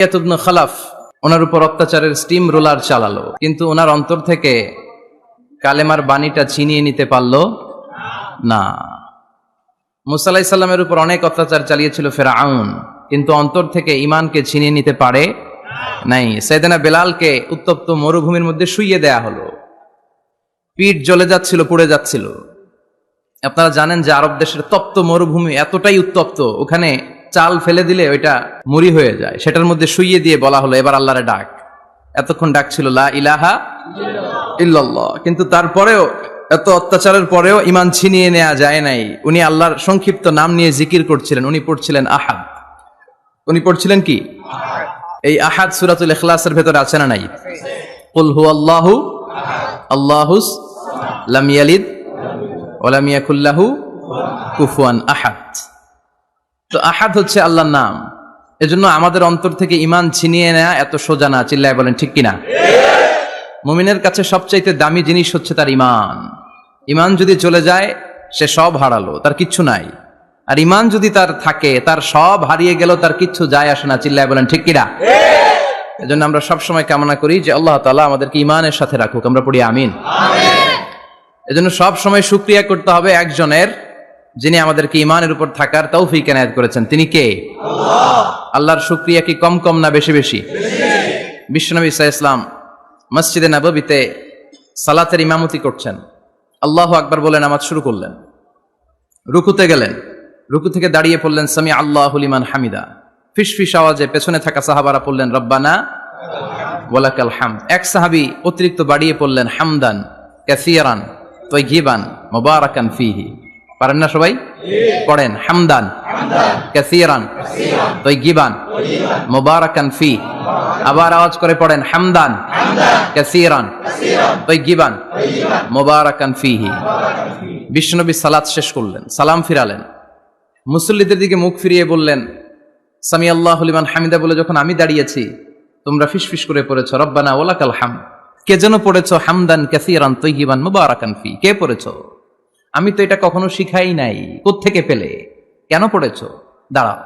ইবনে খালাফ ওনার উপর অত্যাচারের steam roller চালালো, কিন্তু ওনার অন্তর থেকে কালেমার বাণীটা ছিনিয়ে নিতে পারলো না। মুসা আলাইহিস সালামের উপর অনেক অত্যাচার চালিয়েছিল ফিরআউন, কিন্তু অন্তর থেকে ঈমানকে ছিনিয়ে নিতে পারে নাই। সাইয়েদনা বেলালকে উত্তপ্ত মরুভূমির মধ্যে শুইয়ে দেয়া হলো, পিঠ জ্বলে যাচ্ছিল, পুড়ে যাচ্ছিল। আপনারা জানেন যে আরব দেশের তপ্ত মরুভূমি এতটাই উত্তপ্ত, ওখানে চাল ফেলে দিলে ওইটা মুড়ি হয়ে যায়। সেটার মধ্যে শুইয়ে দিয়ে বলা হলো এবার আল্লাহরে ডাক। এতক্ষণ ডাকছিল লা ইলাহা ইল্লাল্লাহ, কিন্তু তারপরেও, এত অত্যাচারের পরেও ঈমান ছিনিয়ে নেওয়া যায় নাই। উনি আল্লাহর সংক্ষিপ্ত নাম নিয়ে জিকির করছিলেন। উনি পড়ছিলেন আহাদ। উনি পড়ছিলেন কি? এই আহাদ সূরাতুল ইখলাসের ভেতরে আছে না নাই? কুল হুয়াল্লাহু আল্লাহুস লাম ইয়ালিদ ওয়া লাম ইয়াকুল লাহু কুফুয়ান আহাদ। তো আহাদ হচ্ছে আল্লাহর নাম। এজন্য আমাদের অন্তর থেকে ঈমান ছিনিয়ে নেওয়া এত সোজা না। চিল্লায় বলেন ঠিক কিনা? মুমিনের কাছে সবচাইতে দামি জিনিস হচ্ছে তার ঈমান। ঈমান যদি চলে যায় সে সব হারালো, তার কিচ্ছু নাই। আর ঈমান যদি তার থাকে, তার সব হারিয়ে গেল, তার কিচ্ছু যায় আসে না। চিল্লায় বলেন ঠিক কিনা? এজন্য আমরা সবসময় কামনা করি যে আল্লাহ তাআলা আমাদেরকে ঈমানের সাথে রাখুক। আমরা পড়ি আমিন। এজন্য সব সময় শুকরিয়া করতে হবে একজনের, যিনি আমাদেরকে ঈমানের উপর থাকার তৌফিক এনায়েত করেছেন। তিনি কে? আল্লাহ। আল্লাহর শুকরিয়া কি কম কম না বেশি বেশি? বিশ্বনবী সাল্লাল্লাহু আলাইহি ওয়াসাল্লাম মসজিদে নববীতে সালাতের ইমামতি করছেন। আল্লাহু আকবার বলে নামাজ শুরু করলেন। রুকুতে গেলেন, রুকু থেকে দাঁড়িয়ে পড়লেন সামি আল্লাহু লিমান হামিদা। ফিসফিস আওয়াজে পেছনে থাকা সাহাবারা পড়লেন রব্বানা ওয়ালাকাল হামদ। এক সাহাবী অতিরিক্ত বাড়িয়ে পড়লেন হামদান কাসীরান তাইয়িবান মুবারাকান ফীহি। পারেন না সবাই? পড়েন হামদান কাসীরান তাইয়িবান মুবারাকান ফী। আবার আওয়াজ করে পড়েন হামদান কাসীরান তাইয়িবান মুবারাকান ফীহি। বিশ্বনবী সালাত শেষ করলেন, সালাম ফিরালেন, মুসল্লিদের দিকে মুখ ফিরিয়ে বললেন সামি আল্লাহু লিমান হামিদা বলে যখন আমি দাঁড়িয়েছি, তোমরা ফিসফিস করে পড়েছো রব্বানা ওয়ালাকাল হামদ। কে যেন পড়েছো হামদান কাসীরান তাইয়িবান মুবারাকান ফী? কে পড়েছো? আমি তো এটা কখনো শিখাই নাই, কোত্থেকে পেলে? কেন পড়েছো? দাঁড়াও।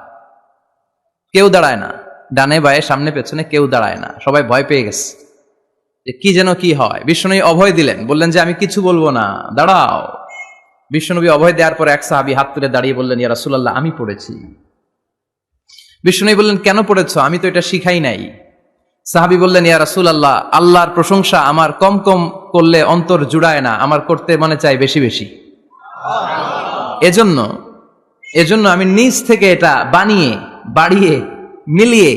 কেউ দাঁড়ায় না, ডানে বায়ে সামনে পেছনে কেউ দাঁড়ায় না। সবাই ভয় পেয়ে গেছে যে কি যেন কি হয়। বিশ্বনবী অভয় দিলেন, বললেন যে আমি কিছু বলবো না, দাঁড়াও। বিশ্বনবী অভয় দেওয়ার পর এক সাহাবী হাত তুলে দাঁড়িয়ে বললেন ইয়া রাসূলুল্লাহ আমি পড়েছি। বিশ্বনবী বললেন কেন পড়েছো? আমি তো এটা শিখাই নাই। সাহাবী বললেন ইয়া রাসূলুল্লাহ আল্লাহর প্রশংসা আমার কম কম করলে অন্তর জুড়ায় না, আমার করতে মনে চাই বেশি বেশি। এজন্য আমি নিজ থেকে এটা বানিয়ে বাড়িয়ে মিলিয়ে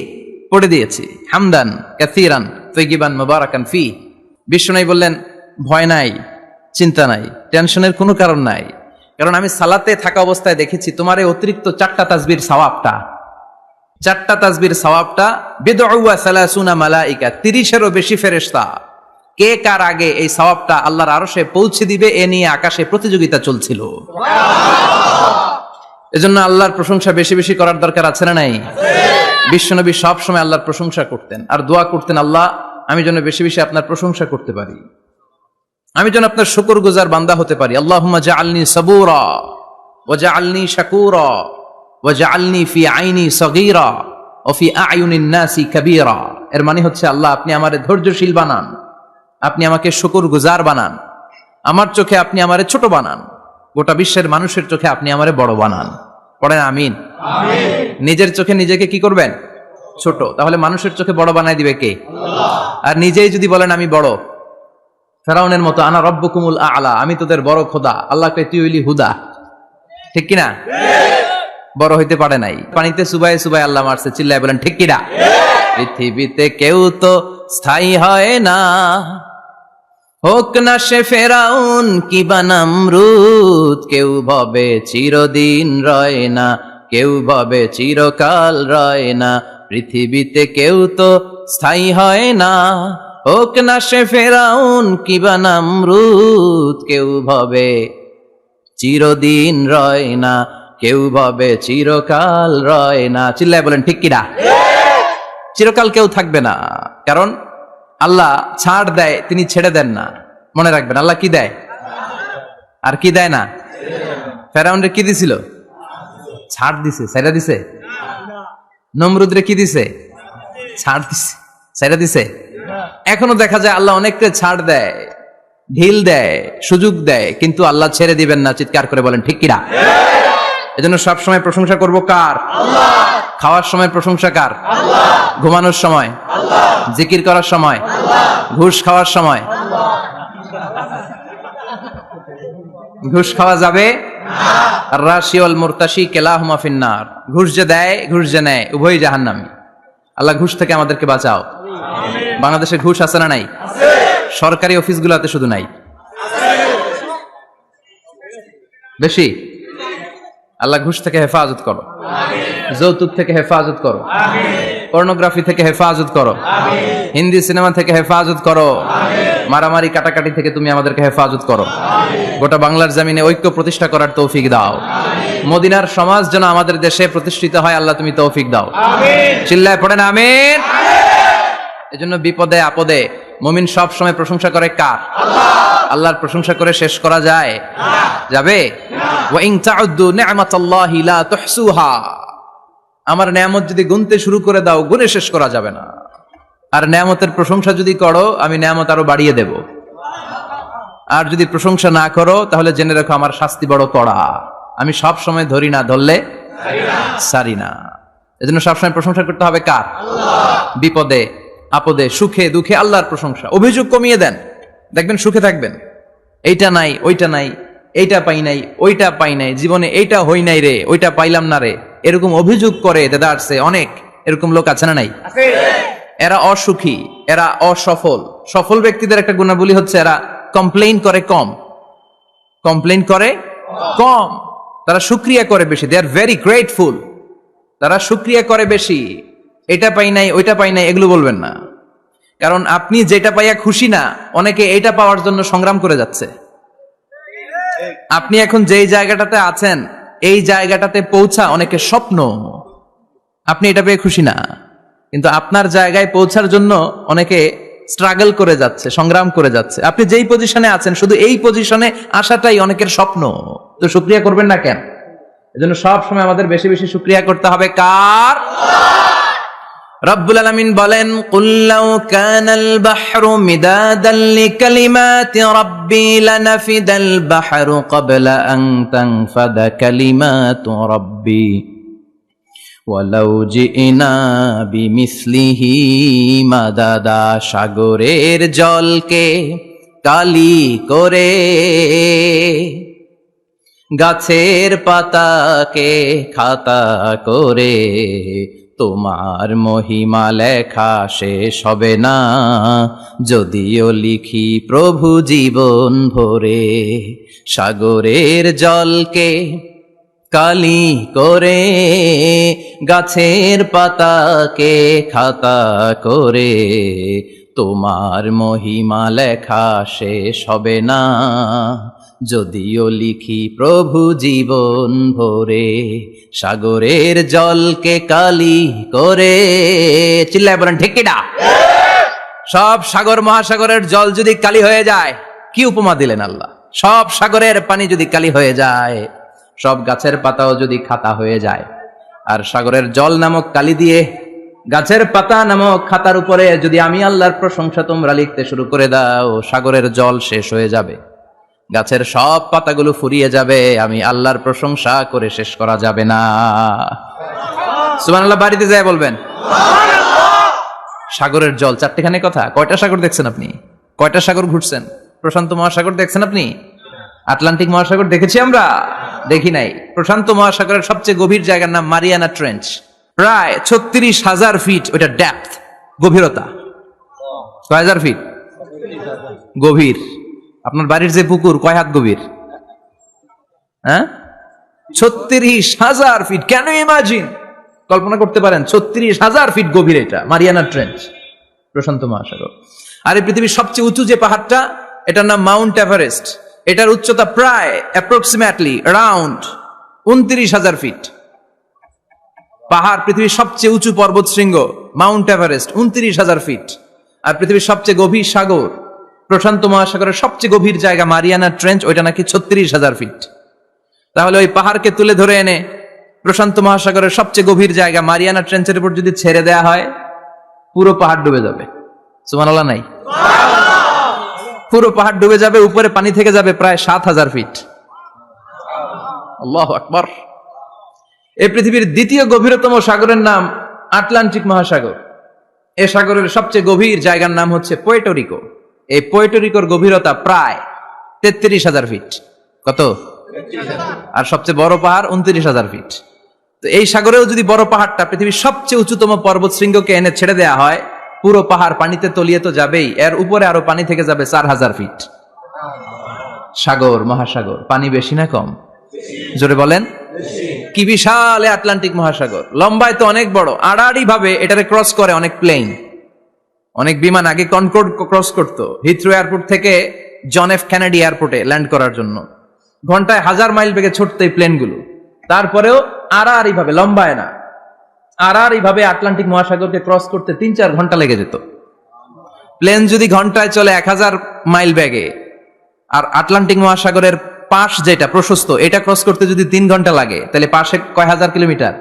পড়ে দিয়েছি হামদান কাসীরান তাইয়িবান মুবারাকান ফী। বিশ্বনবী বললেন ভয় নাই, চিন্তা নাই, টেনশনের কোনো কারণ নাই, কারণ আমি সালাতে থাকা অবস্থায় দেখেছি তোমার এই অতিরিক্ত চারটা তাসবির সওয়াবটা বিদউ ওয়া সালাসুনা মালাইকা, 30-এরও বেশি ফেরেশতা কে কার আগে এই সওয়াবটা আল্লাহর আরশে পৌঁছে দিবে এ নিয়ে আকাশে প্রতিযোগিতা চলছিল। এজন্য আল্লাহর প্রশংসা বেশি বেশি করার দরকার আছে না নাই? বিশ্বনবী সব সময় আল্লাহর প্রশংসা করতেন আর দোয়া করতেন আল্লাহ আমি যেন বেশি বেশি আপনার প্রশংসা করতে পারি, আমি যেন আপনার শুকরগুজার বান্দা হতে পারি। আল্লাহুম্মা জাআলনি সাবুরা ওয়া জাআলনি শাকুরা ওয়া জাআলনি ফি আইনি সগীরা ওয়া ফি আয়ুনিন নাসি কাবীরা। এর মানে হচ্ছে আল্লাহ আপনি আমারে ধৈর্যশীল বানান, আপনি আমাকে শুকরগুজার বানান, আমার চোখে আপনি আমারে ছোট বানান, গোটা বিশ্বের মানুষের চোখে আপনি আমারে বড় বানান। পড়েন আমিন। নিজের চোখে নিজেকে কি করবেন? ছোট। তাহলে মানুষের চোখে বড় বানায় দিবে কে? আল্লাহ। আর নিজেই যদি বলেন আমি বড়, ফেরাউনের মতো আনা রব্বুকুমুল আ'লা, আমি তোদের বড় খোদা, আল্লাহকে তুই হইলি হুদা, ঠিক কিনা? বড় হইতে পারে নাই, পানিতে সুবায়ে সুবায়ে আল্লাহ মারছে। চিল্লায় বলেন ঠিক কিনা? পৃথিবীতে কেউ তো স্থায়ী হয় না, হোক না সে ফেরাউন কিবা নমরুদ, কেউ ভাবে চিরদিন রয় না, কেউ ভাবে চিরকাল রয় না। পৃথিবীতে কেউ তো স্থায়ী হয় না, হোক না সে ফেরাউন কিবা নমরুদ, কেউ ভাবে চিরদিন রয় না, কেউ ভাবে চিরকাল রয় না। চিল্লায় বলেন ঠিক কিনা? চিরকাল কেউ থাকবে না, কারণ আল্লাহ ছাড় দেয়, তিনি ছেড়ে দেন না। মনে রাখবেন আল্লাহ কি দেয় আর কি দেয় না। ফেরাউনরে কি দিছিল? ছাড় দিছে, ছেড়ে দিছে। নমরুদরে কি দিছে? ছাড় দিছে, ছাইড়া দিছে। এখনো দেখা যায় আল্লাহ অনেককে ছাড় দেয়, ঢিল দেয়, সুযোগ দেয়, কিন্তু আল্লাহ ছেড়ে দিবেন না। চিৎকার করে বলেন ঠিক কিনা? এজন্য সবসময় প্রশংসা করব কার? আল্লাহ। খাওয়ার সময় প্রশংসা কার? আল্লাহ। ঘুমানোর সময় আল্লাহ। জিকির করার সময় আল্লাহ। ঘুষ খাওয়ার সময় আল্লাহ। ঘুষ খাওয়া যাবে না। আর রাশি ওয়াল মুরতাশি কিলাহুমা ফিন্নার। ঘুষ যে দেয়, ঘুষ যে নেয়, উভয়ই জাহান্নামী। আল্লাহ ঘুষ থেকে আমাদেরকে বাঁচাও। আমিন। বাংলাদেশে ঘুষ আছে না নাই? আছে। সরকারি অফিসগুলোতে শুধু নাই, বেশি। আল্লাহ ঘুষ থেকে হেফাজত করো, যৌতুক থেকে হেফাজত করো, পর্নোগ্রাফি থেকে হেফাজত করো, হিন্দি সিনেমা থেকে হেফাজত করো, মারামারি কাটাকাটি থেকে তুমি আমাদেরকে হেফাজত করো। গোটা বাংলার জমিনে ঐক্য প্রতিষ্ঠা করার তৌফিক দাও। মদিনার সমাজ যেন আমাদের দেশে প্রতিষ্ঠিত হয়, আল্লাহ তুমি তৌফিক দাও। চিল্লায় পড়েন আমিন। এজন্য বিপদে আপদে মুমিন সব সময় প্রশংসা করে কার? আল্লাহ। আল্লাহর প্রশংসা করে শেষ করা যায়? যাবে? ওয়া ইন তাউদ্দু নি'মাতাল্লাহি লা তুহসুহা। আমার নিয়ামত যদি গুনতে শুরু করে দাও, গুনে শেষ করা যাবে না। আর নিয়ামতের প্রশংসা যদি করো, আমি নিয়ামত আরো বাড়িয়ে দেব। আর যদি প্রশংসা না করো, তাহলে জেনে রাখো আমার শাস্তি বড় কড়া। আমি সব সময় ধরি না, ধরলে সারি না। এজন্য সবসময় প্রশংসা করতে হবে কার? আল্লাহ। বিপদে আপদে সুখে দুঃখে আল্লাহর প্রশংসা। অভিযোগ কমিয়ে দেন, দেখবেন সুখে থাকবেন। এইটা নাই, ওইটা নাই, এইটা পাই নাই, ওইটা পাই নাই, জীবনে এইটা হই নাই রে, ওইটা পাইলাম না রে, এরকম অভিযোগ করে দেদারসে অনেক। এরকম লোক আছে না নাই? এরা অসুখী, এরা অসফল। সফল ব্যক্তিদের একটা গুণাবলী হচ্ছে এরা কমপ্লেইন করে কম, কমপ্লেইন করে কম, তারা শুকরিয়া করে বেশি। দে আর ভেরি গ্রেটফুল। তারা শুকরিয়া করে বেশি। এটা পাই নাই, ওইটা পাই নাই, এগুলো বলবেন না। কারণ আপনি যেটা পাইয়া খুশি না, অনেকে এইটা পাওয়ার জন্য সংগ্রাম করে যাচ্ছে। আপনি এখন যেই জায়গাটাতে আছেন, এই জায়গাটাতে পৌঁছা অনেকে স্বপ্ন। আপনি এটা পেয়ে খুশি না, কিন্তু আপনার জায়গায় পৌঁছার জন্য অনেকে স্ট্রাগল করে যাচ্ছে, সংগ্রাম করে যাচ্ছে। আপনি যেই পজিশনে আছেন, শুধু এই পজিশনে আসাটাই অনেকের স্বপ্ন। তো শুকরিয়া করবেন না কেন? এজন্য সব সময় আমাদের বেশি বেশি শুকরিয়া করতে হবে কার? রব্বুল আলামিন বলেন, কুল লাউ কানাল বাহরু মিদাদান লিকালিমাতি রাব্বি লানাফিদাল বাহরু ক্বাবলা আন তানফাদা কালিমাতু রাব্বি ওয়ালাউ জিনা বিমিসলিহি মাদাদা। সাগরের জলকে কালি করে, গাছের পাতাকে খাতা করে, তোমার মহিমা লেখা শেষ হবে না, যদিও লিখি প্রভু জীবন ভরে। সাগরের জলকে কালি করে, গাছের পাতাকে খাতা করে, তোমার মহিমা লেখা শেষ হবে না, যদিও লিখি প্রভু জীবন ভরে। সাগরের জলকে কালি করে। চিল্লায় বলেন ঠিক কিনা? সব সাগর মহাসাগরের জল যদি কালি হয়ে যায়, কি উপমা দিলেন আল্লাহ। সব সাগরের পানি যদি কালি হয়ে যায়, সব গাছের পাতাও যদি খাতা হয়ে যায়, আর সাগরের জল নামক কালি দিয়ে গাছের পাতা নামক খাতার উপরে যদি আমি আল্লাহর প্রশংসা তোমরা লিখতে শুরু করে দাও, সাগরের জল শেষ হয়ে যাবে, গাছের সব পাতাগুলো ফুরিয়ে যাবে, আমি আল্লাহর প্রশংসা করে শেষ করা যাবে না। সুবহানাল্লাহ বাড়িতে যায় বলবেন সাগরের জল। চারটিখানে কথা। কয়টা সাগর দেখছেন আপনি? কয়টা সাগর ঘুরছেন? প্রশান্ত মহাসাগর দেখছেন আপনি? আটলান্টিক মহাসাগর দেখেছি আমরা? দেখি নাই। প্রশান্ত মহাসাগরের সবচেয়ে গভীর জায়গার নাম মারিয়ানা ট্রেঞ্চ। প্রায় 36,000 ফিট ওইটা ডেপথ, গভীরতা। কয় হাজার ফিট গভীর? আপনার বাড়ির যে পুকুর কয় হাত গভীর? হ্যাঁ, 36,000 ফিট। Can you imagine? কল্পনা করতে পারেন? 36,000 ফিট গভীর এটা মারিয়ানা ট্রেঞ্চ, প্রশান্ত মহাসাগর। আর এই পৃথিবীর সবচেয়ে উঁচু যে পাহাড়টা, এটার নাম মাউন্ট এভারেস্ট। এটার উচ্চতা প্রায় অ্যাপ্রক্সিমেটলি অ্যারাউন্ড 29,000 ফিট। পাহাড়, পৃথিবীর সবচেয়ে উঁচু পর্বত শৃঙ্গ মাউন্ট এভারেস্ট 29,000 ফিট। আর পৃথিবীর সবচেয়ে গভীর সাগর, প্রশান্ত মহাসাগরের সবচেয়ে গভীর জায়গা মারিয়ানা ট্রেঞ্চ, ওইটা নাকি 36,000 ফিট। তাহলে ওই পাহাড়কে তুলে ধরে এনে প্রশান্ত মহাসাগরের সবচেয়ে গভীর জায়গা মারিয়ানা ট্রেঞ্চের উপর যদি ছেড়ে দেয়া হয়, পুরো পাহাড় ডুবে যাবে। সুবহানাল্লাহ নাই? পুরো পাহাড় ডুবে যাবে, উপরে পানি থেকে যাবে প্রায় 7,000 ফিট। আল্লাহু আকবার। এই পৃথিবীর দ্বিতীয় গভীরতম সাগরের নাম আটলান্টিক মহাসাগর। এ সাগরের সবচেয়ে গভীর জায়গার নাম হচ্ছে পুয়ের্টো। এই পুয়ের্টো গভীরতা প্রায় 33,000 ফিট। কত? আর সবচেয়ে বড় পাহাড় 29,000 ফিট। তো এই সাগরেও যদি বড় পাহাড়টা পৃথিবীর সবচেয়ে উঁচুতম পর্বত শৃঙ্গকে এনে ছেড়ে দেয়া হয়, পুরো পাহাড় পানিতে তলিয়ে তো যাবেই, এর উপরে আরো পানি থেকে যাবে 4,000 ফিট। সাগর, মহাসাগর, পানি বেশি না কম? জোরে বলেন। কি বিশাল আটলান্টিক মহাসাগর! লম্বায় তো অনেক বড়, আড়াআড়ি ভাবে এটারে ক্রস করে অনেক প্লেন, অনেক বিমান। আগে কনকর্ড ক্রস করতো হিথ্রো এয়ারপোর্ট থেকে জন এফ কেনেডি এয়ারপোর্টে ল্যান্ড করার জন্য। ঘন্টায় 1000 মাইল বেগে ছুটতো এই প্লেনগুলো। তারপরেও আড়াআড়ি ভাবে, লম্বায় না, আড়াআড়ি ভাবে আটলান্টিক মহাসাগরকে ক্রস করতে 3-4 ঘন্টা লেগে যেত। প্লেন যদি ঘন্টায় চলে 1000 মাইল বেগে, আর আটলান্টিক মহাসাগরের পাশ যেটা প্রশস্ত, এটা ক্রস করতে যদি 3 ঘন্টা লাগে, তাহলে পাশে কয় হাজার কিলোমিটার?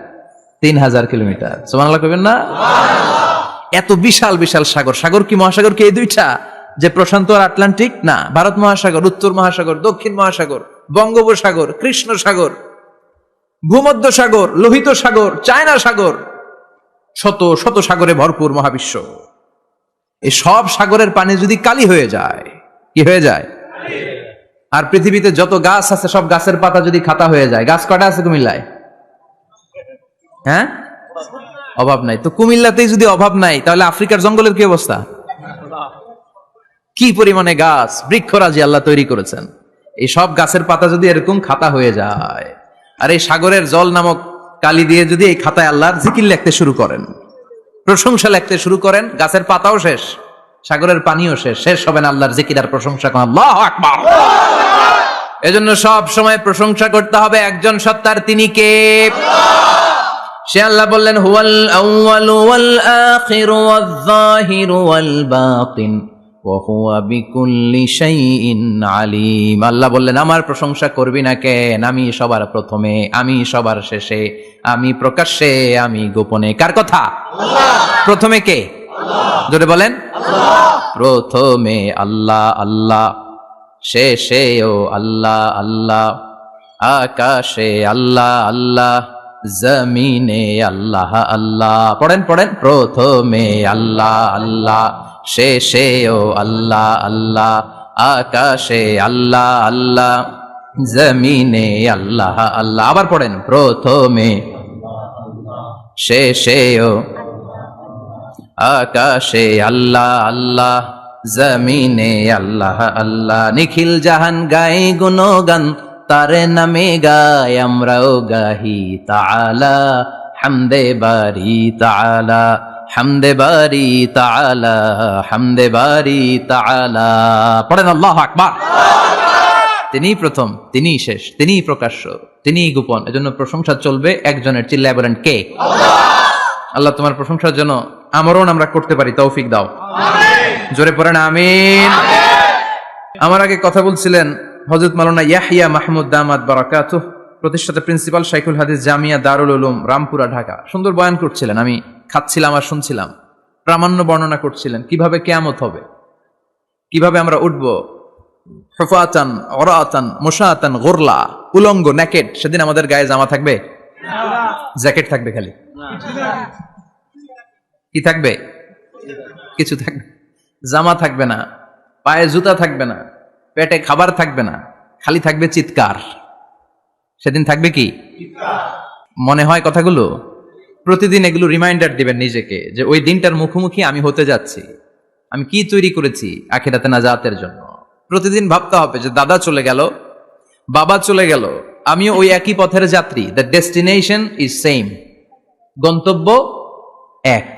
3000 কিলোমিটার। সুবহানাল্লাহ কইবেন না? এত বিশাল বিশাল সাগর। সাগর কি, মহাসাগর কি এই দুইটা, যে প্রশান্ত আর আটলান্টিক? না, ভারত মহাসাগর, উত্তর মহাসাগর, দক্ষিণ মহাসাগর, বঙ্গোপসাগর, কৃষ্ণ সাগর, ভূমধ্য সাগর, লোহিত সাগর, চায়না সাগর, শত শত সাগরে ভরপুর মহাবিশ্ব। এই সব সাগরের পানি যদি কালি হয়ে যায়, কি হয়ে যায়? আর পৃথিবীতে যত গাছ আছে সব গাছের পাতা যদি খাতা হয়ে যায়, গাছ কয়টা আছে কুমিল্লায়? হ্যাঁ, অভাব নাই। তো কুমিল্লাতেই যদি অভাব নাই, তাহলে আফ্রিকার জঙ্গলের কি অবস্থা? কি পরিমাণে গাছ, বৃক্ষরাজি আল্লাহ তৈরি করেছেন। এই সব গাছের পাতা যদি এরকম খাতা হয়ে যায়, আর এই সাগরের জল নামক কালি দিয়ে যদি এই খাতায় আল্লাহর জিকির লিখতে শুরু করেন, প্রশংসা লিখতে শুরু করেন, গাছের পাতাও শেষ, সাগরের পানিও শেষ, শেষ হবে না আল্লাহর জিকির আর প্রশংসা। আল্লাহু আকবার। এজন্য সব সময় প্রশংসা করতে হবে একজন সত্তার, তিনি কে? সে আল্লাহ বললেন, হুয়াল আউয়ালু ওয়াল আখিরু ওয়াল যাহিরু ওয়াল বাতিন ওয়া হুয়া বিকুল্লি শাইইন আলিম। আল্লাহ বললেন, আমার প্রশংসা করবি না কেন? আমি সবার প্রথমে, আমি সবার শেষে, আমি প্রকাশ্যে, আমি গোপনে। কার কথা? আল্লাহ। প্রথমে কে? আল্লাহ। জোরে বলেন। আল্লাহ। প্রথমে আল্লাহ আল্লাহ, শেষেও আল্লাহ আল্লাহ, আকাশে আল্লাহ আল্লাহ, জমিনে আল্লাহ আল্লাহ। পড়েন পড়েন। প্রথমে আল্লাহ আল্লাহ, শেষেও আল্লাহ আল্লাহ, আকাশে আল্লাহ আল্লাহ, জমিনে আল্লাহ আল্লাহ। আবার পড়েন। প্রথমে, শেষেও, আকাশে আল্লাহ আল্লাহ, জমিনে আল্লাহ আল্লাহ। নিখিল জাহান গায়ে গুণগান, তারে নামে গায় আমরাও গাহি তাআলা, হামদে বারি তাআলা, হামদে বারি তাআলা, হামদে বারি তাআলা। পড়েন আল্লাহু আকবার। তিনি প্রথম, তিনি শেষ, তিনি প্রকাশ্য, তিনি গোপন। এজন্য প্রশংসা চলবে একজনের। চিল্লায় বলেন কে? আল্লাহ। আল্লাহ তোমার প্রশংসার জন্য আমরণ আমরা করতে পারি, তৌফিক দাও। আমিন। জোরে পড়েন আমিন। আমার আগে কথা বলছিলেন হযরত মাওলানা ইয়াহইয়া মাহমুদ দামাত বারাকাতুহ, প্রতিষ্ঠাতা প্রিন্সিপাল শাইখুল হাদিস জামিয়া দারুল উলুম রামপুরা ঢাকা। সুন্দর বয়ান করছিলেন, আমি খাচ্ছিলাম আর শুনছিলাম। প্রামাণ্য বর্ণনা করছিলেন কিভাবে কিয়ামত হবে, কিভাবে আমরা উঠবো হুফাতান ওরাতান মুশাতান গুরলা, উলঙ্গ, নেকেড। সেদিন আমাদের গায়ে জামা থাকবে? জ্যাকেট থাকবে খালি। কি থাকবে? কিছু থাকবে, জামা থাকবে না, পায়ে জুতা থাকবে না, পেটে খাবার থাকবে না, খালি থাকবে চিৎকার। সেদিন থাকবে কি? মনে হয় কথাগুলো প্রতিদিন এগুলো রিমাইন্ডার দিবেন নিজেকে, যে ওই দিনটার মুখোমুখি আমি হতে যাচ্ছি, আমি কি তৈরি করেছি আখিরাতে নাজাতের জন্য। প্রতিদিন ভাবতে হবে যে দাদা চলে গেল, বাবা চলে গেল, আমিও ওই একই পথের যাত্রী। দ্য ডেস্টিনেশন ইজ সেম, গন্তব্য এক,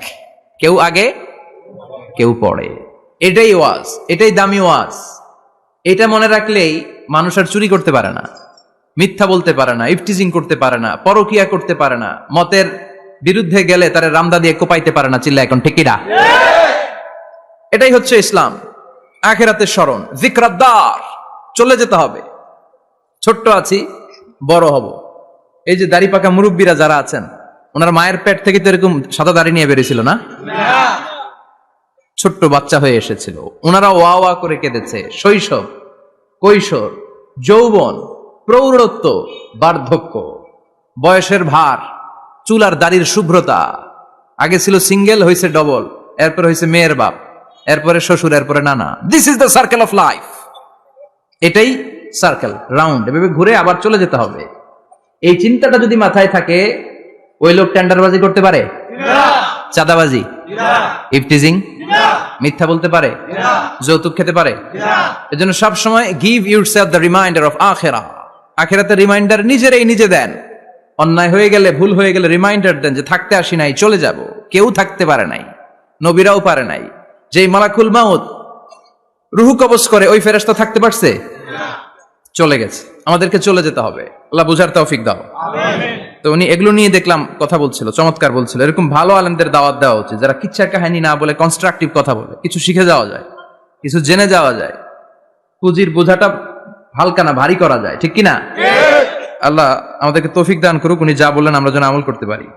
কেউ আগে কেউ পরে। এটাই ওয়াজ, এটাই দামি ওয়াজ। এটা মনে রাখলেই মানুষ আর চুরি করতে পারে না, মিথ্যা বলতে পারে না, ইফটিজিং করতে পারে না, পরকিয়া করতে পারে না, মতের বিরুদ্ধে গেলে তারে রামদা দিয়ে কোপাইতে পারে না। চিল্লা এখন ঠিক কিনা? এটাই হচ্ছে ইসলাম। আখিরাতের স্মরণ, যিকরাদ্দার, চলে যেতে হবে। ছোট্ট আছি, বড় হব। এই যে দাড়ি পাকা মুরব্বীরা যারা আছেন, ওনার মায়ের পেট থেকে তো এরকম সাদা দাড়ি নিয়ে বেরিয়েছিল না? ছোট্ট বাচ্চা হয়ে এসেছিল, ওনারা ওয়া ওয়া করে কেঁদেছে। শৈশব, কৈশোর, যৌবন, প্রৌঢ়ত্ব, বার্ধক্য, বয়সের ভার, চুল আর দাড়ির শুভ্রতা। আগে ছিল সিঙ্গেল, হয়েছে ডবল, এরপর হয়েছে মেয়ের বাপ, এরপরে শ্বশুর, এরপরে নানা। This is the circle of life. এটাই সার্কেল, রাউন্ড, এভাবে ঘুরে আবার চলে যেতে হবে। এই চিন্তাটা যদি মাথায় থাকে, ওই লোক টেন্ডারবাজি করতে পারে? চাঁদাবাজি, ইফটিজিং, মিথ্যা বলতে পারে, যৌতুক খেতে পারে? এজন্য সব সময় give yourself the reminder of আখিরাহ। আখিরাতের রিমাইন্ডার নিজেরাই নিজে দেন। অন্যায় হয়ে গেলে, ভুল হয়ে গেলে রিমাইন্ডার দেন যে থাকতে আসি নাই, চলে যাব। কেউ থাকতে পারে নাই, নবীরাও পারে নাই। যেই মালাকুল মাউত রুহু কবজ করে, ওই ফেরেশতা থাকতে পারছে? চলে গেছে। আমাদেরকে চলে যেতে হবে। আল্লাহ বুঝার তৌফিক দাও। তো উনি এগুলো নিয়ে দেখলাম কথা বলছিল, চমৎকার বলছিল। এরকম ভালো আলেমদের দাওয়াত দেওয়া উচিত, যারা কিচ্ছা কাহিনী না বলে কনস্ট্রাকটিভ কথা বলে, কিছু শিখে যাওয়া যায়, কিছু জেনে যাওয়া যায়। পুঁজির বোঝাটা হালকা না, ভারী করা যায়, ঠিক কিনা? আল্লাহ আমাদেরকে তৌফিক দান করুক, উনি যা বললেন আমরা যেন আমল করতে পারি।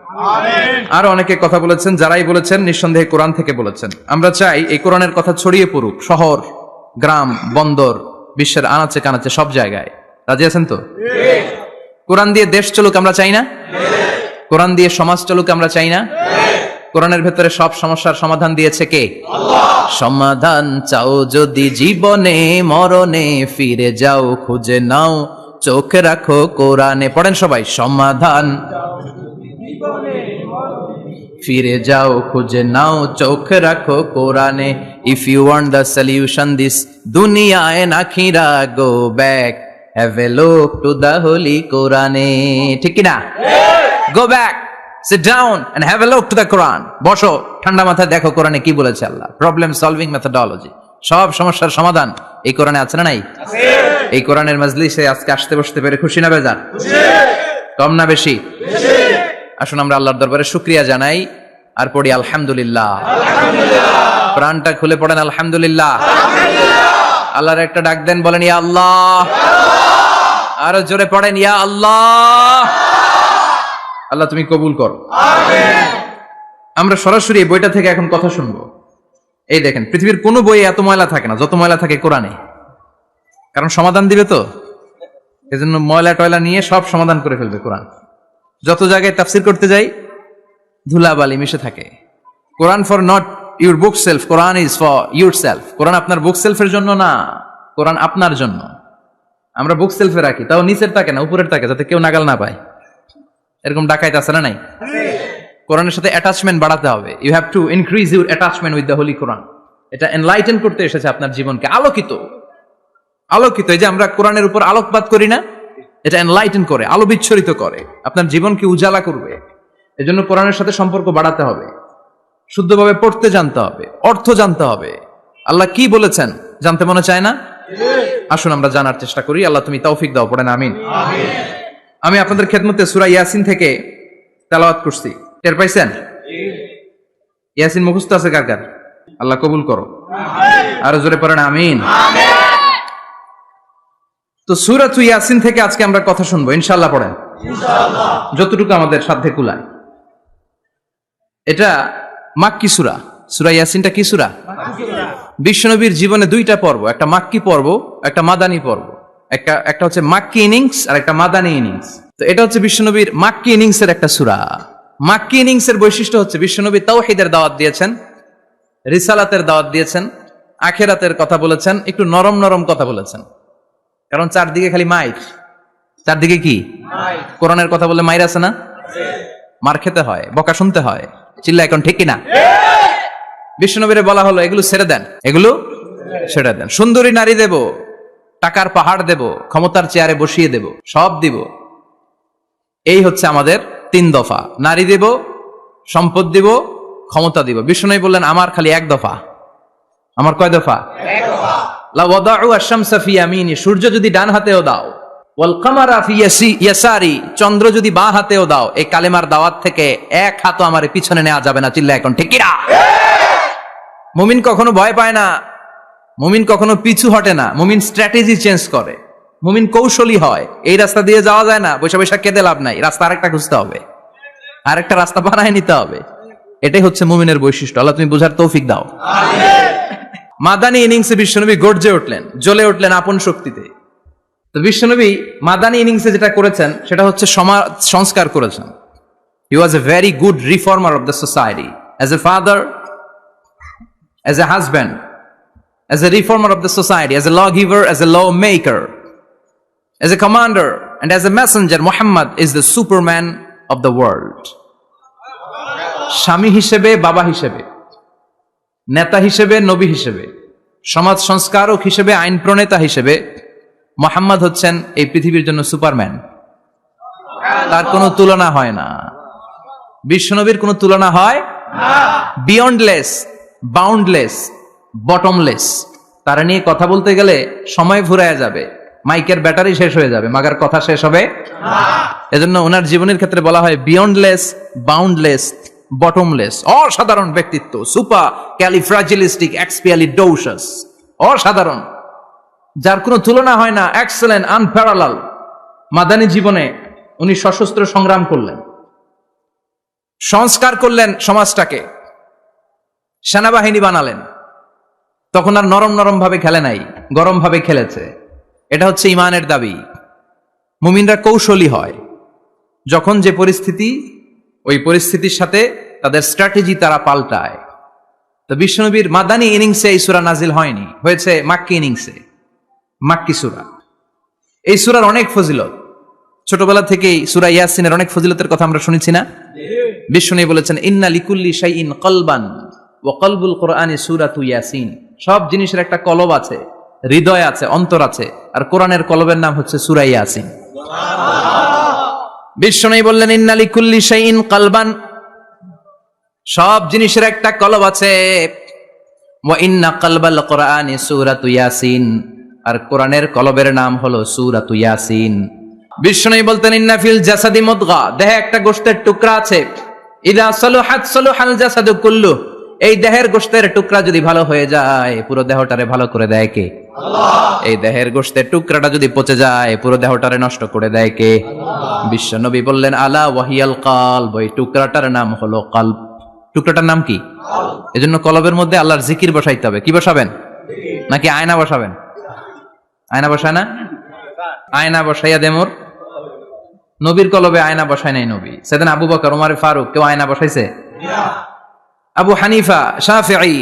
আরো অনেকে কথা বলেছেন, যারাই বলেছেন নিঃসন্দেহে কোরআন থেকে বলেছেন। আমরা চাই এই কোরআনের কথা ছড়িয়ে পড়ুক শহর, গ্রাম, বন্দর, বিশ্বের আনাচে কানাচে, সব জায়গায়। রাজি আছেন তো? কোরআন দিয়ে দেশ চলুক আমরা চাই না? কোরআন দিয়ে সমাজ চলুক আমরা চাই না? কোরআনের ভেতরে সব সমস্যার সমাধান দিয়েছে কে? আল্লাহ। সমাধান চাও যদি জীবনে, মরণে ফিরে যাও, খুঁজে নাও, চোখ রাখো কোরআনে। পড়েন সবাই, সমাধান ফিরে যাও, খুঁজে নাও, চোখ রাখো কোরআনে। If you want the solution this দুনিয়া এন্ড আখিরা, go back, have a look to the holy কোরআনে। ঠিক কি না? Go back, sit down and have a look to the Quran. বসো, ঠান্ডা মাথায় দেখো কোরআনে কি বলেছে আল্লাহ। প্রবলেম সলভিং মেথোডোলজি, সব সমস্যার সমাধান এই কোরআনে আছে না নাই? এই কোরআনের মাজলিসে আজকে আসতে বসতে পেরে খুশি না বেজার? কম না বেশি? আসুন আমরা আল্লাহর দরবারে শুকরিয়া জানাই আর পড়ি আলহামদুলিল্লাহ। প্রাণটা খুলে পড়েন আলহামদুলিল্লাহ। আল্লাহর একটা ডাক দেন, বলেন ইয়া আল্লাহ। আরো জোরে পড়েন ইয়া আল্লাহ। আল্লাহ তুমি কবুল করো। আমরা সরাসরি এই বইটা থেকে এখন কথা শুনবো। এই দেখেন, পৃথিবীর কোনো বইয়ে এত ময়লা থাকে না যত ময়লা থাকে কোরআনে। কারণ সমাধান দিবে তো, এজন্য ময়লা টয়লা নিয়ে সব সমাধান করে ফেলবে কোরআন। যত জায়গায় তাফসির করতে যাই, ধুলাবালি মিশে থাকে। Quran for not your bookshelf, Quran is for yourself. Quran আপনার বুক সেলফের জন্য না, কোরআন আপনার জন্য। আমরা বুক সেলফে রাখি, তাও নিচের থাকে না, উপরের থাকে, যাতে কেউ নাগাল না পায়। এরকম ডাকাইত আছে না নাই? কোরআনের সাথে অ্যাটাচমেন্ট বাড়াতে হবে। You have to increase your attachment with the holy Quran. এটা এনলাইটেন করতে এসেছে আপনার জীবনকে, আলোকিত। আলোকিত, এই যে আমরা কোরআনের উপর আলোকপাত করি না, এটা এনলাইটেন করে, আলো বিচ্ছরিত করে, আপনার জীবনকে উজালা করবে। এজন্য কোরআনের সাথে সম্পর্ক বাড়াতে হবে, শুদ্ধভাবে পড়তে জানতে হবে, অর্থ জানতে হবে। আল্লাহ কি বলেছেন জানতে মনে চায় না? আসুন আমরা জানার চেষ্টা করি। আল্লাহ তুমি তৌফিক দাও, পড়েন আমিন। আমি আপনাদের খেদমতে সূরা ইয়াসিন থেকে তেলাওয়াত করছি, টের পাইছেন? ইয়াসিন মুখস্থ আছে কার কার? আল্লাহ কবুল করো। আরো জোরে পড়েন আমিন। তো সূরাত ইয়াসিন থেকে আজকে আমরা কথা শুনবো ইনশাআল্লাহ। পড়েন ইনশাআল্লাহ, যতটুকু আমাদের সাধ্যে কুলায়। এটা মাক্কি সূরা। সূরা ইয়াসিনটা কি সূরা? বিশ্বনবীর জীবনে দুইটা পর্ব, একটা মাক্কি পর্ব, একটা মাদানী পর্ব। একটা হচ্ছে মাক্কি ইনিংস আর একটা মাদানী ইনিংস। তো এটা হচ্ছে বিশ্বনবীর মাক্কি ইনিংসের একটা সূরা। মাক্কি ইনিংসের বৈশিষ্ট্য হচ্ছে বিশ্বনবী তাওহীদের দাওয়াত দিয়েছেন, রিসালাতের দাওয়াত দিয়েছেন, আখিরাতের কথা বলেছেন, একটু নরম নরম কথা বলেছেন। কারণ চারদিকে খালি মাইর। চারদিকে কি? কোরআনের কথা বলে মাইর আছে না? মার খেতে হয়, বকা শুনতে হয়। চিল্লা এখন ঠিক কিনা? বিশ্বনবীরে বলা হলো এগুলো ছেড়ে দেন, এগুলো ছেড়ে দেন। সুন্দরী নারী দেব, টাকার পাহাড় দেব, ক্ষমতার চেয়ারে বসিয়ে দেব, সব দিব। এই হচ্ছে আমাদের 3 দফা। নারী দেব, সম্পদ দিব, ক্ষমতা দিব। বিশ্বনবী বললেন আমার খালি 1 দফা। আমার কয় দফা? 1 দফা। লা ওয়াদাউ আশ-শামসা ফি ইয়ামিনি, সূর্য যদি ডান হাতেও দাও, ওয়াল কামারা ফি ইয়াসারি, চন্দ্র যদি বাঁ হাতেও দাও, এই কালেমার দাওয়াত থেকে 1 হাতও আমারে পিছনে নেওয়া যাবে না। চিল্লা এখন ঠিক কিনা? মুমিন কখনো ভয় পায় না, মুমিন কখনো পিছু হটে না, মুমিন স্ট্র্যাটেজি চেঞ্জ করে, মুমিন কৌশলী হয়। এই রাস্তা দিয়ে যাওয়া যায় না, বৈশা বৈশা কেঁদে লাভ নাই, রাস্তা আরেকটা খুঁজতে হবে, আরেকটা রাস্তা বানায় নিতে হবে। এটাই হচ্ছে মুমিনের বৈশিষ্ট্য। আল্লাহ তুমি বুঝার তৌফিক দাও। মাদানী ইনিংসে বিশ্বনবী গর্জে উঠলেন, জ্বলে উঠলেন আপন শক্তিতে। তো বিশ্বনবী মাদানী ইনিংসে যেটা করেছেন সেটা হচ্ছে সমাজ সংস্কার করেছেন। He was a very good reformer of the society. As a father, as a husband, as a reformer of the society, as a lawgiver, as a lawmaker, as a commander, and as a messenger, Muhammad is the Superman of the world. স্বামী হিসেবে, বাবা হিসেবে, নেতা হিসেবে, নবী হিসেবে, সমাজ সংস্কারক হিসেবে, আইন প্রণেতা হিসেবে মুহাম্মদ হচ্ছেন এই পৃথিবীর জন্য সুপারম্যান। তার কোনো তুলনা হয় না। বিশ্বনবীর কোনো তুলনা হয় বিয়ন্ডলেস, বাউন্ডলেস, বটমলেস। তারা নিয়ে কথা বলতে গেলে সময় ফুরায় যাবে, মাইকের ব্যাটারি শেষ হয়ে যাবে, মাগার কথা শেষ হবে না। এজন্য ওনার জীবনের ক্ষেত্রে বলা হয় বিয়ন্ডলেস, বাউন্ডলেস, বটমলেস। অসাধারণ ব্যক্তিত্ব, সুপার ক্যালিফ্রাজিলিস্টিক এক্সপিয়ালিডোসাস, অসাধারণ, যার কোনো তুলনা হয় না, এক্সেলেন্ট, আনপ্যারালাল। মাদানী জীবনে উনি সশস্ত্র সংগ্রাম করলেন, সংস্কার করলেন সমাজটাকে, সেনাবাহিনী বানালেন। তখন আর নরম নরম ভাবে খেলে নাই, গরম ভাবে খেলেছে। এটা হচ্ছে ইমানের দাবি। মুমিনরা কৌশলী হয়। যখন যে পরিস্থিতি, ওই পরিস্থিতির সাথে তাদের স্ট্র্যাটেজি তারা পাল্টায়। তো বিশ্বনবীর মাদানী ইনিংসে এই সূরা নাজিল হয়নি, হয়েছে মাক্কি ইনিংসে, মাক্কি সূরা। এই সূরার অনেক ফজিলত, ছোটবেলা থেকেই সূরা ইয়াসিনের অনেক ফজিলতের কথা আমরা শুনেছি না? বিশ্বনবী বলেছেন ইন্না লিকুল্লি শাইইন কলবান ওয়া কলবুল কোরআনি সূরাতু ইয়াসিন। সব জিনিসের একটা কলব আছে, হৃদয় আছে, অন্তর আছে, আর কোরআনের কলবের নাম হচ্ছে সূরা ইয়াসিন। বিশ্বনবী বললেন ইন্না লিকুল্লি শাইইন কলবান, সব জিনিসের একটা কলব আছে। ওয়া ইন্না কলবাল কোরআনি সূরাতু ইয়াসিন, আর কোরআনের কলবের নাম হলো সূরাতু ইয়াসিন। বিশ্বনবী বলতেন ইন্না ফিল জাসাদি মুদগা, দেহে একটা গোশতের টুকরা আছে। ইদা সালুহাত সালুহাল জাসাদু কুল্লু, এই দেহের গোশতের টুকরা যদি ভালো হয়ে যায় পুরো দেহটারে ভালো করে দেয় কে? আল্লাহ। এই দেহের গোশতের টুকরাটা যদি পচে যায় পুরো দেহটারে নষ্ট করে দেয় কে? আল্লাহ। বিশ্বনবী বললেন আলা ওয়াহিয়াল কলব, এই টুকরাটার নাম হলো কলব। টুকরাটার নাম কি? কলব। এজন্য কলবের মধ্যে আল্লাহর জিকির বসাইতে হবে। কি বসাবেন? নাকি আয়না বসাবেন? আয়না বসায় না? আয়না বসাইয়া দেমোর নবীর কলবে আয়না বসায় নাই নবী। সেদিন আবু বকর, ওমর ফারুক, কেউ আয়না বসাইছে? আবু হানিফা, শাফিঈ,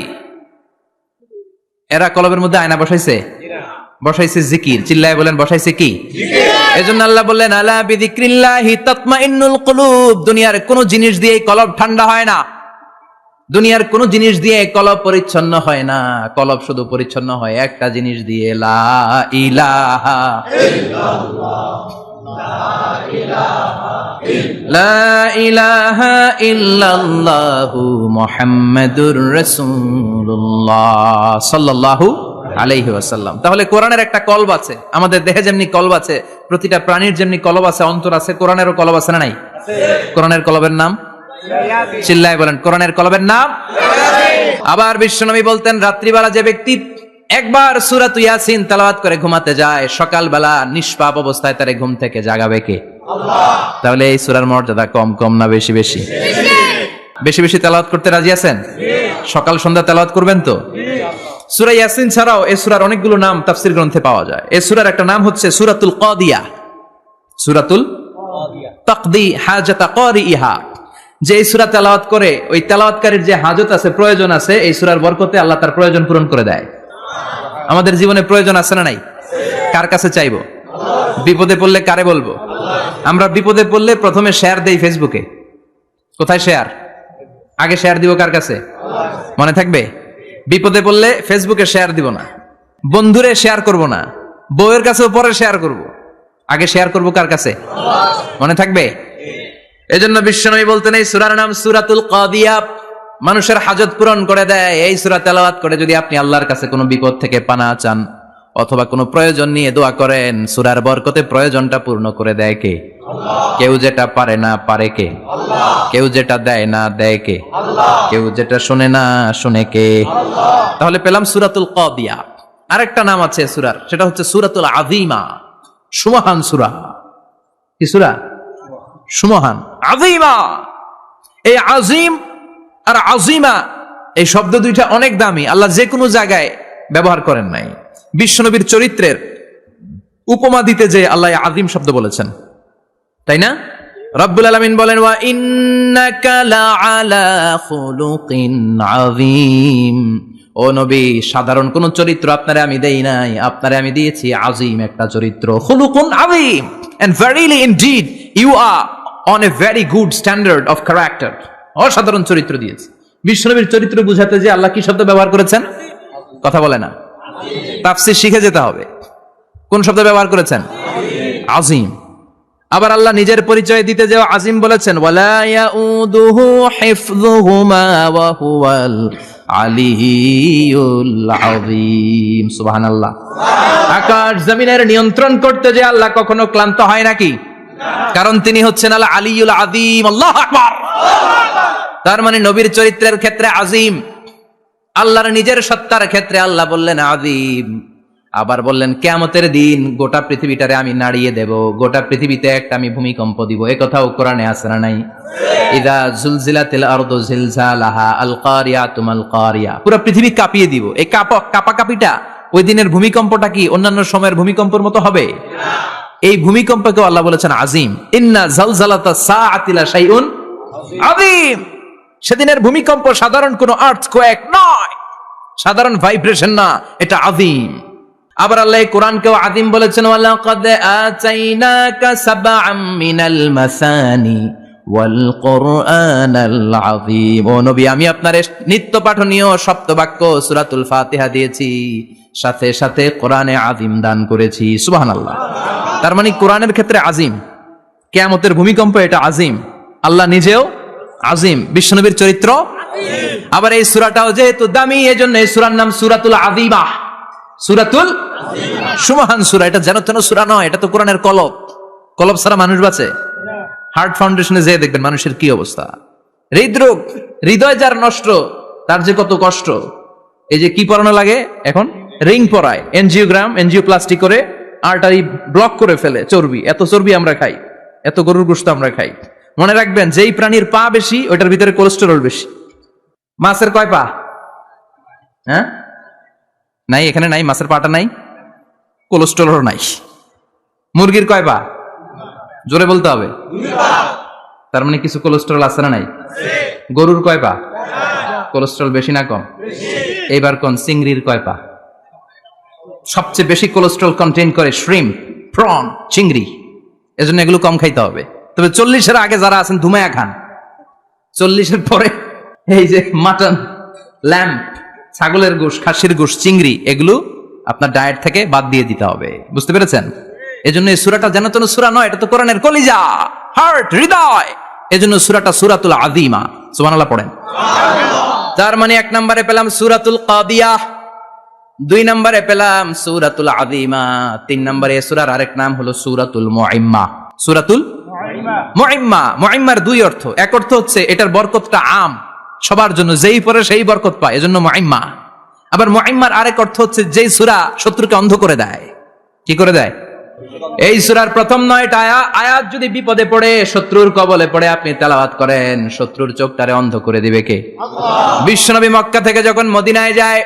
এরা কলবের মধ্যে আয়না বসাইছে? বসাইছে জিকির। চিল্লায় বলেন বসাইছে কি? এজন্য আল্লাহ বললেন আলা বিযিকরিল্লাহি তাতমাইন্নুল কুলুব। দুনিয়ার কোন জিনিস দিয়ে কলব ঠান্ডা হয় না, দুনিয়ার কোন জিনিস দিয়ে কলব পরিচ্ছন্ন হয় না। কলব শুধু পরিচ্ছন্ন হয় একটা জিনিস দিয়ে, লা ইলাহা ইল্লাল্লাহ, লা ইলাহা ইল্লাল্লাহু মুহাম্মাদুর রাসূলুল্লাহ সাল্লাল্লাহু আলাইহি ওয়াসাল্লাম। তাহলে কোরআনের একটা কলব আছে। আমাদের দেহে যেমনি কলব আছে, প্রতিটা প্রাণীর যেমনি কলব আছে, অন্তর আছে, কোরআনেরও কলব আছে না নাই? কোরআনের কলবের নাম? চিল্লায় বলেন কোরআনের কলবের নাম। আবার বিশ্বনবী বলতেন রাত্রিবেলা যে ব্যক্তি একবার সূরাতু ইয়াসিন তেলাওয়াত করে ঘুমাতে যায়, সকালবেলা নিষ্পাপ অবস্থায় তারে ঘুম থেকে জাগাবে কে? আল্লাহ। তাহলে এই সূরার মর্যাদা কম কম না বেশি বেশি? বেশি বেশি তেলাওয়াত করতে রাজি আছেন? সকাল সন্ধ্যা তেলাওয়াত করবেন তো? সূরা ইয়াসিন ছাড়াও এই সূরার অনেকগুলো নাম তাফসীর গ্রন্থে পাওয়া যায়। এই সূরার একটা নাম হচ্ছে সূরাতুল কাদিয়া, সূরাতুল তাকদি হাজাতা কারিইহা। যে এই সূরা তেলাওয়াত করে ওই তেলাওয়াতকারীর যে হাজত আছে, প্রয়োজন আছে, এই সূরার বরকতে আল্লাহ তার প্রয়োজন পূরণ করে দেয়। আমাদের জীবনে প্রয়োজন আছে না নাই? কার কাছে চাইবো? বিপদে পড়লে কারে বলবো? আমরা বিপদে পড়লে প্রথমে শেয়ার দেই ফেসবুকে। কোথায় শেয়ার? আগে শেয়ার দিব কার কাছে? মনে থাকবে? বিপদে পড়লে ফেসবুকে শেয়ার দিব না, বন্ধুরে শেয়ার করব না, বউয়ের কাছেও পরে শেয়ার করব, আগে শেয়ার করব কার কাছে? মনে থাকবে? এজন্য বিশ্বনবী বলতেন এই সূরার নাম সূরাতুল কাদিয়া, মানুষের হাজত পূরণ করে দেয়। এই সূরা তেলাওয়াত করে যদি আপনি আল্লাহর কাছে কোনো বিপদ থেকে পানা চান অথবা কোনো প্রয়োজন নিয়ে দোয়া করেন, সূরার বরকতে প্রয়োজনটা পূর্ণ করে দেয় কে? আল্লাহ। কেউ যেটা পারে না পারে কে? আল্লাহ। কেউ যেটা দেয় না দেয় কে? আল্লাহ। কেউ যেটা শুনে না শুনে কে? আল্লাহ। তাহলে পেলাম সূরাতুল কাদিয়া। আরেকটা নাম আছে সূরার, সেটা হচ্ছে সূরাতুল আযীমা, সুমহান সূরা। কি সূরা? সুমহান, আযীমা। এই আযীম আর আজিমা এই শব্দ দুইটা অনেক দামি, আল্লাহ যে কোনো জায়গায় ব্যবহার করেন নাই। বিশ্বনবীর চরিত্রের উপমা দিতে যে আল্লাহ আযীম শব্দ বলেছেন, তাই না? রব্বুল আলামিন বলেন ওয়া ইন্নাকা লাআলা খুলুকিন আযীম। ও নবী, সাধারণ কোন চরিত্র আপনারে আমি দেই নাই, আপনারে আমি দিয়েছি আযীম একটা চরিত্র, খুলুকুন আযীম, and verily indeed you are on a very good standard of character. অসাধারণ চরিত্র দিয়েছে। বিশ্বনবীর চরিত্র বুঝাতে যে আল্লাহ কি শব্দ ব্যবহার করেছেন? কথা বলে না, তাফসীর শিখে যেতে হবে। কোন শব্দ ব্যবহার করেছেন? আযীম। আবার আল্লাহ নিজের পরিচয় দিতে যে আযীম বলেছেন, ওয়ালা ইয়াউদুহু হিফযুহুমা ওয়া হুয়াল আলিয়্যুল আযীম। সুবহানাল্লাহ। আকাশ জমিনের নিয়ন্ত্রণ করতে যে আল্লাহ কখনো ক্লান্ত হয় নাকি? কারণ তিনি হচ্ছেন আল আলিয়্যুল আযীম। আল্লাহু আকবার। তার মানে নবীর চরিত্রের ক্ষেত্রে আযীম, আল্লাহর নিজের সত্তার ক্ষেত্রে আল্লাহ বললেন আযীম। আবার বললেন কিয়ামতের দিন গোটা পৃথিবীটারে আমি নাড়িয়ে দেব, গোটা পৃথিবীতে একটা আমি ভূমিকম্প দিব। এই কথাও কোরআনে আছে না নাই? ইযা জুলজিলাতিল আরদু জিলজালাহা আল কারিয়াতুল মাল কারিয়া। পুরো পৃথিবী কাঁপিয়ে দিব। এই কাঁপাকাঁপিটা ওই দিনের ভূমিকম্পটা কি অন্যান্য সময়ের ভূমিকম্পের মতো হবে? এই ভূমিকম্পকে আল্লাহ বলেছেন আযীম। ইন্না জালজালাতাস সাআতি লা শাইউন আযীম। সেদিনের ভূমিকম্প সাধারণ কোনো আর্থকোয়েক নয়, সাধারণ ভাইব্রেশন না, এটা আযীম। আবার আল্লাহ কোরআনকেও আযীম বলেছেন, ওয়ালাকাদ আতাইনাকা সাবআম মিনাল মাসানি ওয়াল কুরআনাল আযীম। ও নবী, আমি আপনার নিত্য পাঠনীয় সপ্তবাক্য সূরাতুল ফাতিহা দিয়েছি, সাথে সাথে কোরআনে আযীম দান করেছি। সুবহানাল্লাহ। তার মানে কোরআনের ক্ষেত্রে আযীম, কিয়ামতের ভূমিকম্প এটা আযীম, আল্লাহ নিজেও আযীম, বিশ্বনবীর চরিত্র আযীম। আবার এই সূরাটাও যেহেতু দামি, এজন্য এই সূরার নাম সূরাতুল আযীমা। সূরাতুল সুমহান সূরা। এটা যেন তেন সূরা নয়, এটা তো কোরআনের কলব। কলব ছাড়া মানুষ বাঁচে? হার্ট ফাউন্ডেশনে যেয়ে দেখবেন মানুষের কি অবস্থা। হৃদরোগ, হৃদয় যার নষ্ট, তার যে কত কষ্ট। এই যে কি পরানো লাগে এখন, রিং পরায়, এনজিওপ্লাস্টি করে আর্টারি ব্লক করে ফেলে। চর্বি, এত চর্বি আমরা খাই, এত গরুর গোশত আমরা খাই। মনে রাখবেন, যেই প্রাণীর পা বেশি ওইটার ভিতরে কোলেস্টেরল বেশি। মাছের কয় পা? হ্যাঁ, নাই, এখানে নাই, মাছের পাটা নাই, কোলেস্টেরল নাই। মুরগির কয় পা? জোরে বলতে হবে। তার মানে কিছু কোলেস্টেরল আছে না নাই? গরুর কয় পা? কোলেস্টেরল বেশি না কম? এইবার কোন চিংড়ির কয় পা? সবচেয়ে বেশি কোলেস্টেরল কন্টেইন করে শ্রিম্প, প্রন, চিংড়ি। এজন্য এগুলো কম খাইতে হবে। তবে 40-এর আগে যারা আছেন ধুমায়া খান, 40-এর পরে এই যে মাটন, ল্যাম্প, ছাগলের গোশ, খাসির গোশ, চিংড়ি, এগুলো আপনার ডায়েট থেকে বাদ দিয়ে দিতে হবে। বুঝতে পেরেছেন? এজন্য এই সূরাটা যেন তেন সূরা নয়, এটা তো কোরআনের কলিজা, হার্ট, হৃদয়। এজন্য সূরাটা সূরাতুল আযীমা। সুবহানাল্লাহ পড়েন। তার মানে 1 নম্বরে পেলাম সূরাতুল কাদিয়াহ, 2 নম্বরে পেলাম সূরাতুল আযীমা, 3 নম্বরে এই সূরার আরেক নাম হলো সূরাতুল মুইম্মা। সূরাতুল মুইম্মা। মুইম্মার 2 অর্থ। এক অর্থ হচ্ছে এটার বরকতটা আম, সবার জন্য, যেই পড়ে সেই বরকত পায়, এজন্য মুইম্মা। আবার মুইম্মার আরেক অর্থ হচ্ছে যেই সূরা শত্রুকে অন্ধ করে দেয়। কি করে দেয়? এই সূরার প্রথম 9টা আয়াত যদি বিপদে পড়ে, শত্রুর কবলে পড়ে আপনি তেলাওয়াত করেন, শত্রুর চোখটারে অন্ধ করে দিবে কে? আল্লাহ। বিশ্বনবী মক্কা থেকে যখন মদিনায় যায়,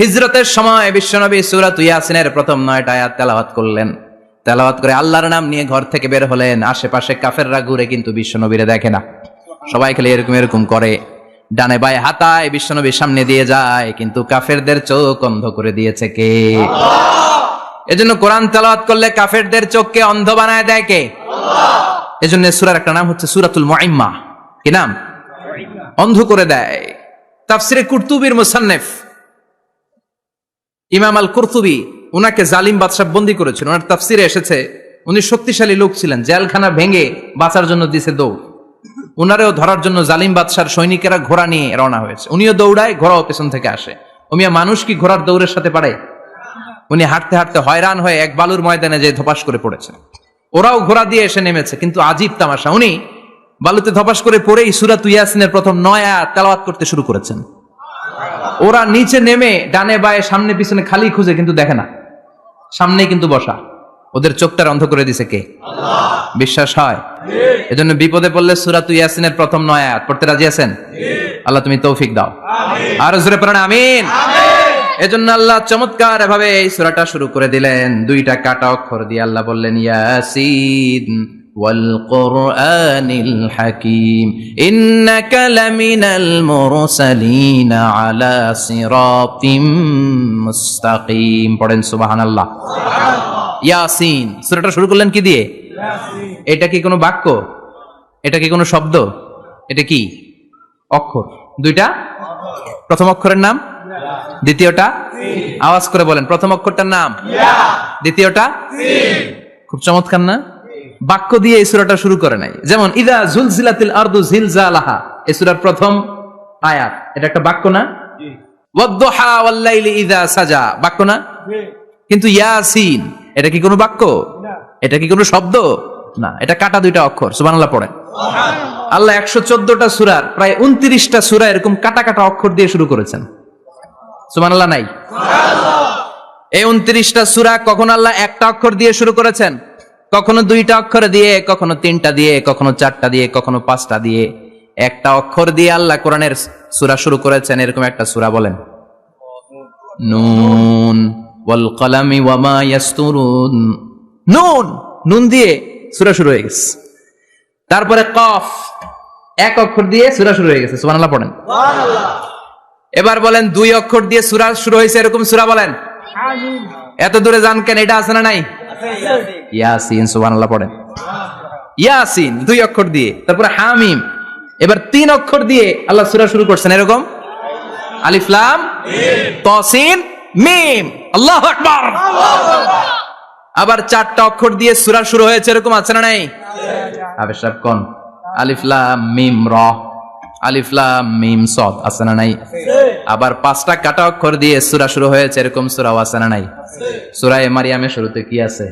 হিজরতের সময় বিশ্বনবী সূরাতুল ইয়াসিনের প্রথম 9টা আয়াত তেলাওয়াত করলেন। তেলাওয়াত করে আল্লাহর নাম নিয়ে ঘর থেকে বের হলেন। আশেপাশে কাফেররা ঘুরে, কিন্তু বিশ্বনবীরে দেখে না। সবাই খালি এরকম এরকম করে, ডানে বায়ে হাতায়, বিশ্বনবীর সামনে দিয়ে যায়, কিন্তু কাফেরদের চোখ অন্ধ করে দিয়েছে কে? আল্লাহ। এজন্য কোরআন তেলাওয়াত করলে কাফেরদের চোখকে অন্ধ বানায় দেয় কে? আল্লাহ। এজন্য সূরার একটা নাম হচ্ছে সূরাতুল মুইম্মা। কি নাম? অন্ধ করে দেয়। তাফসিরে কুরতুবীর মুসান্নিফ ইমাম আল কুরতুবী, উনাকে জালিম বাদশা বন্দী করেছিল। ওনার তাফসিরে এসেছে উনি শক্তিশালী লোক ছিলেন, জেলখানা ভেঙে বাঁচার জন্য দিছে দৌড়। উনারেও ধরার জন্য জালিম বাদশার সৈনিকেরা ঘোড়া নিয়ে রওনা হয়েছে। উনিও দৌড়ায়, ঘোড়াও পেছন থেকে আসে। ওমিয়া মানুষ কি ঘোড়ার দৌড়ের সাথে পারে? উনি হাঁটতে হাঁটতে হয়রান হয়ে এক বালুর ময়দানে যে ধপাস করে পড়েছে। ওরাও ঘোড়া দিয়ে এসে নেমেছে, কিন্তু আজীব তামাশা, উনি বালুতে ধপাস করে পড়েই সূরাতুল ইয়াসিনের প্রথম 9 আয়াত তেলাওয়াত করতে শুরু করেছেন। ওরা নিচে নেমে ডানে বায়ে সামনে পিছনে খালি খুঁজে, কিন্তু দেখে না, সামনেই কিন্তু বসা। ওদের চোখটার অন্ধ করে দিছে কে? আল্লাহ। বিশ্বাস হয়? এজন্য বিপদে পড়লে সূরাতুল ইয়াসিনের প্রথম 9 আয়াত পড়তে রাজি আছেন? আল্লাহ তুমি তৌফিক দাও, আর জোরে পড়েন আমিন। এজন্য আল্লাহ চমৎকার ভাবে এই সূরাটা শুরু করে দিলেন দুইটা কাটা অক্ষর দিয়ে। আল্লাহ বললেন ইয়াসিন ওয়াল কুরআনিল হাকীম ইন্নাকা লামিনাল মুরসালিন আলা সিরাতিম মুস্তাকিম। পড়েন সুবহানাল্লাহ। ইয়াসিন সূরাটা শুরু করলেন কি দিয়ে? এটা কি কোনো বাক্য? এটা কি কোনো শব্দ? এটা কি অক্ষর? দুইটা। প্রথম অক্ষরের নাম, দ্বিতীয়টা আওয়াজ করে বলেন, প্রথম অক্ষরটার নাম, দ্বিতীয়টা। খুব চমৎকার না? বাক্য দিয়ে এই সূরাটা শুরু করে নাই। যেমন ইদা জুলজিলাতিল আরদু জিলজালাহা, এই সূরার প্রথম আয়াত, এটা একটা বাক্য না? ওয়াদ-দুহা ওয়াল-লাইলি ইযা সাজা, বাক্য না? কিন্তু ইয়াসিন এটা কি কোনো বাক্য? এটা কি কোনো শব্দ? না, এটা কাটা দুইটা অক্ষর। সুবহানাল্লাহ পড়েন। আল্লাহ 114টা সূরার প্রায় 29টা সূরা এরকম কাটা কাটা অক্ষর দিয়ে শুরু করেছেন। সুবহানাল্লাহ নাই? এই 29টা সূরা কখনো আল্লাহ একটা অক্ষর দিয়ে শুরু করেছেন, কখনো দুইটা অক্ষর দিয়ে, কখনো তিনটা দিয়ে, কখনো চারটা দিয়ে, কখনো পাঁচটা দিয়ে। একটা অক্ষর দিয়ে আল্লাহ কোরআনের সূরা শুরু করেছেন। এরকম একটা সূরা বলেন, নুন ওয়াল কলামি ওয়া মা ইয়াসতুরুন। নুন, নুন দিয়ে সূরা শুরু হয়ে গেছে। তারপরে কফ, এক অক্ষর দিয়ে সূরা শুরু হয়ে গেছে। সুবহানাল্লাহ পড়েন। এবার বলেন দুই অক্ষর দিয়ে সূরা শুরু হয়েছে এরকম সূরা বলেন। এত দূরে যান কেন? এটা আছে না নাই? ইয়াসিন। সুবহানাল্লাহ পড়েন। ইয়াসিন দুই অক্ষর দিয়ে। তারপরে হামিম। এবার তিন অক্ষর দিয়ে আল্লাহ সূরা শুরু করছেন এরকম, আলিফ লাম তাসিন মিম। আল্লাহু আকবার। আবার চারটা অক্ষর দিয়ে সূরা শুরু হয়েছে এরকম আছে না নাই? আবে সব কোন? আলিফ লাম মিম র, আলিফ লাম মিম সাদ, আছে না নাই? আবার পাঁচটা কাটা অক্ষর দিয়ে সূরা শুরু হয়েছে এরকম সূরাও আছে না নাই? সূরা মারিয়ামের শুরুতে কি আছে?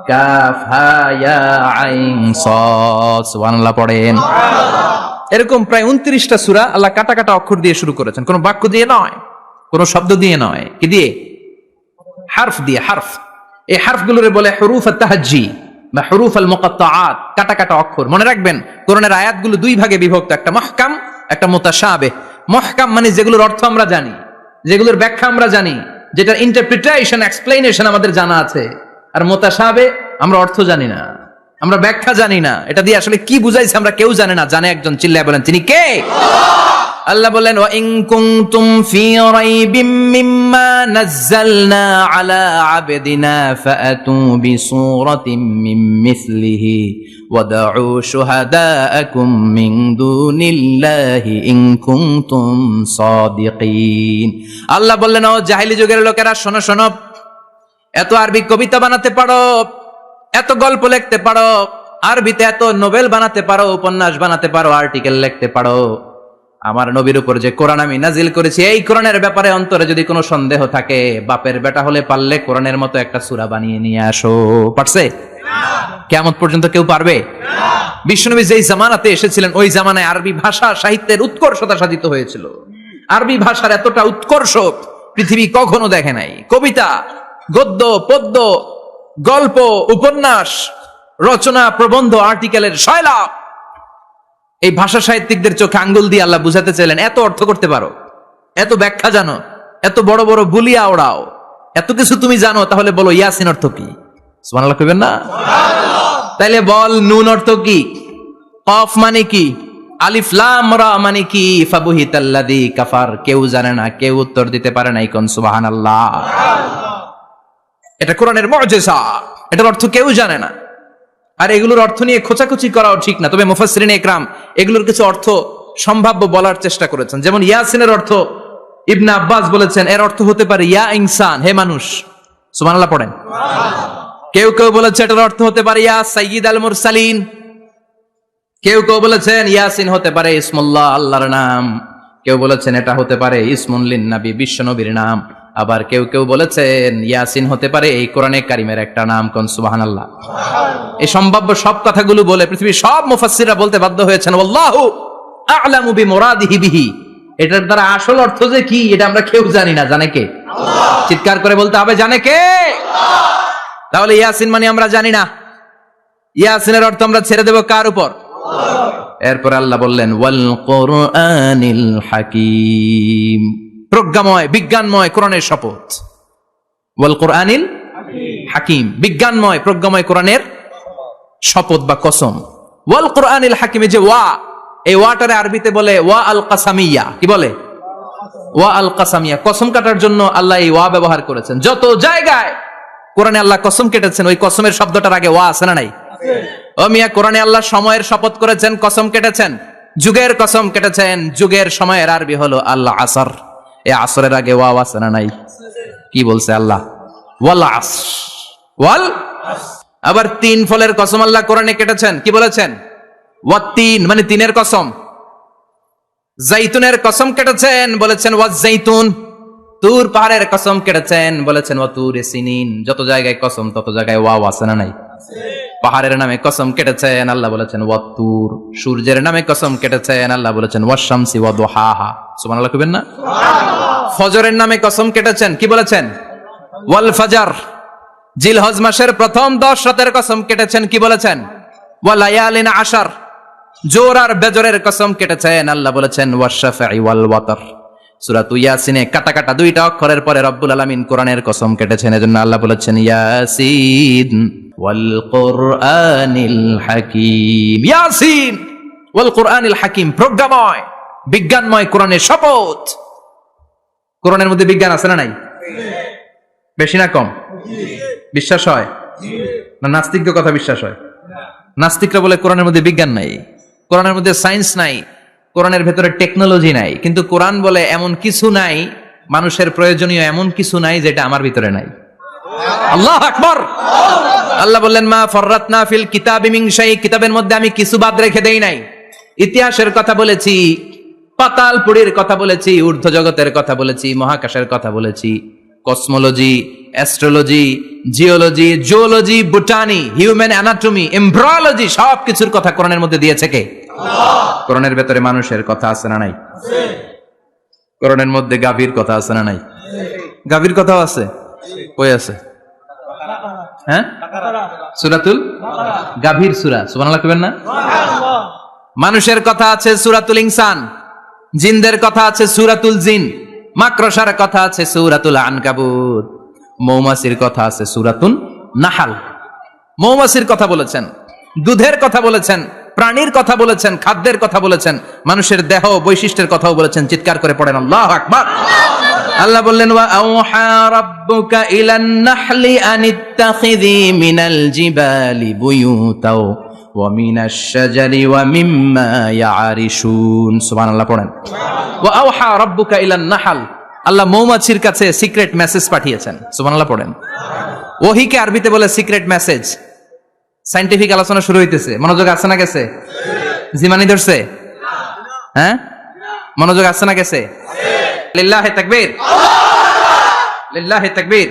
কাফ হা ইয়া আইন সাদ। সুবহানাল্লাহ পড়েন। এরকম প্রায় 29টা সূরা আল্লাহ কাটা কাটা অক্ষর দিয়ে শুরু করেছেন, কোনো বাক্য দিয়ে নয়, কোনো শব্দ দিয়ে নয়। কি দিয়ে? হারফ দিয়ে। হারফ, এই হারফগুলোরে বলে হুরুফ আত-তাহাজ্জি বা হুরুফ আল-মুকাত্তাআত, কাটা কাটা অক্ষর। মনে রাখবেন কোরআনের আয়াতগুলো দুই ভাগে বিভক্ত, একটা মুহকাম, একটা মুতাশাবিহ। মুহকাম মানে যেগুলোর অর্থ আমরা জানি, যেগুলোর ব্যাখ্যা আমরা জানি, যেটার ইন্টারপ্রিটেশন এক্সপ্লেনেশন আমাদের জানা আছে। আর মুতাশাবিহ আমরা অর্থ জানি না, আমরা ব্যাখ্যা জানি না, এটা দিয়ে আসলে কি বুঝাইছে আমরা কেউ জানে না। জানে একজন, চিল্লায় বলেন তিনি কে? আল্লাহ বলেন ওয়া ইন কুনতুম ফি রাইবিম মিম্মা নাযালনা আলা আবদিনা ফাআতু বিসূরাতিন মিন মিসলিহি ওয়াদউ শুহাদাআকুম মিন দুনিল্লাহি ইন কুনতুম সাদিকিন। আল্লাহ বললেন ও জাহেলি যুগের লোকেরা, শোনো শোনো, এত আরবি কবিতা বানাতে পারো, এত গল্প লিখতে পারো, আরবিতে এত নোবেল বানাতে পারো, উপন্যাস বানাতে পারো, আর্টিকেল লিখতে পারো, আমার নবীর উপর যে কোরআন আমি নাজিল করেছি এই কোরআনের ব্যাপারে অন্তরে যদি কোনো সন্দেহ থাকে, বাপের বেটা হলে পারলে কোরআনের মতো একটা সূরা বানিয়ে নিয়ে আসো। পারছে? কিয়ামত পর্যন্ত কেউ পারবে? বিশ্বনবী যেই জামানাতে এসেছিলেন ওই জামানায় আরবি ভাষা সাহিত্যের উৎকর্ষতা সাধিত হয়েছিল। আরবি ভাষার এতটা উৎকর্ষ পৃথিবী কখনো দেখে নাই। কবিতা, গদ্য, পদ্য, গল্প, উপন্যাস, রচনা, প্রবন্ধ, আর্টিকেলের শয়লাভ। এই ভাষা সাহিত্যিকদের চোখে আঙ্গুল দিয়ে আল্লাহ বুঝাতে চাইলেন, এত অর্থ করতে পারো, এত ব্যাখ্যা জানো, এত বড় বড় বুলিয়া ওড়াও, এত কিছু তুমি জানো, তাহলে বলো ইয়াসিন অর্থ কি? সুবহানাল্লাহ কইবেন না? তাইলে বল নুন অর্থ কি? কফ মানে কি? আলিফ লাম রা মানে কি? ফাবুহিতাল্লাযী কাফার। কেউ জানে না, কেউ উত্তর দিতে পারে না। কোন সুবহানাল্লাহ। এটা কোরআনের মুআজিজা, এটার অর্থ কেউ জানে না। আর এগুলোর অর্থ নিয়ে খোঁচাখুচি করাও ঠিক না। তবে মুফাসসিরিন ইকরাম এগুলোর কিছু অর্থ সম্ভাব্য বলার চেষ্টা করেছেন। যেমন ইয়াসিনের অর্থ ইবনে আব্বাস বলেছেন এর অর্থ হতে পারে ইয়া ইনসান, হে মানুষ। সুবহানাল্লাহ পড়েন। কেউ কেউ বলেছে এটার অর্থ হতে পারে ইয়া সাইয়্যিদ আল মুরসালিন। কেউ কেউ বলেছেন ইয়াসিন হতে পারে ইসমুল্লাহ, আল্লাহর নাম। কেউ বলেছেন এটা হতে পারে ইসমুন লিন নবী, বিশ্ব নবীর নাম। আবার কেউ কেউ বলেছেন ইয়াসিন হতে পারে এই কোরআনে কারিমের একটা নাম। কোন সুবহানাল্লাহ। এই সম্ভাব্য সব কথাগুলো বলে পৃথিবীর সব মুফাসসিররা বলতে বাধ্য হয়েছেন আল্লাহু আ'লামু বিমুরাদিহি বিহি। এটার দ্বারা আসল অর্থ যে কি এটা আমরা কেউ জানি না। জানে কে? আল্লাহ। চিৎকার করে বলতে হবে জানে কে? আল্লাহ। তাহলে ইয়াসিন মানে আমরা জানি না। ইয়াসিনের অর্থ আমরা ছেড়ে দেব কার উপর? আল্লাহ। এরপর আল্লাহ বললেন ওয়াল কোরআনিল হাকিম, প্রজ্ঞাময় বিজ্ঞানময় কোরআনের শপথ। ওয়াল কোরআনিল হাকিম, বিজ্ঞানময় প্রজ্ঞাময় কোরআনের শপথ বা কসম। ওয়াল কোরআনিল হাকিমে যে ওয়া, এই ওয়াটারে আরবিতে বলে ওয়া আল কাসামিয়া। কি বলে? ওয়া আল কাসামিয়া, কসম কাটার জন্য আল্লাহ এই ওয়া ব্যবহার করেছেন। যত জায়গায় কোরআনে আল্লাহ কসম কেটেছেন, ওই কসমের শব্দটার আগে ওয়া আছে না নাই? ও মিয়া, কোরআনে আল্লাহ সময়ের শপথ করেছেন, কসম কেটেছেন, যুগের কসম কেটেছেন। যুগের সময়ের আরবি হলো আল্লাহ আসর, এই আসরের আগে ওয়া আছে না নাই? কি বলছে আল্লাহ? ওয়াল আসর, ওয়াল। আবার তিন ফলের কসম আল্লাহ কোরআনে কেটেছেন, কি বলেছেন? ওয়াত্তিন, মানে তিনের কসম। জাইতুনের কসম কেটেছেন, বলেছেন ওয়াজ জাইতুন। তুর পাহাড়ের কসম কেটেছেন, বলেছেন ওয়া তুর সিনিন। যত জায়গায় কসম তত জায়গায় ওয়া আছে না নাই? পাহাড়ের নামে কসম কেটেছেন, আল্লাহ বলেছেন ওয়া তুর। সূর্যের নামে কসম কেটেছেন, আল্লাহ বলেছেন ওয়াশ শামসি ওয়া দুহাহা। সুবহানাল্লাহ কইবেন না? ফজরের নামে কসম কেটেছেন, কি বলেছেন? ওয়াল ফাজর। জিলহজ মাসের প্রথম 10 রাতের কসম কেটেছেন, কি বলেছেন? ওয়া লায়ালিন আশর। জোর আর বেজরের কসম কেটেছেন, আল্লাহ বলেছেন ওয়াশ-শাফঈ ওয়াল ওয়াতর। সূরা ইয়াসিনে কাটা কাটা দুইটা অক্ষরের পরে রব্বুল আলামিন কোরআনের কসম কেটেছেন, এজন্য আল্লাহ বলেছেন ইয়াসিন ওয়াল কোরআনিল হাকিম। ইয়াসিন ওয়াল কোরআনিল হাকিম, প্রজ্ঞাময় বিজ্ঞানময় কোরআনের শপথ। কোরআনের মধ্যে বিজ্ঞান আছে না নাই? বেশি না কম? বিশ্বাস হয় না? নাস্তিকদের কথা বিশ্বাস হয়? নাস্তিকরা বলে কোরআনের মধ্যে বিজ্ঞান নাই, কোরআনের মধ্যে সায়েন্স নাই, কোরআনের ভেতরে টেকনোলজি নাই। কিন্তু কোরআন বলে এমন কিছু নাই, মানুষের প্রয়োজনীয় এমন কিছু নাই যেটা আমার ভিতরে নাই। আল্লাহু আকবার। আল্লাহ বললেন মা ফাররাতনা ফিল কিতাবি মিন শাই, কিতাবের মধ্যে আমি কিছু বাদ রেখে দেই নাই। ইতিহাসের কথা বলেছি, পাতালপুরীর কথা বলেছি, ঊর্ধ্ব জগতের কথা বলেছি, মহাকাশের কথা বলেছি, cosmology, astrology, geology, zoology, botany, human anatomy, embryology, সব কিছুর কথা কোরআনের মধ্যে দিয়েছে কে? আল্লাহ। কোরআনের ভেতরে মানুষের কথা আছে না নাই? আছে। কোরআনের মধ্যে গাভীর কথা আছে না নাই? গাভীর কথাও আছে। কই আছে? হ্যাঁ, সূরাতুল গাভীর সূরা। সুবহানাল্লাহ কইবেন না? সুবহানাল্লাহ। মানুষের কথা আছে সূরাতুল ইনসান, জিনদের কথা আছে সূরাতুল জিন, মাকড়সার কথা আছে সূরাতুল আনকাবুত, মৌমাছির কথা আছে সূরাতুন নাহাল। মৌমাছির কথা বলেছেন, দুধের কথা বলেছেন, প্রাণীর কথা বলেছেন, খাদ্যের কথা বলেছেন, মানুষের দেহ বৈশিষ্ট্যের কথাও বলেছেন। চিৎকার করে পড়েন আল্লাহু আকবার। আল্লাহ বললেন ওয়া আওহা রাব্বুকা ইলান নাহলি আনিত্তাখিযি মিনাল জিবালি বুয়ুতাও ওয়া মিনাশ শাজারি ওয়া মিম্মা ইয়ারিশুন। সুবহানাল্লাহ পড়েন। ওয়া আওহা রাব্বুকা ইলান নাহল, আল্লাহ মৌমাছির কাছে সিক্রেট মেসেজ পাঠিয়েছেন। সুবহানাল্লাহ পড়েন। ওহীকে আরবিতে বলে সিক্রেট মেসেজ। সায়েন্টিফিক আলোচনা শুরু হইতেছে, মনোযোগ আছে না গেছে? জিমানি ধরছে? হ্যাঁ, মনোযোগ আছে না গেছে? লিল্লাহি তাকবীর, লিল্লাহি তাকবীর,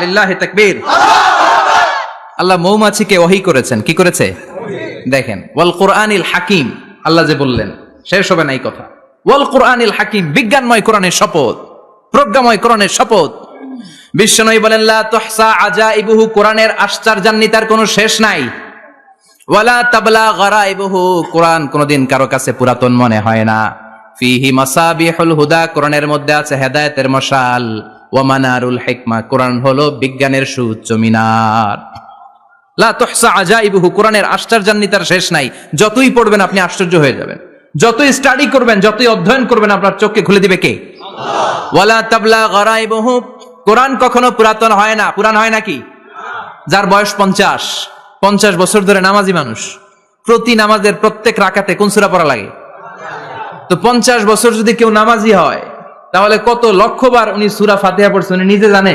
লিল্লাহি তাকবীর। আল্লাহ মৌমাছিকে ওহী করেছেন। কি করেছে? দেখেন, ওয়াল কোরআনিল হাকিম, আল্লাহ যে বললেন শেষ হবে না এই কথা। ওয়াল কোরআনিল হাকিম, বিজ্ঞানময় কোরআনের শপথ, প্রজ্ঞাময় কোরআনের শপথ। বিশ্বনবী বলেন লা তুহসা আজাইবুহু, কোরআনের আশ্চর্যান্বিতার কোনো শেষ নাই। ওয়ালা তাবলা গারাইবুহু, কোরআন কোনদিন কারো কাছে পুরাতন মনে হয় না। ফিহি মাসাবিহুল হুদা, কোরআনের মধ্যে আছে হেদায়েতের মশাল। ওয়া মানারুল হিকমা, কোরআন হলো বিজ্ঞানের সুউচ্চ মিনার। লা তুহসা আজাইবুহু, কোরআনের আশ্চর্যান্বিতার শেষ নাই। যতই পড়বেন আপনি আশ্চর্য হয়ে যাবেন, যতই স্টাডি করবেন, যতই অধ্যয়ন করবেন, আপনার চোখকে খুলে দিবে কে? আল্লাহ। ওয়ালা তাবলা গারাইবুহু, কোরআন কখনো পুরাতন হয় না। পুরান হয় নাকি? যার বয়স 50 বছর ধরে নামাজি মানুষ, প্রতি নামাজের প্রত্যেক রাকাতে কোন সূরা পড়া লাগে? তো 50 বছর যদি কেউ নামাজি হয়, তাহলে কত লক্ষবার উনি সূরা ফাতিহা পড়ছে উনি নিজে জানে?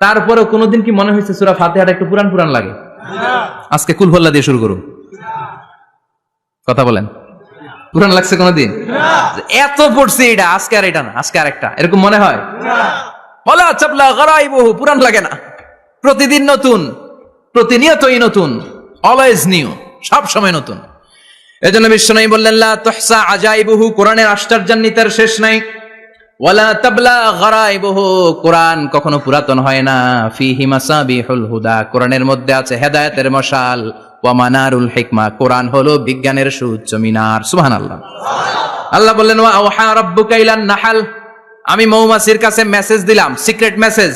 তারপরেও কোনোদিন কি মনে হয়েছে সূরা ফাতিহাটা একটু পুরান পুরান লাগে? আজকে কুল হুয়াল্লাহ দিয়ে শুরু করুন, কথা বলেন। পুরান লাগছে কোনোদিন? এত পড়ছি এটা, আজকে আর এটা না, আজকে আর একটা, এরকম মনে হয়? ওয়ালা তাবলা গারাইবুহু, পুরান লাগে না। প্রতিদিন নতুন, প্রতিনিয়তই নতুন, অলওয়েজ নিউ, সব সময় নতুন। এজন্য বিশ্বনবী বললেন লা তুহসা আজাইবুহু, কোরআনের আশ্চর্যান্বিতার শেষ নাই। ওয়ালা তাবলা গারাইবুহু, কোরআন কখনো পুরাতন হয় না। ফিহি মাসাবিহুল হুদা, কোরআনের মধ্যে আছে হেদায়েতের মশাল। ওয়া মানারুল হিকমা, কোরআন হলো বিজ্ঞানের সুউচ্চ মিনার। সুবহানাল্লাহ। আল্লাহ বললেন ওয়া আওহা রাব্বুকা ইলান নাহাল, আমি মৌমাছির কাছে মেসেজ দিলাম, সিক্রেট মেসেজ,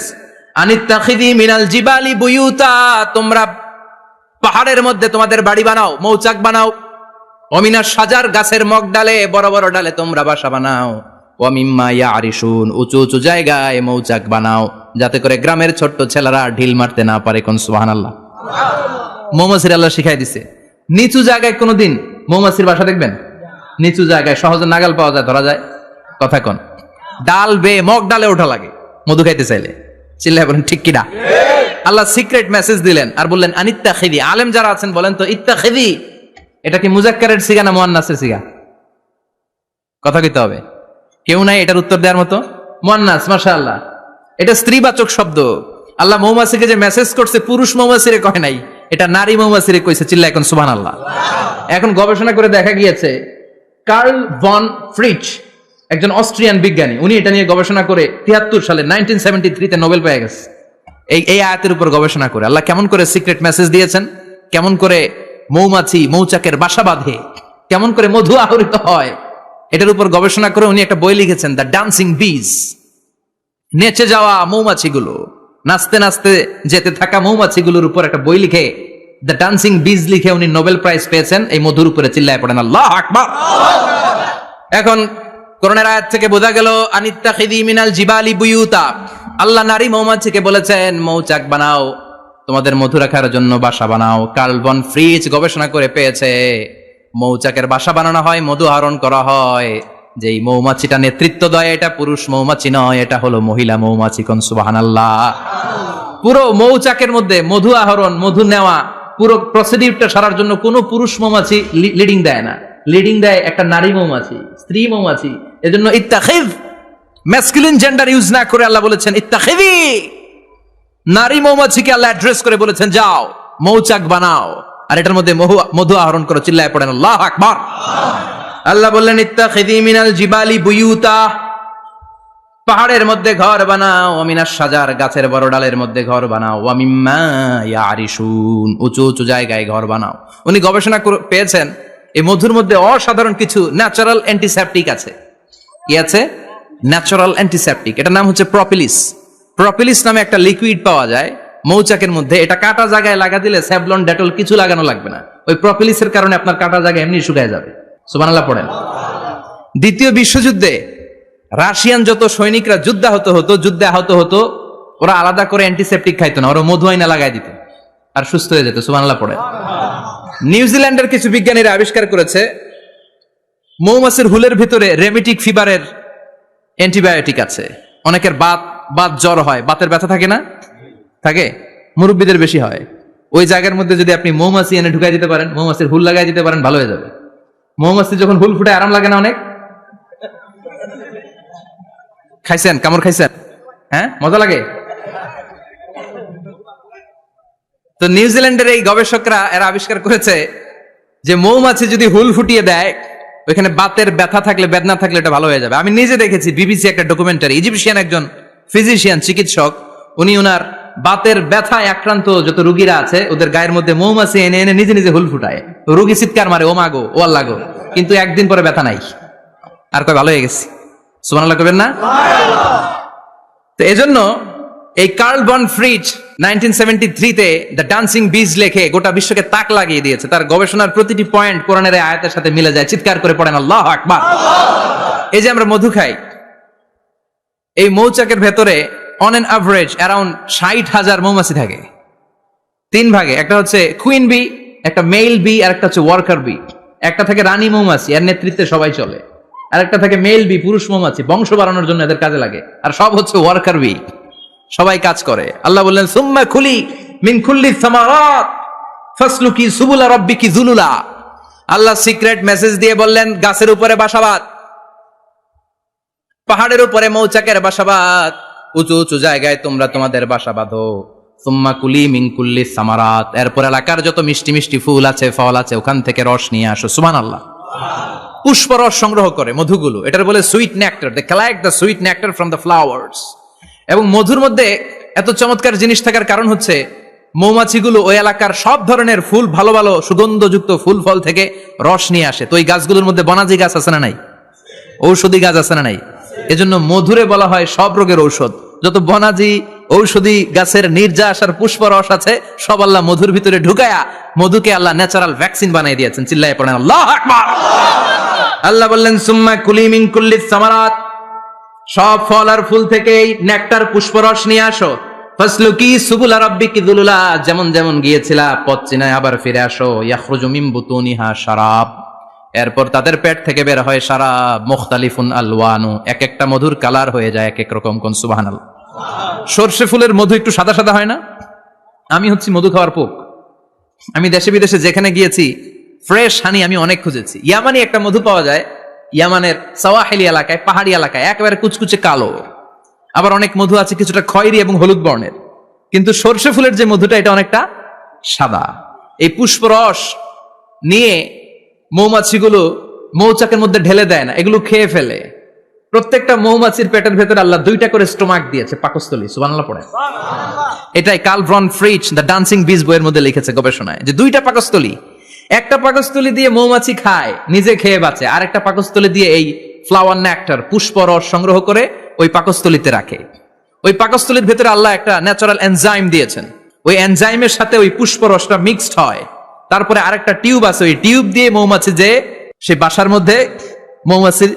আনিত্তাখিদি মিনাল জিবালি বুয়ুতা, তোমরা পাহাড়ের মধ্যে তোমাদের বাড়ি বানাও, মৌচাক বানাও। অমিনা সাজার, গাছের মগ ডালে, বড় বড় ডালে তোমরা বাসা বানাও। ওয়ামিম্মা ইয়ারিশুন, উঁচু উঁচু জায়গায় মৌচাক বানাও, যাতে করে গ্রামের ছোট্ট ছেলেরা ঢিল মারতে না পারে। কোন সুবহানাল্লাহ। মৌমাছির আল্লাহ শিখাই দিছে। নিচু জায়গায় কোনোদিন মৌমাছির বাসা দেখবেন? নিচু জায়গায় সহজে নাগাল পাওয়া যায়, ধরা যায়। কথা কোন? ডাল বে মগ ডালে ওঠা লাগে মধু খাইতে চাইলে। চিল্লায় বলেন ঠিক কিনা? আল্লাহ সিক্রেট মেসেজ দিলেন আর বললেন আনিত্তাখিদি। আলেম যারা আছেন বলেন তো, ইত্তাখিদি এটা কি মুজাক্কারের সিগা না মুয়ান্নাসের সিগা? কথা কইতে হবে। কেউ নাই এটার উত্তর দেওয়ার মতো? মুয়ান্নাস। মাশাআল্লাহ, এটা স্ত্রীবাচক শব্দ। আল্লাহ মৌমাছিকে যে মেসেজ করছে পুরুষ মৌমাছিরে কয় নাই, এটা নারী মৌমাছিরে কইছে। চিল্লা এখন সুবহানাল্লাহ। এখন গবেষণা করে দেখা গিয়েছে, কার্ল ভন ফ্রিচ, একজন অস্ট্রিয়ান বিজ্ঞানী, উনি এটা নিয়ে গবেষণা করে 73 সালে 1973 নোবেল পেয়ে গেছে। এই আয়াতের উপর গবেষণা করে আল্লাহ কেমন করে সিক্রেট মেসেজ দিয়েছেন, কেমন করে মৌমাছি মৌচাকের বাসা বাঁধে, কেমন করে মধু আহরিত হয়, এটার উপর গবেষণা করে উনি একটা বই লিখেছেন, দ্য ডান্সিং বিজ। নেচে যাওয়া মৌমাছিগুলো, নাচতে নাচতে যেতে থাকা মৌমাছিগুলোর উপর একটা বই লিখে, দ্য ডান্সিং বিজ লিখে উনি নোবেল প্রাইজ পেয়েছেন এই মধুর উপরে। চিল্লায় পড়েন আল্লাহু আকবার। এখন কোরআনের আয়াত থেকে বোঝা গেল আনিত্তাখিদি মিনাল জিবালি বুয়ুতা, আল্লাহ নারী মৌমাছিকে বলেছেন মৌচাক বানাও, তোমাদের মধু রাখার জন্য বাসা বানাও। কার্ল ভন ফ্রিচ গবেষণা করে পেয়েছে মৌচাকের বাসা বানানো হয়, মধু আহরণ করা হয়, যেই মৌমাছিটা নেতৃত্ব দেয় এটা পুরুষ মৌমাছি নয়, এটা হলো মহিলা মৌমাছি। কোন সুবহানাল্লাহ। পুরো মৌচাকের মধ্যে মধু আহরণ, মধু নেওয়া, পুরো প্রসিডিউরটা সারার জন্য কোনো পুরুষ মৌমাছি লিডিং দেয় না, লিডিং দেয় একটা নারী মৌমাছি, স্ত্রী মৌমাছি। এজন্য ইত্তাখিদ, ম্যাসকুলিন জেন্ডার ইউজ না করে আল্লাহ বলেছেন ইত্তাখিদি। নারী মৌমাছিকে আল্লাহ অ্যাড্রেস করে বলেছেন যাও মৌচাক বানাও আর এটার মধ্যে মধু আহরণ করো। চিল্লায় পড়েন আল্লাহু আকবার। আল্লাহ বললেন ইত্তাখিদি মিনাল জিবালি বুয়ুতা, পাহাড়ের মধ্যে ঘর বানাও, ওয়ামিনাস সাজার, গাছের বড় ডালের মধ্যে ঘর বানাও, ওয়ামিম্মা ইয়ারিশুন, উঁচু উঁচু জায়গায় ঘর বানাও। উনি গবেষণা পেয়েছেন এই মধুর মধ্যে অসাধারণ কিছু ন্যাচারাল অ্যান্টিসেপটিক আছে। কি আছে? Natural antiseptic. এটার নাম হচ্ছে প্রপিলিস। প্রপিলিস নামে একটা লিকুইড পাওয়া যায় মৌচাকের মধ্যে। এটা কাটা জায়গায় লাগা দিলে স্যাভলন, ডেটল কিছু লাগানো লাগবে না। ওই প্রপিলিসের কারণে আপনার কাটা জায়গা এমনি শুকায় যাবে। সুবহানাল্লাহ পড়েন। দ্বিতীয় বিশ্বযুদ্ধে রাশিয়ান যত সৈনিকরা যুদ্ধে আহত হতো, ওরা আলাদা করে অ্যান্টিসেপটিক খাইতো না, ওরা মধু আইনা লাগাই দিত আর সুস্থ হয়ে যেত। সুবহানাল্লাহ পড়েন। নিউজিল্যান্ডের কিছু বিজ্ঞানীরা আবিষ্কার করেছে মৌমাছির হুলের ভিতরে রেমিটিক ফিভারের অ্যান্টিবায়োটিক আছে। অনেকের বাত জ্বর হয়, বাতের ব্যথা থাকে না? থাকে, মুরব্বীদের বেশি হয়। ওই জায়গার মধ্যে যদি আপনি মৌমাছি এনে ঢুকাই দিতে পারেন, মৌমাছির হুল লাগাই দিতে পারেন, ভালো হয়ে যাবে। মৌমাছি যখন হুল ফুটে আরাম লাগে না অনেক? খাইছেন? কামড় খাইছেন? হ্যাঁ, মজা লাগে। তো নিউজিল্যান্ডের এই গবেষকরা এরা আবিষ্কার করেছে যে মৌমাছি যদি হুল ফুটিয়ে দেয়, ওইখানে বাতের ব্যথা থাকলে, বেদনা থাকলে এটা ভালো হয়ে যাবে। আমি নিজে দেখেছি, বিবিসি একটা ডকুমেন্টারি। ইজিপশিয়ান একজন ফিজিশিয়ান, চিকিৎসক, উনি ওনার বাতের ব্যথায় আক্রান্ত যত রুগীরা আছে ওদের গায়ের মধ্যে মৌমাছি এনে এনে নিজে নিজে হুল ফুটায়। রুগী চিৎকার মারে, ও মাগো, ও আল্লাহ গো, কিন্তু একদিন পরে ব্যথা নাই, আর কয় ভালো হয়ে গেছি। সুবহানাল্লাহ কইবেন না? তো এজন্য এই কার্ল ভন ফ্রিচ 1973-তে দ্য ডান্সিং বিজ লেখে গোটা বিশ্বকে তাক লাগিয়ে দিয়েছে। তার গবেষণার প্রতিটি পয়েন্ট কোরআনের আয়াতের সাথে মিলে যায়। চিৎকার করে পড়েন আল্লাহু আকবার। এই যে আমরা মধু খাই, এই মৌচাকের ভেতরে অন এন অ্যাভারেজ অ্যারাউন্ড 60,000 মৌমাছি থাকে। 3 ভাগে, একটা হচ্ছে কুইন বি, একটা মেল বি, আর একটা হচ্ছে ওয়ার্কার বি। একটা থাকে রানী মৌমাছি, এর নেতৃত্বে সবাই চলে। আর একটা থাকে মেল বি, পুরুষ মৌমাছি, বংশ বাড়ানোর জন্য এদের কাজে লাগে। আর সব হচ্ছে ওয়ার্কার বি, সবাই কাজ করে। আল্লাহ বললেন সুম্মা খুলি মিন কুল্লি সামারাত ফাসলুকি সুবুলা রাব্বিকি যুলুলা। আল্লাহ সিক্রেট মেসেজ দিয়ে বললেন গাছের উপরে বাসাবাদ, পাহাড়ের উপরে মৌচাকের বাসাবাদ, উঁচু উঁচু জায়গায় তোমরা তোমাদের বাসা বাঁধো। সুম্মা কুলি মিন কুল্লি সামারাত, এরপর এলাকার যত মিষ্টি মিষ্টি ফুল আছে, ফল আছে, ওখান থেকে রস নিয়ে আসো। সুবহানাল্লাহ। পুষ্প রস সংগ্রহ করে মধুগুলো, এটার বলে sweet nectar. They collect the sweet nectar from the flowers. এবং মধুর মধ্যে এত চমৎকার জিনিস থাকার কারণ হচ্ছে মৌমাছিগুলো ওই এলাকার সব ধরনের ফুল, ভালো ভালো সুগন্ধযুক্ত ফুল ফল থেকে রস নিয়ে আসে। তো ওই গাছগুলোর মধ্যে বনাজি গাছ আছে না নাই? ঔষধি গাছ আছে না নাই? এজন্য মধুরে বলা হয় সব রোগের ঔষধ। যত বনাজি ঔষধি গাছের নির্যাস আর পুষ্প রস আছে সব আল্লাহ মধুর ভিতরে ঢুকায়া মধুকে আল্লাহ ন্যাচারাল ভ্যাকসিন বানিয়ে দিয়েছেন। চিল্লায়ে পড়েন আল্লাহু আকবার। আল্লাহ বললেন সুম্মা কুলি মিন কুল্লি সামারাত, সব ফল আর ফুল থেকেই নেকটার পুষ্পরস নিয়ে আসো। ফাসলুকি সুবুলা রাব্বিকি যুলুলা, যেমন যেমন গিয়েছিলা পথ চিনায় আবার ফিরে আসো। ইয়াখরুজু মিন বুতুনিহা শারাব, এরপর তাদের পেট থেকে বের হয় শারাব। মুখতালিফুন আলওয়ানু, এক একটা মধুর কালার হয়ে যায় এক এক রকম। কোন সুবহানাল্লাহ। সরষে ফুলের মধু একটু সাদা সাদা হয় না? আমি হচ্ছি মধু খাওয়ার পোক। আমি দেশে বিদেশে যেখানে গিয়েছি ফ্রেশ হানি আমি অনেক খুঁজেছি। ইয়ামানি একটা মধু পাওয়া যায়, ইয়ামানের সাওয়াহিলি এলাকায়, পাহাড়ি এলাকায়, একেবারে কুচকুচে কালো। আবার অনেক মধু আছে কিছুটা খয়েরি এবং হলুদ বর্ণের, কিন্তু সরষে ফুলের যে মধুটা এটা অনেকটা সাদা। এই পুষ্পরস নিয়ে মৌমাছিগুলো মৌচাকের মধ্যে ঢেলে দেয় না, এগুলো খেয়ে ফেলে। প্রত্যেকটা মৌমাছির পেটের ভেতরে আল্লাহ 2টা করে স্টোমাক দিয়েছে, পাকস্থলী। সুবহানাল্লাহ পড়ে। এটাই কার্ল ভন ফ্রিচ দ্য ডান্সিং বিজ বইয়ের মধ্যে লিখেছে গবেষণায়, যে 2টা পাকস্থলী। একটা পাকস্থলী দিয়ে মৌমাছি খায়, নিজে খেয়ে বাঁচে, আর একটা পাকস্থলী দিয়ে এই ফ্লাওয়ার নেকটার পুষ্পরস সংগ্রহ করে ওই পাকস্থলীতে রাখে। ওই পাকস্থলীর ভেতরে আল্লাহ একটা ন্যাচারাল এনজাইম দিয়েছেন, ওই এনজাইমের সাথে ওই পুষ্পরসটা মিক্সড হয়। তারপরে আরেকটা টিউব আছে, ওই টিউব দিয়ে মৌমাছি যে সেই বাসার মধ্যে মৌমাছির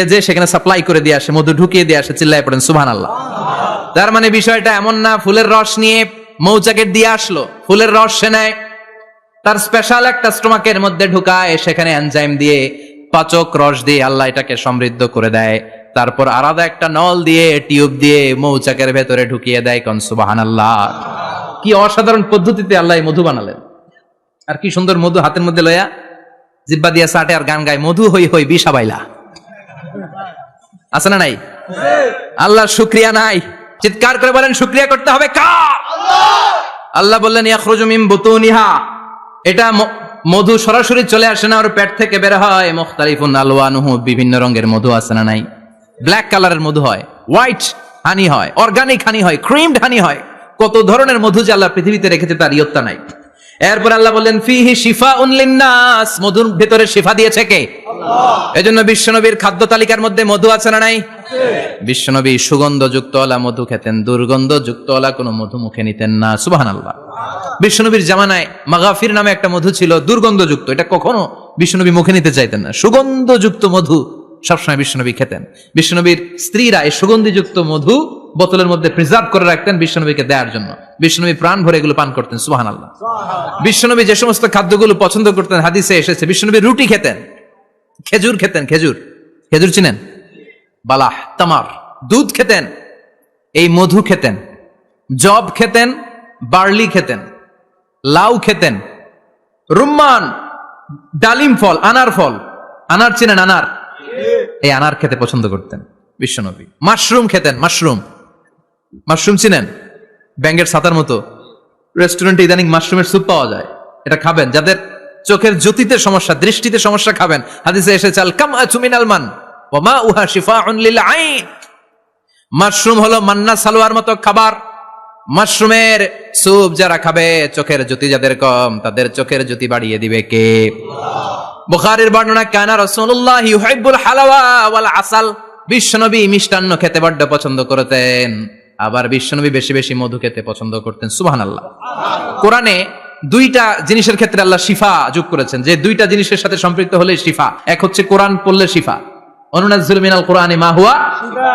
যে সেখানে সাপ্লাই করে দিয়ে আসে, মধু ঢুকিয়ে দিয়ে আসে। চিল্লায় পড়েন সুবহানাল্লাহ। তার মানে বিষয়টা এমন না ফুলের রস নিয়ে মৌচাকের দিয়ে আসলো, ফুলের রস সে নেয়, তার স্পেশাল একটা স্টোমাকের মধ্যে ঢুকায়, সেখানে এনজাইম দিয়ে পাচক রস দিয়ে আল্লাহ এটাকে সমৃদ্ধ করে দেয়। তারপর আলাদা একটা নল দিয়ে টিউব দিয়ে মৌচাকের ভেতরে ঢুকিয়ে দেয়। কোন সুবহানাল্লাহ। কি অসাধারণ পদ্ধতিতে আল্লাহ মধু বানালেন। আর কি সুন্দর মধু হাতের মধ্যে লয়া জিব্বা দিয়া চাটে আর গান গায়, মধু হই হই বিশা বাইলা। আছে না নাই? আল্লাহর শুকরিয়া নাই? চিৎকার করে বলেন শুকরিয়া করতে হবে কার? আল্লাহ বললেন ইয়াখরুজু মিন বুতুনিহা, এটা মধু সরাসরি চলে আসে না, ওর পেট থেকে বের হয়। মুখতালিফুন আলওয়ানুহু, বিভিন্ন রঙের মধু আছে না নাই? ব্ল্যাক কালারের মধু হয়, হোয়াইট হানি হয়, অর্গানিক হানি হয়, ক্রিমড হানি হয়। কত ধরনের মধু যে আল্লাহ পৃথিবীতে রেখেছে তার ইয়ত্তা নাই। এরপর আল্লাহ বললেন ফিহি শিফাউন লিন্নাস, মধুর ভেতরে শিফা দিয়েছে কে? আল্লাহ। এজন্য বিশ্বনবীর খাদ্য তালিকার মধ্যে মধু আছে না নাই? বিশ্বনবী সুগন্ধযুক্ত ওলা মধু খেতেন, দুর্গন্ধযুক্ত ওলা কোনো মধু মুখে নিতেন না। সুবহানাল্লাহ। বিশ্বনবীর জামানায় মাগাফির নামে একটা মধু ছিল, দুর্গন্ধযুক্ত, এটা কখনো বিশ্বনবী মুখে নিতে চাইতেন না। সুগন্ধযুক্ত মধু সবসময় বিশ্বনবী খেতেন। বিশ্বনবীর স্ত্রীরা এই সুগন্ধিযুক্ত মধু বোতলের মধ্যে প্রিজার্ভ করে রাখতেন বিশ্বনবীকে দেওয়ার জন্য। বিশ্বনবী প্রাণ ভরে এগুলো পান করতেন। সুবহানাল্লাহ। বিশ্বনবী যে সমস্ত খাদ্যগুলো পছন্দ করতেন হাদিসে এসেছে, বিশ্বনবী রুটি খেতেন, খেজুর খেতেন, খেজুর, খেজুর চিনেন? বালাহ, তামার, দুধ খেতেন, এই মধু খেতেন, জব খেতেন, বার্লি খেতেন, লাউ খেতেন, রুম্মান, ডালিম ফল, আনার ফল, আনার চিনেন? আনার, এই আনার খেতে পছন্দ করতেন বিশ্বনবী। মাশরুম খেতেন, মাশরুম, মাশরুম চিনেন? ব্যাঙ্গের ছাতার মতো। রেস্টুরেন্টে ইদানিং মাশরুমের স্যুপ পাওয়া যায়, এটা খাবেন। যাদের চোখের জ্যোতিতে সমস্যা, দৃষ্টিতে সমস্যা, খাবেন। হাদিসে এসেছে আল কামআতু মিনাল মান ওয়া মাউহা শিফাউন লিল আইন। মাশরুম হলো মান্না সালোয়ার মতো খাবার। মাশরুমের স্যুপ যারা খাবে, চোখের জ্যোতি যাদের কম, তাদের চোখের জ্যোতি বাড়িয়ে দিবে কে? বুখারীর বর্ণনা, কানা রাসূলুল্লাহ ইউহিব্বুল হালাওয়া ওয়াল আসাল, বিশ্বনবী মিষ্টান্ন খেতে বড্ড পছন্দ করতেন। আবার বিশ্বনবী বেশি বেশি মধু খেতে পছন্দ করতেন। সুবহানাল্লাহ। কোরআনে 2টা জিনিসের ক্ষেত্রে আল্লাহ শিফা যোগ করেছেন, যে 2টা জিনিসের সাথে সম্পৃক্ত হলে শিফা। এক হচ্ছে কোরআন পড়লে শিফা, অনুনাজ্জিলু মিনাল কোরআনি মা হুয়া শিফা।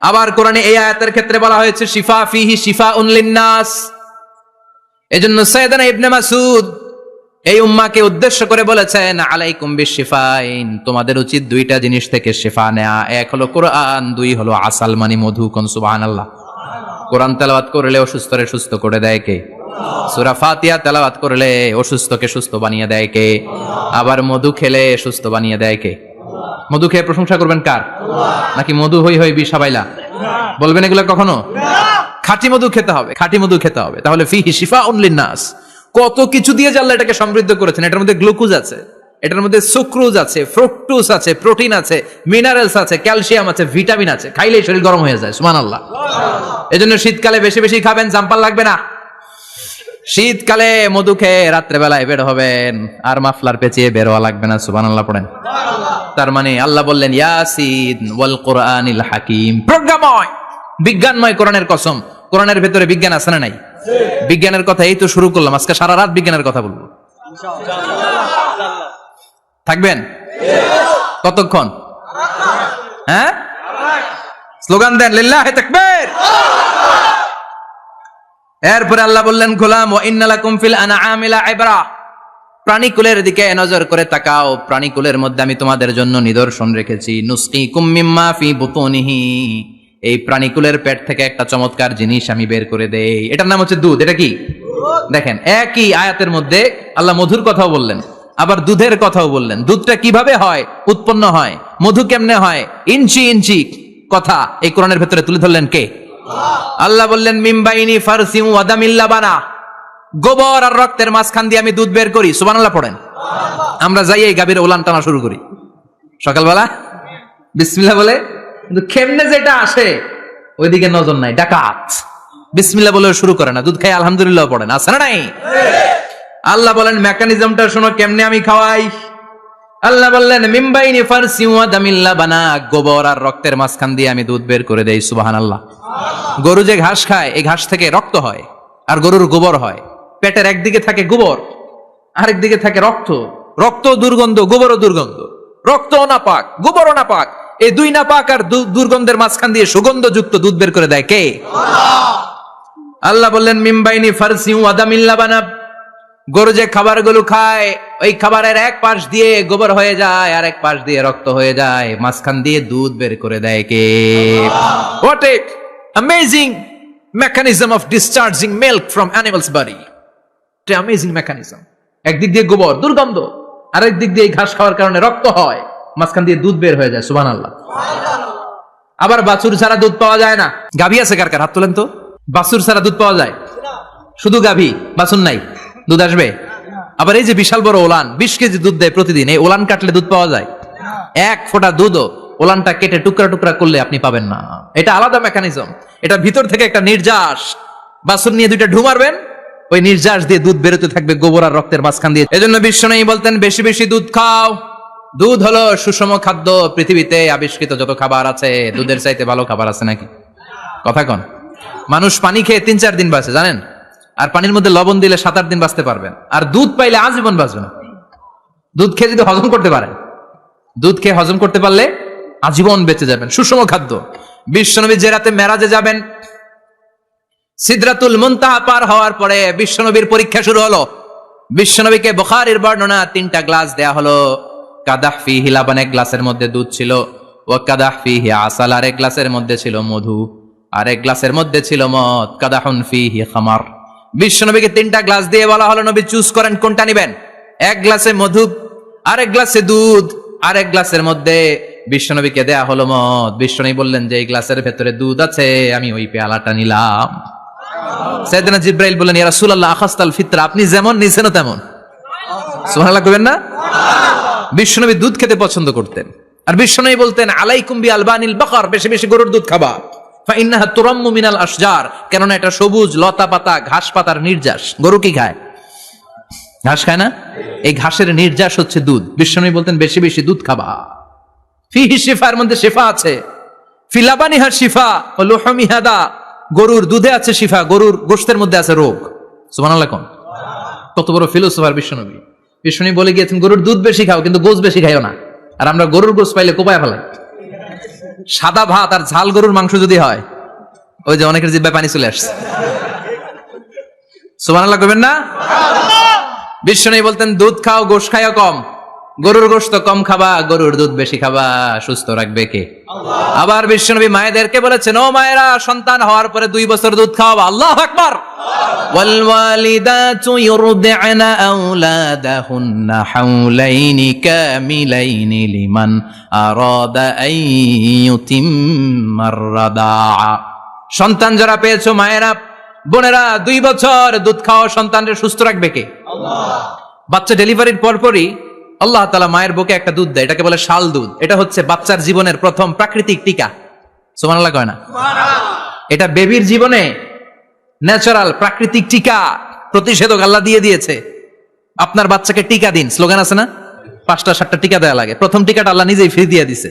আবার কোরআনে এই আয়াতের ক্ষেত্রে বলা হয়েছে শিফা ফিহি শিফাউন লিন্নাস। এজন্য সাইয়েদনা ইবনে মাসউদ এই উম্মাহকে উদ্দেশ্য করে বলেছেন আলাইকুম বিশিফাইন, তোমাদের উচিত 2টা জিনিস থেকে শিফা নেয়া। এক হলো কোরআন, 2 হলো আসাল মানে মধু। কোন সুবহানাল্লাহ। কোরআন তেলাওয়াত করলে অসুস্থরে সুস্থ করে দেয় কে? সূরা ফাতিহা তেলাওয়াত করলে অসুস্থকে সুস্থ বানিয়ে দেয় কে? আবার মধু খেলে সুস্থ বানিয়ে দেয় কে? মধু খেয়ে প্রশংসা করবেন কার? নাকি মধু হই হই বিষাবাইলা বলবেন এগুলো কখনো? খাঁটি মধু খেতে হবে, খাঁটি মধু খেতে হবে। তাহলে ফিহি শিফাউন লিন্নাস, কত কিছু দিয়ে আল্লাহ এটাকে সমৃদ্ধ করেছেন। এটার মধ্যে গ্লুকোজ আছে, এটার মধ্যে সুক্রোজ আছে, ফ্রুক্টোজ আছে, প্রোটিন আছে, মিনারেলস আছে, ক্যালসিয়াম আছে, ভিটামিন আছে। খাইলেই শরীর গরম হয়ে যায়। সুবহানাল্লাহ। এজন্য শীতকালে বেশি বেশি খাবেন, জাম্পার লাগবে না। শীতকালে মধু খেয়ে রাত্রেবেলায় বের হবেন, আর মাফলার পেঁচিয়ে বের হওয়া লাগবে না। সুবহানাল্লাহ পড়েন। তার মানে আল্লাহ বললেন ইয়াসিন ওয়াল কোরআনিল হাকিম, প্রজ্ঞাময় বিজ্ঞানময় কোরআনের কসম। কোরআনের ভেতরে বিজ্ঞান আছে না নাই? বিজ্ঞানের কথা এই তো শুরু করলাম, আজকে সারা রাত বিজ্ঞানের কথা বলবো। থাকবেন কতক্ষণ? হ্যাঁ, স্লোগান দেন লিল্লাহি তাকবীর। এরপরে আল্লাহ বললেন গোলাম ওয়া ইন্না লাকুম ফিল আনআমি লাইবরা, প্রাণীকুলের দিকে নজর করে তাকাও, প্রাণীকুলের মধ্যে আমি তোমাদের জন্য নিদর্শন রেখেছি। নুসকিকুম মিম্মা ফি বুতুনিহি, এই প্রাণীকুলের পেট থেকে একটা চমৎকার জিনিস আমি বের করে দেই, এটার নাম হচ্ছে দুধ। এটা কি? দেখেন একই আয়াতের মধ্যে আল্লাহ মধুর কথাও বললেন, আবার দুধের কথাও বললেন। দুধটা কিভাবে হয়, উৎপন্ন হয়, মধু কেমনে হয়, ইঞ্চি ইঞ্চি কথা এই কোরআনের ভেতরে তুলে ধরলেন কে? আল্লাহ বললেন মিমবাইনি ফারসিম ওয়া দামিল লাবানা, গোবর আর রক্তের মাঝখান দিয়ে আমি দুধ বের করি। সুবহানাল্লাহ পড়েন। আমরা যাই এই গাভীর ওলান টানা শুরু করি সকালবেলা বিসমিল্লাহ বলে, কিন্তু কেমনে যেটা আসে ওইদিকে নজর নাই, ডাকাত। বিসমিল্লাহ বলে শুরু করে না, দুধ খাই আলহামদুলিল্লাহ পড়েন, আছে না নাই? আল্লাহ বলেন মেকানিজমটা শোনো কেমনে আমি খাওয়াই। আল্লাহ বললেন মিমবাইনি ফারসিম ওয়া দামিল লাবানা, গোবর আর রক্তের মাঝখান দিয়ে আমি দুধ বের করে দেই। সুবহানাল্লাহ। গরু যে ঘাস খায়, এই ঘাস থেকে রক্ত হয় আর গরুর গোবর হয়। পেটের একদিকে থাকে গোবর, আরেক দিকে থাকে রক্ত। রক্ত দুর্গন্ধ, গোবরও দুর্গন্ধ। রক্ত নাপাক, গোবরও নাপাক, এই দুই নাপাক আর দুর্গন্ধের মাঝখান দিয়ে সুগন্ধযুক্ত দুধ বের করে দেয় কে? আল্লাহ বললেন মিমবাইনি ফারসিম ওয়া দামিল লাবানা, গরু যে খাবারগুলো খায় ওই খাবারের এক পাশ দিয়ে গোবর হয়ে যায় আর এক পাশ দিয়ে রক্ত হয়ে যায়, মাঝখান দিয়ে দুধ বের করে দেয় কে? What a amazing mechanism of discharging milk from animals body. Amazing mechanism. একদিক দিয়ে গোবর দুর্গন্ধ, আরেক দিক দিয়ে ঘাস খাওয়ার কারণে রক্ত হয়, মাঝখান দিয়ে দুধ বের হয়ে যায়। সুবহানাল্লাহ। আবার বাছুর ছাড়া দুধ পাওয়া যায় না। গাভী আছে কার কার? হাত তোলেন তো। বাছুর ছাড়া দুধ পাওয়া যায়? শুধু গাভী, বাছুর নাই, দুধ আসবে? আবার এই যে বিশাল বড় ওলান 20 কেজি দুধ দেয় প্রতিদিন, এই ওলান কাটলে দুধ পাওয়া যায়? এক ফোঁটা দুধও ওলানটা কেটে টুকরা টুকরা করলে আপনি পাবেন না। এটা আলাদা মেকানিজম। এটা ভিতর থেকে একটা নির্যাস, বাছুর নিয়ে দুইটা ঢু মারবেন, ওই নির্যাস দিয়ে দুধ বেরোতে থাকবে গোবর আর রক্তের মাঝখান দিয়ে। এজন্য বিশ্বনবী বলতেন বেশি বেশি দুধ খাও। দুধ হলো সুষম খাদ্য। পৃথিবীতে আবিষ্কৃত যত খাবার আছে দুধের চাইতে ভালো খাবার আছে নাকি? কথা কন। মানুষ পানি খেয়ে 3-4 দিন বাঁচে জানেন, আর পানির মধ্যে লবণ দিলে 7-8 দিন বাঁচতে পারবেন। আর দুধ পাইলে আজীবন বাঁচবেন। দুধ খেয়ে যদি হজম করতে পারেন, দুধ খেয়ে হজম করতে পারলে আজীবন বেঁচে যাবেন। সুষম খাদ্য। বিশ্বনবী যে রাতে মেরাজে যাবেন, সিদরাতুল মুনতাহা পার হওয়ার পরে বিশ্বনবীর পরীক্ষা শুরু হলো। বিশ্বনবীকে বুখারীর বর্ণনা 3টা গ্লাস দেয়া হলো। কাদাহ ফিহি লাবান, এক গ্লাসের মধ্যে দুধ ছিল। ওয়া কাদাহ ফিহি আসাল, আর এক গ্লাসের মধ্যে ছিল মধু, আর এক গ্লাসের মধ্যে ছিল মদ। কাদাহুন ফিহি খামার। বিশ্বনবীকে 3টা গ্লাস দিয়ে বলা হলো নবী চুজ করেন কোনটা নেবেন। এক গ্লাসে মধু, আরেক গ্লাসে দুধ, আরেক গ্লাসের মধ্যে বিশ্বনবীকে দেয়া হলো মদ। বিশ্বনবী বললেন যে এই গ্লাসের ভেতরে দুধ আছে, আমি ওই পেয়ালাটা নিলাম। সাইয়েদনা জিবরাইল বললেন ইয়া রাসূলুল্লাহ আখাসতাল ফিতরা, আপনি যেমন নিছেন তেমন। সুবহানাল্লাহ কইবেন না? বিশ্বনবী দুধ খেতে পছন্দ করতেন। আর বিশ্বনবী বলতেন আলাইকুম বি আলবানিল বাকার, বেশি বেশি গরুর দুধ খাবা। ফাইন্নাহা তুরাম্মু মিনাল আশজার, কেননা এটা সবুজ লতা পাতা ঘাস পাতার নির্যাস। গরু কি খায়? ঘাস খায় না? এই ঘাসের নির্যাস হচ্ছে দুধ। বিশ্বনবী বলতেন বেশি বেশি দুধ খাবা। ফিহি শিফা, এর মধ্যে শিফা আছে। ফি লাবানিহা শিফা ওয়া লুহুমিহা দা, গরুর দুধে আছে শিফা, গরুর গোশতের মধ্যে আছে রোগ। সুবহানাল্লাহ কোন। কত বড় ফিলোসোফার বিশ্বনবী। বিশ্বনবী বলে গিয়েছেন গরুর দুধ বেশি খাও, কিন্তু গোশ বেশি খাইও না। আর আমরা গরুর গোশ পাইলে কোপায় ফেলাই। সাদা ভাত আর ঝাল গরুর মাংস যদি হয়, ওই যে অনেকের জিহ্বায় পানি চলে আসছে। সুবহানাল্লাহ কইবেন না? বিশ্বনবী বলতেন দুধ খাও, গোশ খাইও কম। গরুর গোশত কম খাবা, গরুর দুধ বেশি খাবা। সুস্থ রাখবে কে? আল্লাহ। আবার বিশ্বনবী মায়েদেরকে বলেছেন ও মায়েরা, সন্তান হওয়ার পরে 2 বছর দুধ খাওয়াবা। আল্লাহু আকবার। ওয়াল ওয়ালিদাতু ইউরদি'না আওলাদাহুন্না হাওলাইনি কামিলাইনি লিমান আরাদা আন ইউতিম্মার রাদাআ। সন্তান যারা পেয়েছো মায়েরা, বোনেরা, 2 বছর দুধ খাও। সন্তানকে সুস্থ রাখবে কে? আল্লাহ। বাচ্চা ডেলিভারির পরপরই আল্লাহ তাআলা মায়ের বুকে একটা দুধ দেয়, এটাকে বলে শাল দুধ। এটা হচ্ছে বাচ্চার জীবনের প্রথম প্রাকৃতিক টিকা। সুবহানাল্লাহ কয় না? সুবহানাল্লাহ। এটা বেবির জীবনে ন্যাচারাল প্রাকৃতিক টিকা। প্রতিষেধক আল্লাহ দিয়ে দিয়েছে। আপনার বাচ্চাকে টিকা দিন, স্লোগান আছে না? 5টা 7টা টিকা দেওয়া লাগে, প্রথম টিকাটা আল্লাহ নিজেই ফ্রি দিয়ে দিছে।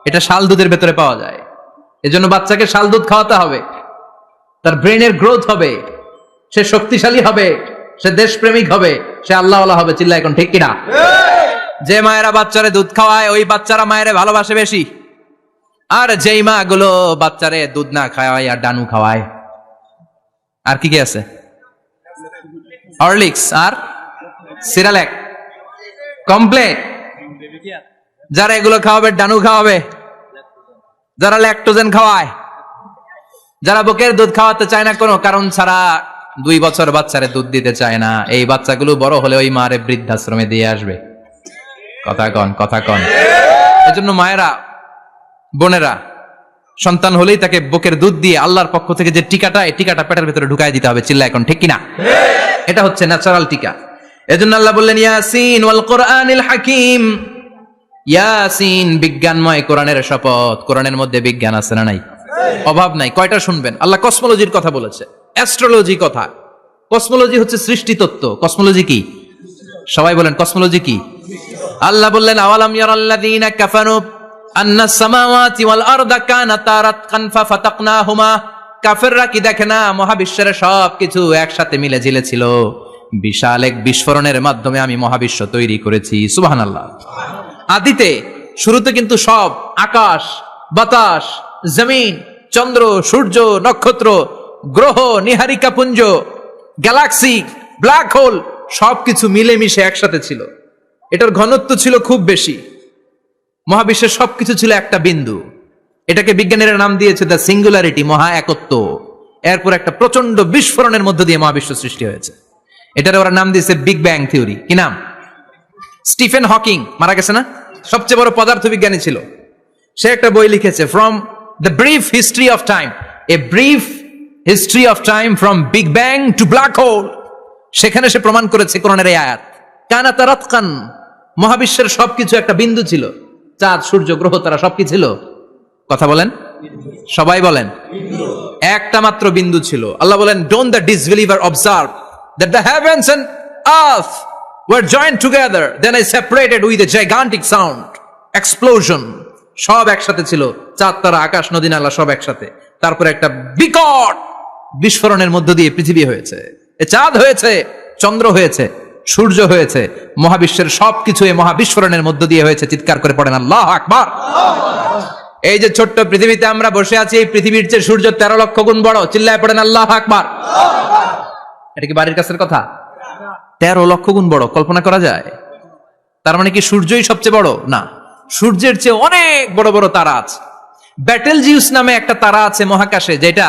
এটা শাল দুধের ভেতরে পাওয়া যায়। এজন্য বাচ্চাকে শাল দুধ খাওয়াতে হবে, তার ব্রেনের গ্রোথ হবে, সে শক্তিশালী হবে, সে দেশপ্রেমিক হবে, সে আল্লাহওয়ালা হবে। চিল্লা এখন ঠিক কিনা? যে মায়েরা বাচ্চারে দুধ খাওয়ায় ওই বাচ্চারা মায়েরে ভালোবাসে বেশি, আর যেই মা গুলো বাচ্চারে দুধ না খাওয়ায় আর ডানু খাওয়ায়, আর কি কি আছে, হরলিক্স আর সিরালেক, কমপ্লেন, যারা এগুলো খাওয়াবে ডানু খাওয়াবে, যারা ল্যাকটোজেন খাওয়ায়, যারা বুকের দুধ খাওয়াতে চায় না কোনো কারণ ছাড়া, 2 বছর বাচ্চারে দুধ দিতে চায় না, এই বাচ্চাগুলো বড় হলে ওই মারে বৃদ্ধাশ্রমে দিয়ে আসবে। কথা কন। এজন্য মায়েরা, বোনেরা, সন্তান হলেই তাকে বুকের দুধ দিয়ে আল্লাহর পক্ষ থেকে যে টিকাটা, এই টিকাটা পেটের ভেতরে ঢুকাই দিতে হবে। চিল্লা এখন ঠিক কিনা? এটা হচ্ছে ন্যাচারাল টিকা। এজন্য আল্লাহ বললেন ইয়াসিন ওয়াল কোরআনিল হাকিম। ইয়াসিন, বিজ্ঞানময় কোরআনের শপথ। কোরআনের মধ্যে বিজ্ঞান আছে না নাই? অভাব নাই। কয়টা শুনবেন? আল্লাহ কসমোলজির কথা বলেছে, অ্যাস্ট্রোলজি কথা। কসমোলজি হচ্ছে সৃষ্টি তত্ত্ব। কসমোলজি কি? সবাই বলেন কসমোলজি কি? আল্লাহ বললেন আওয়ালাম ইয়ারাল্লাযীনা কাফারু আন্নাস সামাওয়াতি ওয়াল আরদা কানাতা রাতকান ফাফাতাকনাহুমা। কাফেররা কি দেখে না মহাবিশ্বের সবকিছু একসাথে মিলে ঝিলে ছিল, বিশাল এক বিস্ফোরণের মাধ্যমে আমি মহাবিশ্ব তৈরি করেছি। সুবহানাল্লাহ। আদিতে, শুরুতে কিন্তু সব আকাশ, বাতাস, জমিন, চন্দ্র, সূর্য, নক্ষত্র, গ্রহ, নিহারিকা পুঞ্জ, গ্যালাক্সি, ব্ল্যাক হোল সবকিছু মিলেমিশে একসাথে ছিল। এটার ঘনত্ব ছিল খুব বেশি। মহাবিশ্বের সবকিছু ছিল একটা বিন্দু। এটাকে বিজ্ঞানীরা নাম দিয়েছে দ্য সিঙ্গুলারিটি, মহা একত্ব। এরপর একটা প্রচন্ড বিস্ফোরণের মধ্য দিয়ে মহাবিশ্ব সৃষ্টি হয়েছে। এটার ওরা নাম দিয়েছে বিগ ব্যাং থিওরি। কি নাম? স্টিফেন হকিং মারা গেছে না, সবচেয়ে বড় পদার্থবিজ্ঞানী ছিল। সে একটা বই লিখেছে, from the brief history of time, a brief history of time from big bang two black hole. সেখানে সে প্রমাণ করেছে কোরআনের এই আয়াত, কানাতা রাতকান, মহাবিশ্বের সবকিছু একটা বিন্দু ছিল। চাঁদ, সূর্য, গ্রহ, তারা সবকিছু ছিল। কথা বলেন, সবাই বলেন, একটা মাত্র বিন্দু ছিল। আল্লাহ বলেন, don't the disbeliever observe that the heavens and earth were joined together, then I separated with a gigantic sound, explosion. সব একসাথে ছিল, চাঁদ, তারা, আকাশ, নদী, নালা সব একসাথে। তারপরে একটা বিকট বিস্ফোরণের মধ্য দিয়ে পৃথিবী হয়েছে, এ চাঁদ হয়েছে, চন্দ্র হয়েছে, সূর্য হয়েছে, মহাবিশ্বের সবকিছু এই মহাবিস্ফোরণের মধ্য দিয়ে হয়েছে। চিৎকার করে পড়েন আল্লাহু আকবার। এই যে ছোট্ট পৃথিবীতে আমরা বসে আছি, এই পৃথিবীর চেয়ে সূর্য 13 লক্ষ গুণ বড়। চিল্লায় পড়েন আল্লাহু আকবার। এটা কি বাড়ির কাছের কথা? 13 লক্ষ গুণ বড়, কল্পনা করা যায়? তার মানে কি সূর্যই সবচেয়ে বড়? না, সূর্যের চেয়ে অনেক বড় বড় তারা আছে। ব্যাটেল জিউস নামে একটা তারা আছে মহাকাশে, যেটা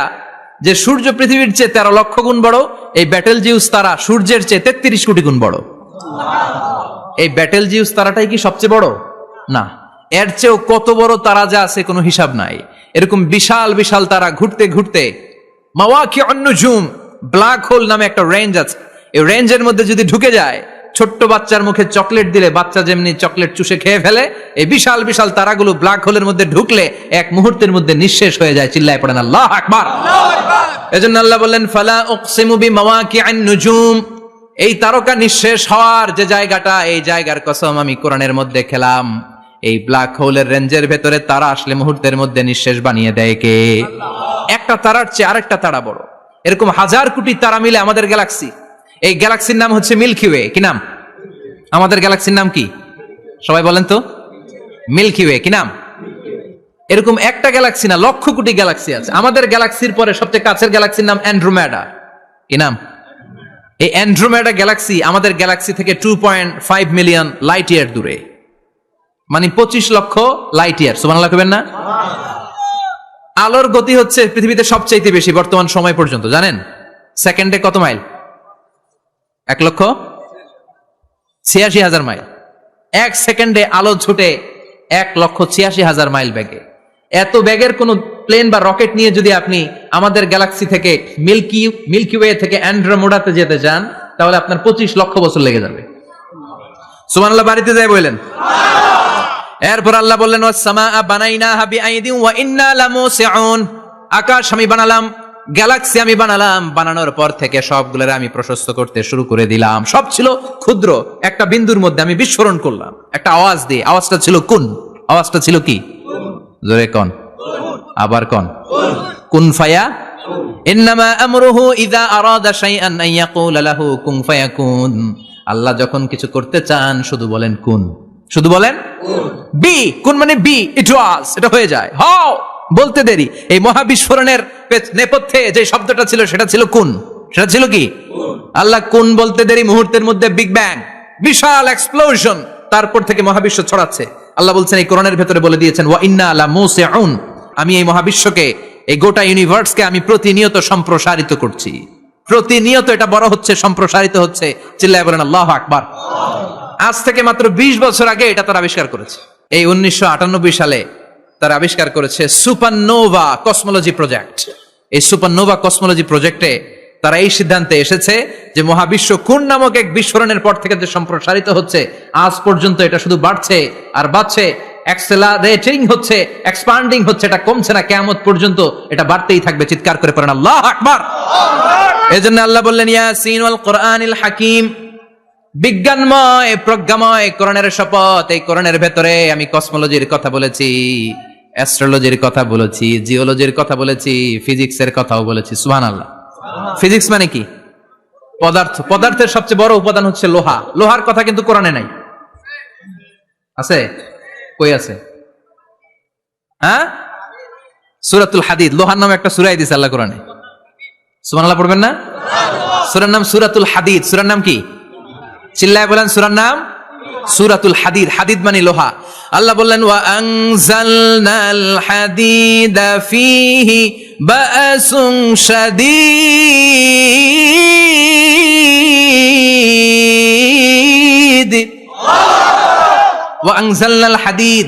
যে সূর্য পৃথিবীর চেয়ে 13 লক্ষ গুণ বড়। এই ব্যাটেল জিউস তারা সূর্যের চেয়ে 33 কোটি গুণ বড়। এই ব্যাটেল জিউস তারাটাই কি সবচেয়ে বড়? না, এর চেয়েও কত বড় তারা যা আছে কোনো হিসাব নাই। এরকম বিশাল বিশাল তারা ঘুরতে ঘুরতে মাওয়াকিউন নুজুম, ব্ল্যাক হোল নামে একটা রেঞ্জ আছে। এই রেঞ্জের মধ্যে যদি ঢুকে যায়, ছোট্ট বাচ্চার মুখে চকলেট দিলে বাচ্চা যেমনি চকলেট চুষে খেয়ে ফেলে, এই বিশাল বিশাল তারাগুলো ব্ল্যাক হোলের মধ্যে ঢুকলে এক মুহূর্তের মধ্যে নিঃশেষ হয়ে যায়। চিল্লায় পড়েন আল্লাহু আকবার। এজন্য আল্লাহ বললেন, ফালা উকসিমু বিমাওয়াকিউন নুজুম, এই তারকা নিঃশেষ হওয়ার যে জায়গাটা, এই জায়গার কসম আমি কোরআনের মধ্যে খেলাম। এই ব্ল্যাক হোলের রেঞ্জের ভেতরে তারা আসলে মুহূর্তের মধ্যে নিঃশেষ বানিয়ে দেয় কে? একটা তারার চেয়ে আরেকটা তারা বড়। এরকম হাজার কোটি তারা মিলে আমাদের গ্যালাক্সি। এই গ্যালাক্সির নাম হচ্ছে মিল্কি ওয়ে। কি নাম? আমাদের গ্যালাক্সির নাম কি? সবাই বলেন তো। Milky way. কি নাম? এরকম একটা গ্যালাক্সি না, লক্ষ কোটি গ্যালাক্সি আছে। আমাদের গ্যালাক্সির পরে সবচেয়ে কাছের গ্যালাক্সির নাম অ্যান্ড্রোমেডা। কি নাম? এই অ্যান্ড্রোমেডা গ্যালাক্সি আমাদের গ্যালাক্সি থেকে 2.5 মিলিয়ন লাইট ইয়ার দূরে, মানে 25 লক্ষ লাইট ইয়ার। সুবহানাল্লাহ কইবেন না? আলোর গতি হচ্ছে পৃথিবীতে সবচাইতে বেশি বর্তমান সময় পর্যন্ত, জানেন? সেকেন্ডে কত মাইল? 1,86,000 মাইল। এক সেকেন্ডে আলো ছুটে 1,86,000 মাইল বেগে। এত বেগের কোন প্লেন বা রকেট নিয়ে যদি আপনি আমাদের গ্যালাক্সি থেকে মিল্কি ওয়ে থেকে অ্যান্ড্রোমেডাতে যেতে চান, তাহলে আপনার 25 লক্ষ বছর লেগে যাবে। সুবহানাল্লাহ বাড়িতে যায় বললেন। এরপর আল্লাহ বললেন, ওয়াস সামাআ বানাইনাহা বিআইদিন ওয়া ইন্না লামুসিউন, আকাশ আমি বানালাম গ্যালাক্সি আমি বানালাম, বানানোর পর থেকে সবগুলোর আমি প্রশস্ত করতে শুরু করে দিলাম। সব ছিল ক্ষুদ্র, একটা বিন্দুর মধ্যে আমি বিস্ফোরণ করলাম একটা আওয়াজ দিয়ে। আওয়াজটা ছিল কুন। আওয়াজটা ছিল কি? জোরে কন, আবার কন। কুন ফায়া ইন্নামা আমরুহু ইযা আরাদা শাইআন আন ইয়াকুলা লাহু কুন ফায়াকুন। আল্লাহ যখন কিছু করতে চান শুধু বলেন কুন, শুধু বলেন বি। কুন মানে বি, ইট ওয়াজ, এটা হয়ে যায়। হাও বলতে দেরি। এই মহাবিস্ফোরণের নেপথ্যে যে শব্দটা ছিল সেটা ছিল কুন। সেটা ছিল কি? আল্লাহ কুন বলতে দেরি, মুহূর্তের মধ্যে বিগ ব্যাং, বিশাল এক্সপ্লোশন, তারপর থেকে মহাবিশ্ব ছড়াচ্ছে। আল্লাহ বলছেন এই কোরআনের ভেতরে বলে দিয়েছেন ওয়া ইন্না লা মুসিউন, আমি এই মহাবিশ্বকে, এই গোটা ইউনিভার্সকে আমি প্রতিনিয়ত সম্প্রসারিত করছি। প্রতিনিয়ত এটা বড় হচ্ছে, সম্প্রসারিত হচ্ছে। চিল্লায় বলেন আল্লাহু আকবার। আজ থেকে মাত্র 20 বছর আগে এটা তারা আবিষ্কার করেছে। এই 1998 সালে তারা আবিষ্কার করেছে সুপারনোভা কসমোলজি প্রজেক্ট। এই সুপারনোভা কসমোলজি প্রজেক্টে তারা এই সিদ্ধান্তে এসেছে যে মহাবিশ্ব কোন নামক এক বিস্ফোরণের পর থেকে যে সম্প্রসারিত হচ্ছে, আজ পর্যন্ত এটা শুধু বাড়ছে আর বাড়ছে, অ্যাক্সেলারেটিং হচ্ছে, এক্সপান্ডিং হচ্ছে, এটা কমছে না। কিয়ামত পর্যন্ত এটা বাড়তেই থাকবে। চিৎকার করে পড়েন আল্লাহু আকবার। এজন্য আল্লাহ বললেন ইয়াসিন ওয়াল কোরআনিল হাকিম, বিজ্ঞানময় প্রজ্ঞাময় কোরআনের শপথ। এই কোরআনের ভেতরে আমি কসমোলজির কথা বলেছি, অ্যাস্ট্রোলজির কথা বলেছি, জিওলজির কথা বলেছি, ফিজিক্সের কথাও বলেছি। সুবহানাল্লাহ। ফিজিক্স মানে কি? পদার্থ। পদার্থের সবচেয়ে বড় উপাদান হচ্ছে লোহা। লোহার কথা কিন্তু কোরআনে নাই। আছে? কই আছে? হ্যাঁ, সূরাতুল হাদিদ, লোহার নামে একটা সূরাই দিয়েছে আল্লাহ কোরআনে। সুবহানাল্লাহ পড়বেন না? সূরার নাম সূরাতুল হাদিদ। সূরার নাম কি? চিল্লায় বলেন সূরার নাম সূরাতুল হাদিদ। হাদিদ মানে লোহা। আল্লাহ বললেন ওয়া আনজালনাল হাদিদা ফীহি বা'সুন শাদীদ। ওয়া আনজালনাল হাদিদ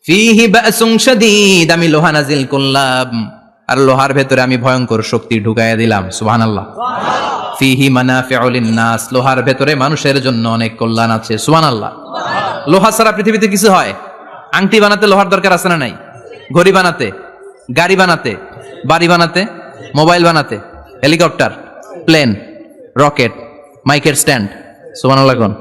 ফীহি বা'সুন শাদীদ, আমি লোহা নাজিল করলাম আর লোহার ভেতরে আমি ভয়ঙ্কর শক্তি ঢুকাইয়া দিলাম। সুবহানাল্লাহ। ফিহি মানাফিউ লিন-নাস, লোহার ভেতরে মানুষের জন্য অনেক কল্যাণ আছে। সুবহানাল্লাহ। লোহা ছাড়া পৃথিবীতে কিছু হয়? আংটি বানাতে লোহার দরকার আছে না নাই? ঘড়ি বানাতে, গাড়ি বানাতে, বাড়ি বানাতে, মোবাইল বানাতে, হেলিকপ্টার, প্লেন, রকেট, মাইকের স্ট্যান্ড। সুবহানাল্লাহ কোন?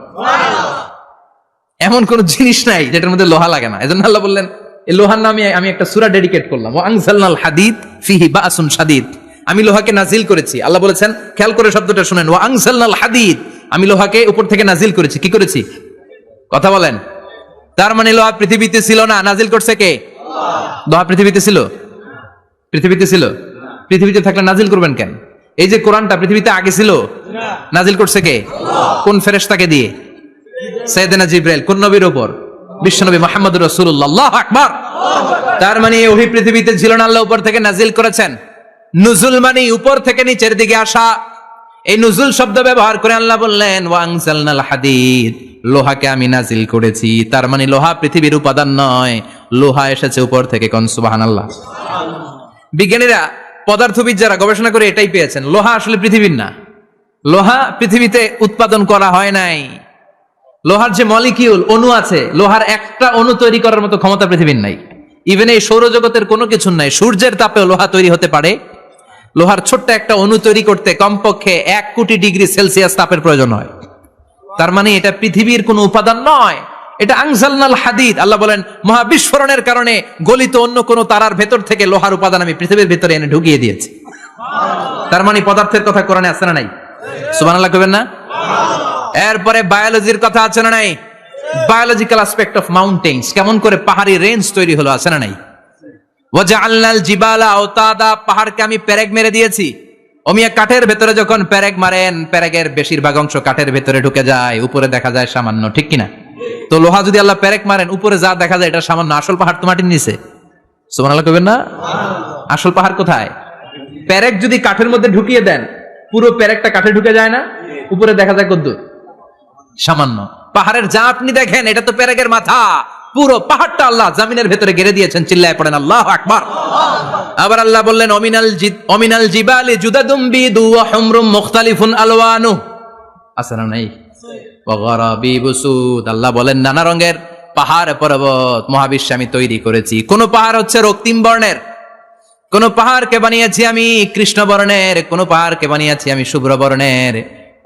এমন কোন জিনিস নাই যেটার মধ্যে লোহা লাগে না। এজন্য আল্লাহ বললেন এই লোহার নামে আমি একটা সূরা ডেডিকেট করলাম, ওয়া আনজালনাল হাদিদ ফিহি বা'সুন শাদীদ। আমি লোহাকে নাজিল করেছি। আল্লাহ বলেছেন, খেয়াল করে শব্দটা শুনেন, ওয়া আনজালনাল হাদিদ, আমি লোহাকে উপর থেকে নাজিল করেছি। কি করেছি? কথা বলেন। তার মানে লোহা পৃথিবীতে ছিল না, নাজিল করছে কে? লোহা পৃথিবীতে ছিল? পৃথিবীতে ছিল। পৃথিবীতে থাকলে নাজিল করবেন কেন? এই যে কোরআনটা পৃথিবীতে আগে ছিল, নাজিল করছে কে? কোন ফেরেশতাকে দিয়ে? সাইয়েদনা জিবরাইল। কোন নবীর উপর? বিশ্বনবী মুহাম্মদুর রাসূলুল্লাহ। আল্লাহু আকবার। তার মানে ওহী পৃথিবীতে ছিল না, আল্লাহ উপর থেকে নাজিল করেছেন। নুজুল মানে উপর থেকে নিচের দিকে আসা। এই নুজুল শব্দ ব্যবহার করে আল্লাহ বললেন ওয়া আনজালনাল হাদিদ, লোহাকে আমি নাজিল করেছি। তার মানে লোহা পৃথিবীর উপাদান নয়, লোহা এসেছে উপর থেকে। কোন সুবহানাল্লাহ। বিজ্ঞানীরা, পদার্থবিদ যারা গবেষণা করে এটাই পেয়েছেন, লোহা আসলে পৃথিবীর না। লোহা পৃথিবীতে উৎপাদন করা হয় নাই। লোহার যে মলিকিউল, অণু আছে, লোহার একটা অণু তৈরি করার মতো ক্ষমতা পৃথিবীর নাই। ইভেন এই সৌরজগতের কোনো কিছু নাই। সূর্যের তাপেও লোহা তৈরি হতে পারে। লোহার ছোট্ট একটা অণু তৈরি করতে কমপক্ষে 1 কোটি ডিগ্রি সেলসিয়াস তাপের প্রয়োজন হয়। তার মানে এটা পৃথিবীর কোনো উপাদান নয়, এটা আনজালনাল হাদিদ। আল্লাহ বলেন মহাবিস্ফোরণের কারণে গলিত অন্য কোন তারার ভেতর থেকে লোহার উপাদান আমি পৃথিবীর ভিতরে এনে ঢুকিয়ে দিয়েছি। তার মানে পদার্থের কথা কোরআনে আছে না নাই? সুবহানাল্লাহ কইবেন না? এরপরে বায়োলজির কথা আছে না নাই? বায়োলজিক্যাল অ্যাসপেক্ট অফ মাউন্টেন্স, কেমন করে পাহাড়ি রেঞ্জ তৈরি হলো, আছে না নাই? ওয়াজআলনাল জিবালা আওতাদা, পাহাড়কে আমি পেরেক মেরে দিয়েছি। ওমিয়া কাঠের ভেতরে যখন পেরেক মারেন, পেরেকের বেশিরভাগ অংশ কাঠের ভেতরে ঢুকে যায়, উপরে দেখা যায় সামান্য, ঠিক কিনা? তো লোহা যদি আল্লাহ পেরেক মারেন, উপরে যা দেখা যায় এটা সামান্য, আসল পাহাড় তো মাটির নিচে। সুবহানাল্লাহ কইবেন না? আসল পাহাড় কোথায়? পেরেক যদি কাঠের মধ্যে ঢুকিয়ে দেন, পুরো পেরেকটা কাঠে ঢুকে যায় না, উপরে দেখা যায় কদ্দুর? সামান্য। পাহাড়ের যা আপনি দেখেন এটা তো পেরেকের মাথা, পুরো পাহাড়টা আল্লাহ জমিনের ভেতরে গেড়ে দিয়েছেন। চিল্লায় পড়েন আল্লাহু আকবার। আবার আল্লাহ বললেন অমিনাল জিবালি জুদাদুম বিদু ওয়া হুমরুম মুখতালিফুন আলওয়ানু, আছে না নাই? ওয়া গারাবিবু সুদ, আল্লাহ বলেন নানা রঙের পাহাড় পর্বত মহাবিশ্বে আমি তৈরি করেছি। কোন পাহাড় হচ্ছে রক্তিম বর্ণের, কোন পাহাড়কে বানিয়েছি আমি কৃষ্ণ বর্ণের, কোন পাহাড়কে বানিয়েছি আমি শুভ্র বর্ণের,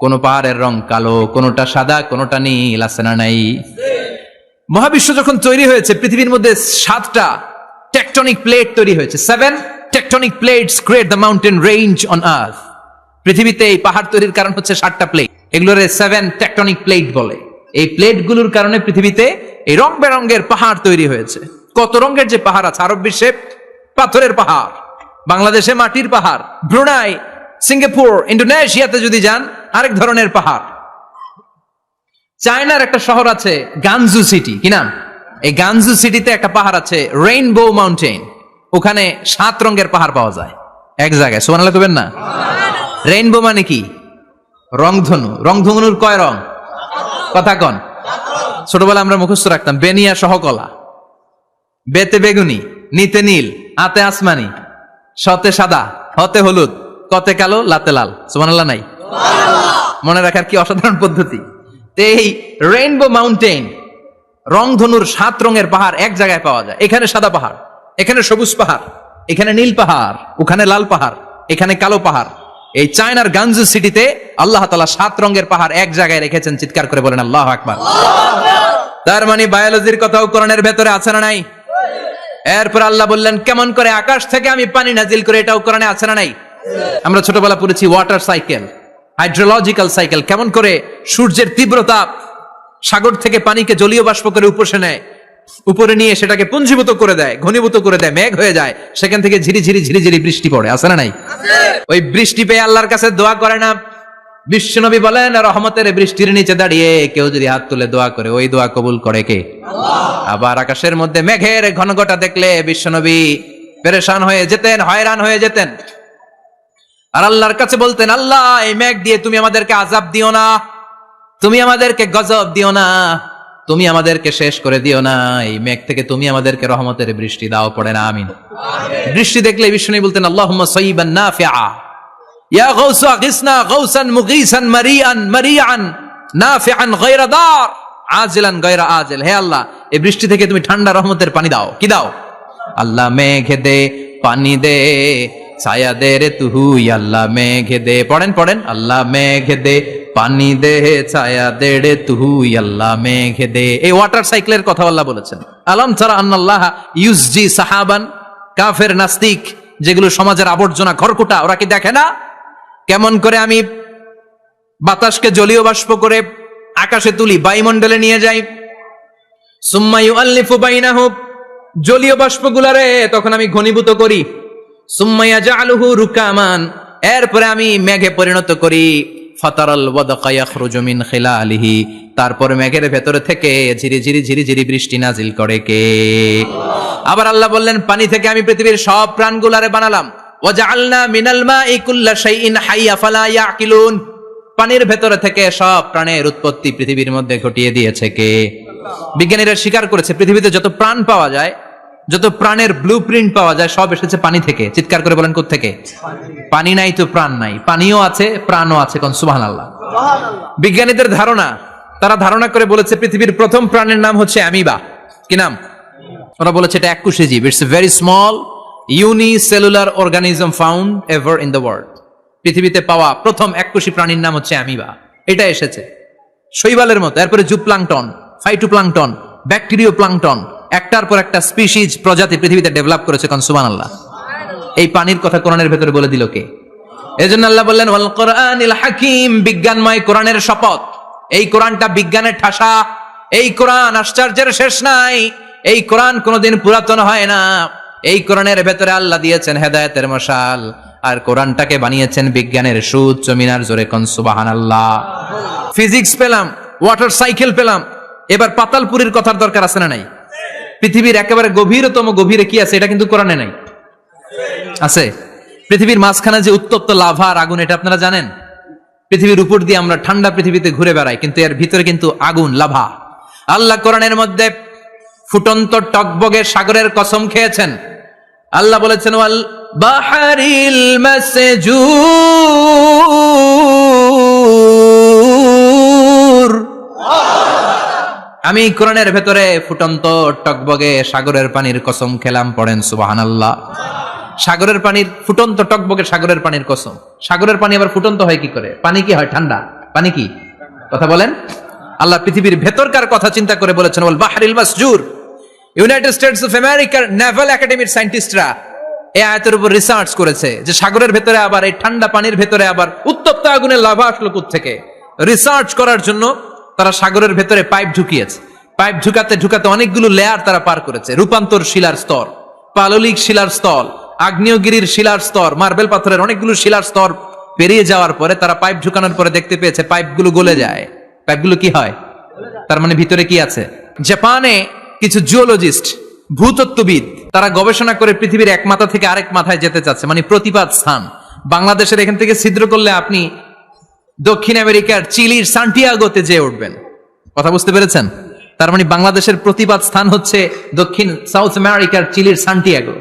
কোন পাহাড়ের রং কালো, কোনটা সাদা, কোনটা নীল, আছে না নাই? মহাবিশ্ব যখন তৈরি হয়েছে পৃথিবীর মধ্যে 7টা টেকটনিক প্লেট তৈরি হয়েছে। 7 tectonic plates create the mountain range on earth. পৃথিবীতে এই পাহাড় তৈরির কারণ হচ্ছে 7টা প্লেট, এগুলোরে 7 টেকটনিক প্লেট বলে। এই প্লেটগুলোর কারণে পৃথিবীতে এই রং বেরঙের পাহাড় তৈরি হয়েছে। কত রঙের যে পাহাড় আছে, আরব বিশ্বে পাথরের পাহাড়, বাংলাদেশে মাটির পাহাড়, ব্রুনাই, সিঙ্গাপুর, ইন্দোনেশিয়াতে যদি যান আরেক ধরনের পাহাড়। চায়নার একটা শহর আছে গানজু সিটি, কি নাম? এই গানজু সিটিতে একটা পাহাড় আছে রেইনবো মাউন্টেন, ওখানে 7 রঙের পাহাড় পাওয়া যায় এক জায়গায়। সুবহানাল্লাহ কইবেন না? রেইনবো মানে কি? রংধনু। রংধনুর কয় রং? কথা কন। ছোটবেলা আমরা মুখস্থ রাখতাম বেনিয়া সহকলা, বেতে বেগুনি, নিতে নীল, আতে আসমানি, শতে সাদা, হতে হলুদ, কতে কালো, লাতে লাল। সুবহানাল্লাহ নাই? মনে রাখার কি অসাধারণ পদ্ধতি। এই রেইনবো মাউন্টেন, রংধনুর 7 রঙের পাহাড় এক জায়গায় পাওয়া যায়। এখানে সাদা পাহাড়, এখানে সবুজ পাহাড়, এখানে নীল পাহাড়, ওখানে লাল পাহাড়, এখানে কালো পাহাড়। এই চায়নার গানজু সিটিতে আল্লাহ তাআলা 7 রঙের পাহাড় এক জায়গায় রেখেছেন। চিৎকার করে বলেন আল্লাহু আকবার। তার মানে বায়োলজির কথাও কোরআনের ভেতরে আছে না নাই? এরপর আল্লাহ বললেন কেমন করে আকাশ থেকে আমি পানি নাজিল করে, এটাও কোরআনে আছে না নাই? আমরা ছোটবেলা পড়েছি ওয়াটার সাইকেল, হাইড্রোলজিক্যাল সাইকেল, কেমন করে সূর্যের তীব্রতা সাগর থেকে পানিকে জলীয় বাষ্প করে উপসে নেয়, উপরে নিয়ে সেটাকে পুঞ্জীভূত করে দেয়, ঘনীভূত করে দেয়, মেঘ হয়ে যায়, সেখান থেকে ঝিরি ঝিরি ঝিরি ঝিরি বৃষ্টি পড়ে, আছে না নাই? ওই বৃষ্টি পেয়ে আল্লাহর কাছে দোয়া করে না বিশ্বনবী বলেন রহমতের বৃষ্টির নিচে দাঁড়িয়ে কেউ যদি হাত তুলে দোয়া করে ওই দোয়া কবুল করে কে? আবার আকাশের মধ্যে মেঘের ঘনঘটা দেখলে বিশ্বনবী পেরেশান হয়ে যেতেন, হয়রান হয়ে যেতেন, আর আল্লাহর কাছে বলতেন আল্লাহ এই মেঘ দিয়ে তুমি আমাদেরকে আযাব দিও না, তুমি আমাদেরকে গজব দিও না, তুমি আমাদেরকে শেষ করে দিও না, এই মেঘ থেকে তুমি আমাদেরকে রহমতের বৃষ্টি দাও। পড়ে না আমিন। বৃষ্টি দেখলে বিশ্বনবী বলতেন আল্লাহুম্মা সাইয়িবান নাফিআ, ইয়া গাউসু আগিসনা গাউসান মুগীসান মারিআন মারিআন নাফিআন গায়রা দার আজিলান গায়রা আজিল। হে আল্লাহ এই বৃষ্টি থেকে তুমি ঠান্ডা রহমতের পানি দাও। কি দাও? আল্লাহ মেঘে দে পানি দে, ছায়া দে রে তুহু, আল্লাহ মেঘে দে। পড়েন পড়েন, আল্লাহ মেঘে দে পানি দে, ছায়া দে রে তুহু, আল্লাহ মেঘে দে। এই ওয়াটার সাইকেলের কথা আল্লাহ বলেছেন। আলাম তারা আন্নাল্লাহ ইউসজি সাহাবান, কাফের নাস্তিক যেগুলো সমাজের আবর্জনা খড়কুটা, ওরা কি দেখে না কেমন করে আমি বাতাসকে জলীয় বাষ্প করে আকাশে তুলি, বায়ুমণ্ডলে নিয়ে যাই, সুম্মা ইউআল্লিফু বাইনাহু, জলীয় বাষ্পগুলারে তখন আমি ঘনীভূত করি, সুম্মা ইয়াজআলুহু রুকামান, এরপরে আমি মেঘে পরিণত করি, ফাতারাল ওয়াদকা ইয়াখরুজু মিন খিলালিহি, তারপর মেঘের ভেতরে থেকে ঝিরি ঝিরি ঝিরি ঝিরি বৃষ্টি নাজিল করে কে? আবার আল্লাহ বললেন পানি থেকে আমি পৃথিবীর সব প্রাণগুলারে বানালাম, ওয়াজআলনা মিনাল মাই কুল্লা শাইইন হাইয়া ফালা ইয়াকিলুন, পানির ভেতরে থেকে সব প্রাণের উৎপত্তি পৃথিবীর মধ্যে ঘটিয়ে দিয়েছে কে? বিজ্ঞানীরা স্বীকার করেছে পৃথিবীতে যত প্রাণ পাওয়া যায়, যত প্রাণের ব্লুপ্রিন্ট পাওয়া যায় সব এসেছে পানি থেকে। চিৎকার করে বলেন কোত্থেকে? পানি নাই তো প্রাণ নাই, পানিও আছে প্রাণও আছে। কোন সুবহানাল্লাহ। বিজ্ঞানীদের ধারণা, তারা ধারণা করে বলেছে পৃথিবীর প্রথম প্রাণের নাম হচ্ছে অ্যামিবা। কি নাম? ওরা বলেছে এটা এককোষী জীব, it's a very small unicellular organism found ever in the world. পৃথিবীতে পাওয়া প্রথম এককোষী প্রাণীর নাম হচ্ছে অ্যামিবা। এটা এসেছে শৈবালের মতো, এরপরে জুপ্লাংটন, ফাইটোপ্লাংটন, ব্যাকটেরিও প্লাংটন, একটার পর একটা স্পিসিজ প্রজাতি পৃথিবীতে ডেভেলপ করেছে। কোন সুবহানাল্লাহ। এই পানির কথা কোরআনের ভেতরে বলে দিল কে? এজন্য আল্লাহ বললেন ওয়াল কোরআনিল হাকিম, বিজ্ঞানময় কোরআনের শপথ। এই কোরআনটা বিজ্ঞানের ঠাসা, এই কোরআন আশ্চর্যের শেষ নাই, এই কোরআন কোনোদিন পুরাতন হয় না। এই কোরআনের ভেতরে আল্লাহ দিয়েছেন হেদায়েতের মশাল, আর কোরআনটাকে বানিয়েছেন বিজ্ঞানের সুউচ্চ মিনার। জোরে কোন সুবহানাল্লাহ। ফিজিক্স পেলাম, ওয়াটার সাইকেল পেলাম, এবার পাতালপুরীর কথার দরকার আছে না নাই? পৃথিবীর একেবারে গভীরতম গভীরে কি আছে? এটা কিন্তু কোরআনে নাই, আছে। পৃথিবীর মাঝখানে যে উত্তপ্ত লাভা আর আগুন, এটা আপনারা জানেন? পৃথিবীর উপর দিয়ে আমরা ঠান্ডা পৃথিবীতে ঘুরে বেড়াই, কিন্তু এর ভিতরে কিন্তু আগুন, লাভা। আল্লাহ কোরআনের মধ্যে ফুটন্ত টকবগে সাগরের কসম খেয়েছেন। আল্লাহ বলেছেন ওয়াল বাহরিল মাসজুর, আমি কোরআনের ভেতরে ফুটন্ত টকবগে সাগরের পানির কসম খেলাম। পড়েন সুবহানাল্লাহ। সাগরের পানির ফুটন্ত টকবকে সাগরের পানির কসম। সাগরের পানি আবার ফুটন্ত হয় কি করে? পানি কি হয়? ঠান্ডা। পানি কি? কথা বলেন। আল্লাহ পৃথিবীর ভেতরকার কথা চিন্তা করে বলেছেন ওয়াল বাহরিল মাসজুর। ইউনাইটেড স্টেটস অফ আমেরিকার নেভাল একাডেমির সায়েন্টিস্টরা এই আয়াতের উপর রিসার্চ করেছে যে সাগরের ভেতরে আবার এই ঠান্ডা পানির ভেতরে আবার উত্তপ্ত আগুনের লাভা আসলো থেকে। রিসার্চ করার জন্য তারা সাগরের ভেতরে পাইপ ঢুকিয়েছে। পাইপ ঢুকাতে ঢুকাতে অনেকগুলো লেয়ার তারা পার করেছে। রূপান্তর শিলার স্তর, পাললিক শিলার স্তর, আগ্নেয়গিরির শিলার স্তর, মার্বেল পাথরের অনেকগুলো শিলার স্তর পেরিয়ে যাওয়ার পরে তারা পাইপ ঢুকানোর পরে দেখতে পেয়েছে পাইপগুলো গলে যায়। পাইপগুলো কি হয়? তার মানে ভিতরে কি আছে? জাপানে কিছু জিওলজিস্ট, ভূতত্ত্ববিদ, তারা গবেষণা করে পৃথিবীর এক মাথা থেকে আরেক মাথায় যেতে চাচ্ছে, মানে প্রতিপাদ স্থান। বাংলাদেশের এখান থেকে ছিদ্র করলে আপনি দক্ষিণ আমেরিকার চিলির সান্টিয়াগোতে যেয়ে উঠবেন। কথা বুঝতে পেরেছেন? তার মানে বাংলাদেশের প্রতিপাদ স্থান হচ্ছে দক্ষিণ সাউথ আমেরিকার চিলির সান্টিয়াগো।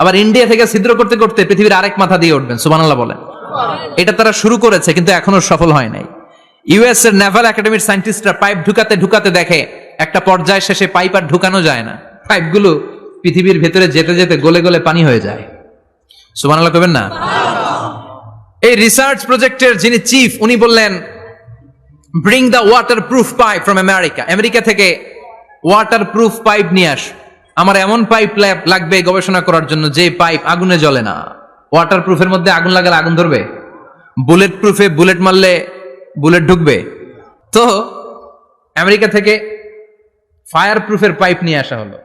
আবার ইন্ডিয়া থেকে ছিদ্র করতে করতে পৃথিবীর আরেক মাথা দিয়ে উঠবেন। সুবহানাল্লাহ বলেন। এটা তারা শুরু করেছে কিন্তু এখনো সফল হয় নাই। ইউএস এর নেভাল একাডেমির সায়েন্টিস্টরা পাইপ ঢুকাতে ঢুকাতে দেখে একটা পর্যায় শেষে পাইপ আর ঢুকানো যায় না। পাইপগুলো পৃথিবীর ভেতরে যেতে যেতে গলে গলে পানি হয়ে যায়। সুবহানাল্লাহ কইবেন না? এই রিসার্চ প্রজেক্টের যিনি চিফ, উনি বললেন bring the water proof pipe from America. America থেকে ওয়াটার প্রুফ পাইপ নিয়ে আস। আমার এমন পাইপ লাগবে গবেষণা করার জন্য যে পাইপ আগুনে জ্বলে না। ওয়াটার প্রুফের মধ্যে আগুন লাগালে আগুন ধরবে? বুলেট প্রুফে বুলেট মারলে বুলেট ঢুকবে? তো আমেরিকা থেকে ফায়ার প্রুফের পাইপ নিয়ে আসা হলো।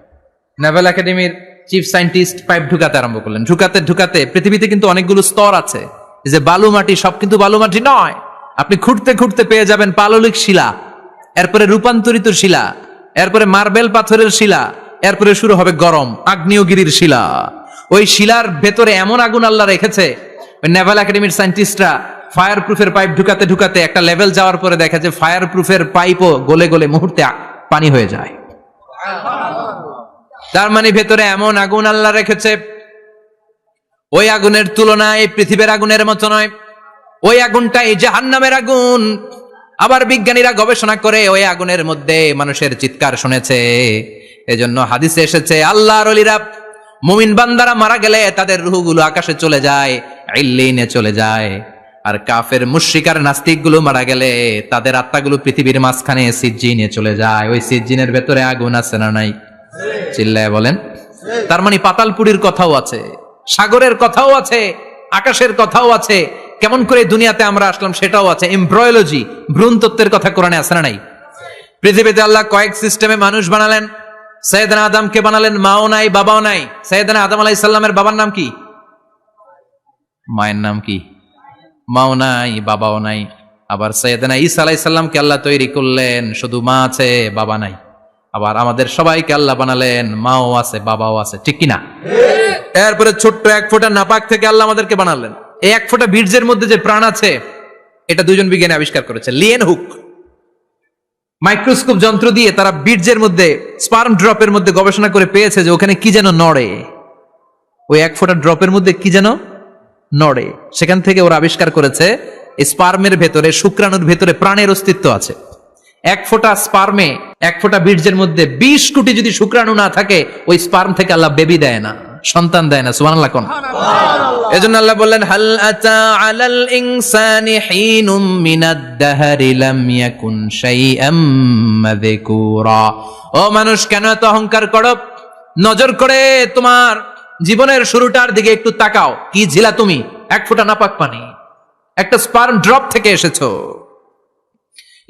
নেভাল একাডেমির চিফ সায়েন্টিস্ট পাইপ ঢুকাতে আরম্ভ করলেন। ঢুকাতে ঢুকাতে পৃথিবীতে কিন্তু অনেকগুলো স্তর আছে। এই যে বালু মাটি, সব কিন্তু বালু মাটি নয়। আপনি খুঁড়তে খুঁড়তে পেয়ে যাবেন পাললিক শিলা, এরপরে রূপান্তরিত শিলা, এরপরে মার্বেল পাথরের শিলা, এরপরে শুরু হবে গরম আগ্নেয়গিরির শিলা। ওই শিলার ভেতরে এমন আগুন আল্লাহ রেখেছে, ওই নেভাল একাডেমির সায়েন্টিস্টরা ফায়ার প্রুফের পাইপ ঢুকাতে ঢুকাতে একটা লেভেল যাওয়ার পরে দেখা যায় ফায়ার প্রুফের পাইপও গলে গলে মুহূর্তে পানি হয়ে যায়। তার মানে ভেতরে এমন আগুন আল্লাহ রেখেছে, ওই আগুনের তুলনায় পৃথিবীর আগুনের মতো নয়। ওই আগুনটাই জাহান্নামের আগুন। আবার বিজ্ঞানীরা গবেষণা করে ওই আগুনের মধ্যে মানুষের চিৎকার শুনেছে। এজন্য হাদিসে এসেছে আল্লাহর ওলিরা, মুমিন বান্দারা মারা গেলে তাদের রূহগুলো আকাশে চলে যায়, ইল্লিনে চলে যায়। আর কাফের মুশরিকার নাস্তিক গুলো মারা গেলে তাদের আত্মাগুলো পৃথিবীর মাঝখানে সিজ্জিনে চলে যায়। ওই সিজ্জিনের ভেতরে আগুন আছে না নাই? চিল্লায় বলেন। তার মানে পাতালপুরীর কথাও আছে, সাগরের কথাও আছে, আকাশের কথাও আছে। কেমন করে দুনিয়াতে আমরা আসলাম সেটাও আছে। এমব্রয়োলজি, ভ্রূণ তত্ত্বের কথা কোরআনে আছে না নাই? পৃথিবীতে আল্লাহ কয়েক সিস্টেমে মানুষ বানালেন। সৈয়দনা আদমকে বানালেন, মাও নাই বাবাও নাই। সৈয়দনা আদম আলাইহিস সালামের বাবার নাম কি? মায়ের নাম কি? মাও নাই বাবাও নাই। আবার সৈয়দনা ঈসা আলাইহিস সালামকে আল্লাহ তৈরি করলেন, শুধু মা আছে বাবা নাই। আবার আমাদের সবাইকে আল্লাহ বানালেন, মাও আছে বাবাও আছে, ঠিক কিনা? এরপরে ছোট্ট এক ফোঁটা নাপাক থেকে আল্লাহ আমাদেরকে বানালেন। এই এক ফোঁটা বীর্যের মধ্যে যে প্রাণ আছে, এটা দুজন বিজ্ঞানী আবিষ্কার করেছে। লিয়েন হুক মাইক্রোস্কোপ যন্ত্র দিয়ে তারা বীর্যের মধ্যে, স্পার্ম ড্রপের মধ্যে গবেষণা করে পেয়েছে যে ওখানে কি যেন নড়ে। ওই এক ফোঁটা ড্রপের মধ্যে কি যেন নড়ে। সেখান থেকে ওরা আবিষ্কার করেছে এই স্পার্মের ভেতরে, শুক্রাণুর ভেতরে প্রাণের অস্তিত্ব আছে। এক ফোঁটা স্পার্মে, এক ফোঁটা বীর্যের মধ্যে 20 কোটি যদি শুক্রাণু না থাকে, ওই স্পার্ম থেকে আল্লাহ বেবি দেয় না, সন্তান দেয় না। সুবহানাল্লাহ কোন? এজন্য আল্লাহ বললেন হাল আতা আলাল ইনসানি হিনুম মিনাদ দাহরি লাম ইয়াকুন শাইআম মাযকুরা। ও মানুষ, কেন এত অহংকার করো? নজর করে তোমার জীবনের শুরুটার দিকে একটু তাকাও। কি ঝিলা তুমি? এক ফোঁটা নাপাক পানি, একটা স্পার্ম ড্রপ থেকে এসেছো।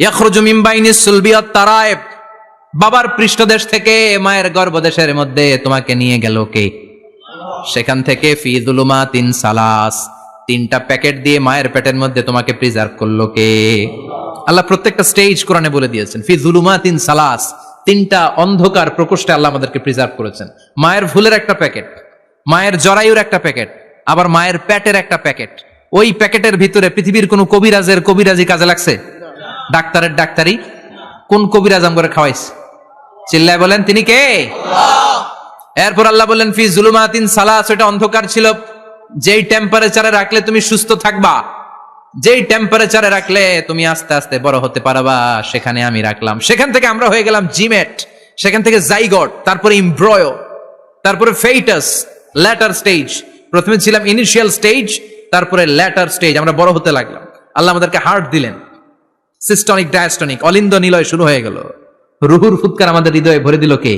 ইয়াখরুজু মিন বাইনিস সুলবি ওয়াত তারায়েব। বাবার পৃষ্ঠদেশ থেকে মায়ের গর্ভদেশের মধ্যে তোমাকে নিয়ে গেল কে? সেখান থেকে ফি যুলুমাতিন সালাস, 3টা প্যাকেট দিয়ে মায়ের পেটের মধ্যে তোমাকে প্রিজার্ভ করলো কে? আল্লাহ প্রত্যেকটা স্টেজ কোরআনে বলে দিয়েছেন। ফি যুলুমাতিন সালাস, 3টা অন্ধকার প্রকোষ্ঠে আল্লাহ আমাদেরকে প্রিজার্ভ করেছেন। মায়ের ভুলের একটা প্যাকেট, মায়ের জরায়ুর একটা প্যাকেট, আবার মায়ের পেটের একটা প্যাকেট। ওই প্যাকেটের ভিতরে পৃথিবীর কোন কবিরাজের কবিরাজি কাজে লাগছে? ডাক্তারের ডাক্তারি কোন কবিরাজ আমগরে খাওয়াইছে? চিল্লায় বলেন তিনি কে? এরপর আল্লাহ বললেন ফি যুলুমাতিন সালাস, এটা অন্ধকার ছিল। যেই টেম্পারেচারে রাখলে তুমি সুস্থ থাকবা, যেই টেম্পারেচারে রাখলে তুমি আস্তে আস্তে বড় হতে পারবা, সেখানে আমি রাখলাম। সেখান থেকে আমরা হয়ে গেলাম জিমেট, সেখান থেকে জাইগট, তারপরে এমব্রয়ো, তারপরে ফেটাস, ল্যাটার স্টেজ। প্রথমে ছিলাম ইনিশিয়াল স্টেজ, তারপরে ল্যাটার স্টেজ, আমরা বড় হতে লাগলাম। আল্লাহ আমাদেরকে হার্ট দিলেন, সিস্টনিক ডায়াস্টনিক অলিন্দ নিলয় শুরু হয়ে গেল। রুহুর ফুৎকার আমাদের হৃদয়ে ভরে দিল কে?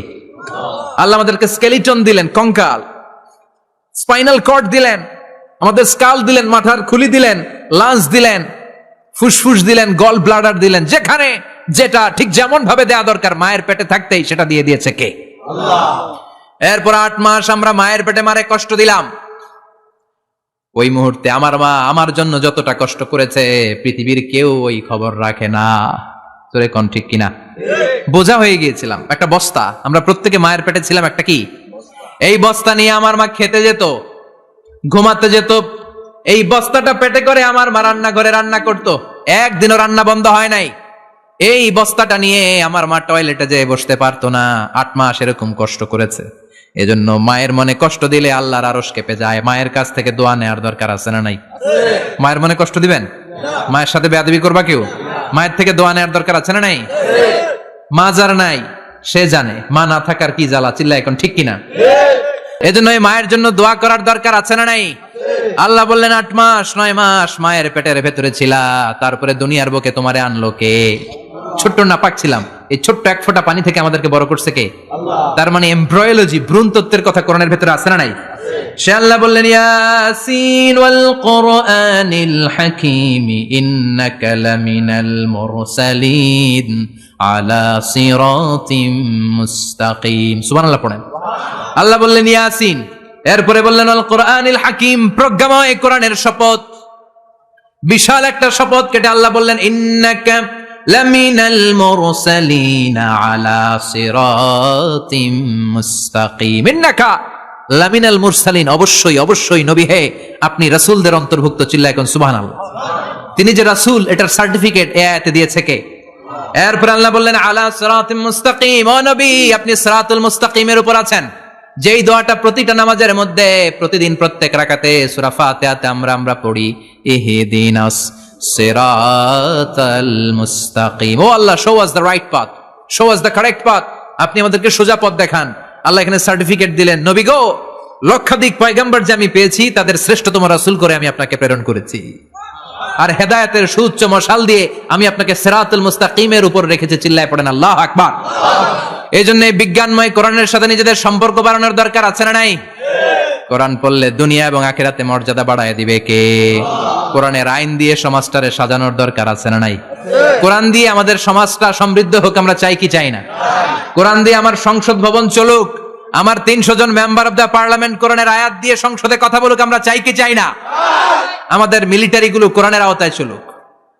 আল্লাহ আমাদেরকে স্কেলিটন দিলেন, কঙ্কাল, স্পাইনাল কর্ড দিলেন, আমাদের স্কাল দিলেন, মাথার খুলি দিলেন, লাঞ্চ দিলেন, ফুসফুস দিলেন, গল ব্লাডার দিলেন, যেখানে যেটা ঠিক যেমন ভাবে দেয়া দরকার মায়ের পেটে থাকতেই সেটা দিয়ে দিয়েছে কে? আল্লাহ। এরপর 8 মাস আমরা মায়ের পেটে মারে কষ্ট দিলাম। ওই মুহূর্তে আমার মা আমার জন্য যতটা কষ্ট করেছে পৃথিবীর কেউ ওই খবর রাখে না। তোরে কোন ঠিক কিনা? বোঝা হয়ে গিয়েছিলাম, একটা বস্তা। আমরা প্রত্যেকে মায়ের পেটে ছিলাম একটা কি? এই বস্তা নিয়ে আমার মা খেতে যেত, ঘুমাতে যেত, এই বস্তাটা পেটে করে আমার মা রান্নাঘরে রান্না করতো। একদিনও রান্না বন্ধ হয় নাই। এই বস্তাটা নিয়ে আমার মা টয়লেটে যেয়ে বসতে পারতো না। 8 মাস এরকম কষ্ট করেছে। এজন্য মায়ের মনে কষ্ট দিলে আল্লাহর আরশ কেঁপে যায়। মায়ের কাছ থেকে দোয়া নেওয়ার দরকার আছে না নাই? মায়ের মনে কষ্ট দিবেন? মায়ের সাথে বেয়াদবি করবা কেউ? মায়ের থেকে দোয়া নেওয়ার দরকার আছে না নাই? মা যার নাই সে জানে মা না থাকার কি জ্বালা। চিল্লা এখন ঠিক কিনা? এজন্য এই মায়ের জন্য দোয়া করার দরকার আছে না নাই? আল্লাহ বললেন 8 মাস 9 মাস মায়ের পেটের ভেতরে ছিলা, তারপরে দুনিয়ার বুকে তোমারে আনলো কে? ছোট্ট নাপাক ছিলাম, এই ছোট্ট এক ফোঁটা পানি থেকে আমাদেরকে বড় করছে কে? আল্লাহ। তার মানে এমব্রয়োলজি, ভ্রূণ তত্ত্বের কথা কোরআনের ভেতরে আছে না নাই? সে আল্লাহ বললেন ইয়াসিন ওয়াল কোরআনিল হাকীম ইন্নাকা লামিনাল মুরসালিন আলা সিরাতিম মুস্তাকিম। সুবহানাল্লাহ পড়েন। আল্লাহ বললেন ইয়াসিন, এরপরে বললেন আল কোরআনিল হাকীম, প্রজ্ঞাময় কোরআনের শপথ। বিশাল একটা শপথ কেটে আল্লাহ বললেন ইন্নাকা লামিনাল মুরসালিন আলা সিরাতিম মুস্তাকিম। ইন্নাকা লামিনাল মুরসালিন, অবশ্যই অবশ্যই নবী হে আপনি রাসূলদের অন্তর্ভুক্ত। চিল্লা এখন সুবহানাল্লাহ। তিনি যে রাসূল এটার সার্টিফিকেট এই আয়াতে দিয়েছে কে? এরপর আল্লাহ বললেন আলা সিরাতিম মুস্তাকিম, ও নবী আপনি সিরাতুল মুস্তাকিমের উপর আছেন। যেই দোয়াটা প্রতিটা নামাজের মধ্যে প্রতিদিন প্রত্যেক রাকাতে সূরা ফাতিহাতে আমরা পড়ি, ইহদিনাস সিরাতাল মুস্তাকিম। O Allah, show us the right path, show us the correct path. আপনি আমাদেরকে সোজা পথ দেখান। আল্লাহ এখানে সার্টিফিকেট দিলেন, নবী গো, লক্ষাধিক পয়গম্বর যে আমি পেয়েছি তাদের শ্রেষ্ঠতম রাসূল করে আমি আপনাকে প্রেরণ করেছি, আর হেদায়েতের সুউচ্চ মশাল দিয়ে আমি আপনাকে সিরাতুল মুস্তাকিমের উপর রেখেছি। চিল্লায় পড়েন আল্লাহু আকবার। এই জন্য বিজ্ঞানময় কোরআনের সাথে নিজেদের সম্পর্ক বাড়ানোর দরকার আছে না নাই? কোরআন পড়লে দুনিয়া এবং আখিরাতে মর্যাদা বাড়ায় দিবে কে? কোরআনের আইন দিয়ে সমাজটারে সাজানোর দরকার আছে না নাই? কোরআন দিয়ে আমাদের সমাজটা সমৃদ্ধ হোক আমরা চাই কি চাই না? কোরআন দিয়ে আমার সংসদ ভবন চলুক, আমার 300 জন মেম্বার অফ দ্য পার্লামেন্ট কোরআনের আয়াত দিয়ে সংসদে কথা বলুক, আমরা চাই কি চাই না? আমাদের মিলিটারি গুলো কোরআনের আওতায় চলুক,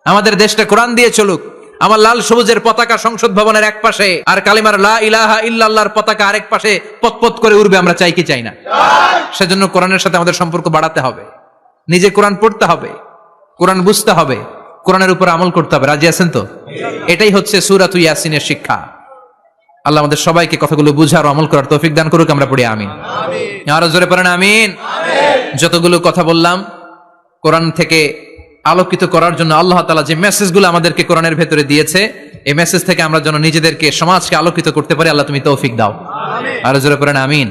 আমাদের দেশটা কোরআন দিয়ে চলুক। আমার লাল সবুজের পতাকা সংসদ ভবনের এক পাশে, আর কালিমার লা ইলাহা ইল্লাল্লাহর পতাকা আরেক পাশে পতপত করে উড়বে, আমরা চাই কি চাই না? সেজন্য কোরআনের সাথে আমাদের সম্পর্ক বাড়াতে হবে, নিজে কোরআন পড়তে হবে, কোরআন বুঝতে হবে, কোরআনের উপর আমল করতে হবে। রাজি আছেন তো? এটাই হচ্ছে সূরাতুল ইয়াসিনের শিক্ষা। আল্লাহ আমাদের সবাইকে কথাগুলো বুঝার ও আমল করার তৌফিক দান করুক। আমরা পড়ি আমিন। আরো জোরে পড়েন আমিন। যতগুলো কথা বললাম কোরআন থেকে আলোকিত করার জন্য আল্লাহ তাআলা যে মেসেজগুলো আমাদেরকে কোরআনের ভেতরে দিয়েছে, এই মেসেজ থেকে আমরা যেন নিজেদেরকে, সমাজকে আলোকিত করতে পারি। আল্লাহ তুমি তৌফিক দাও। আরো জোরে পড়েন আমিন।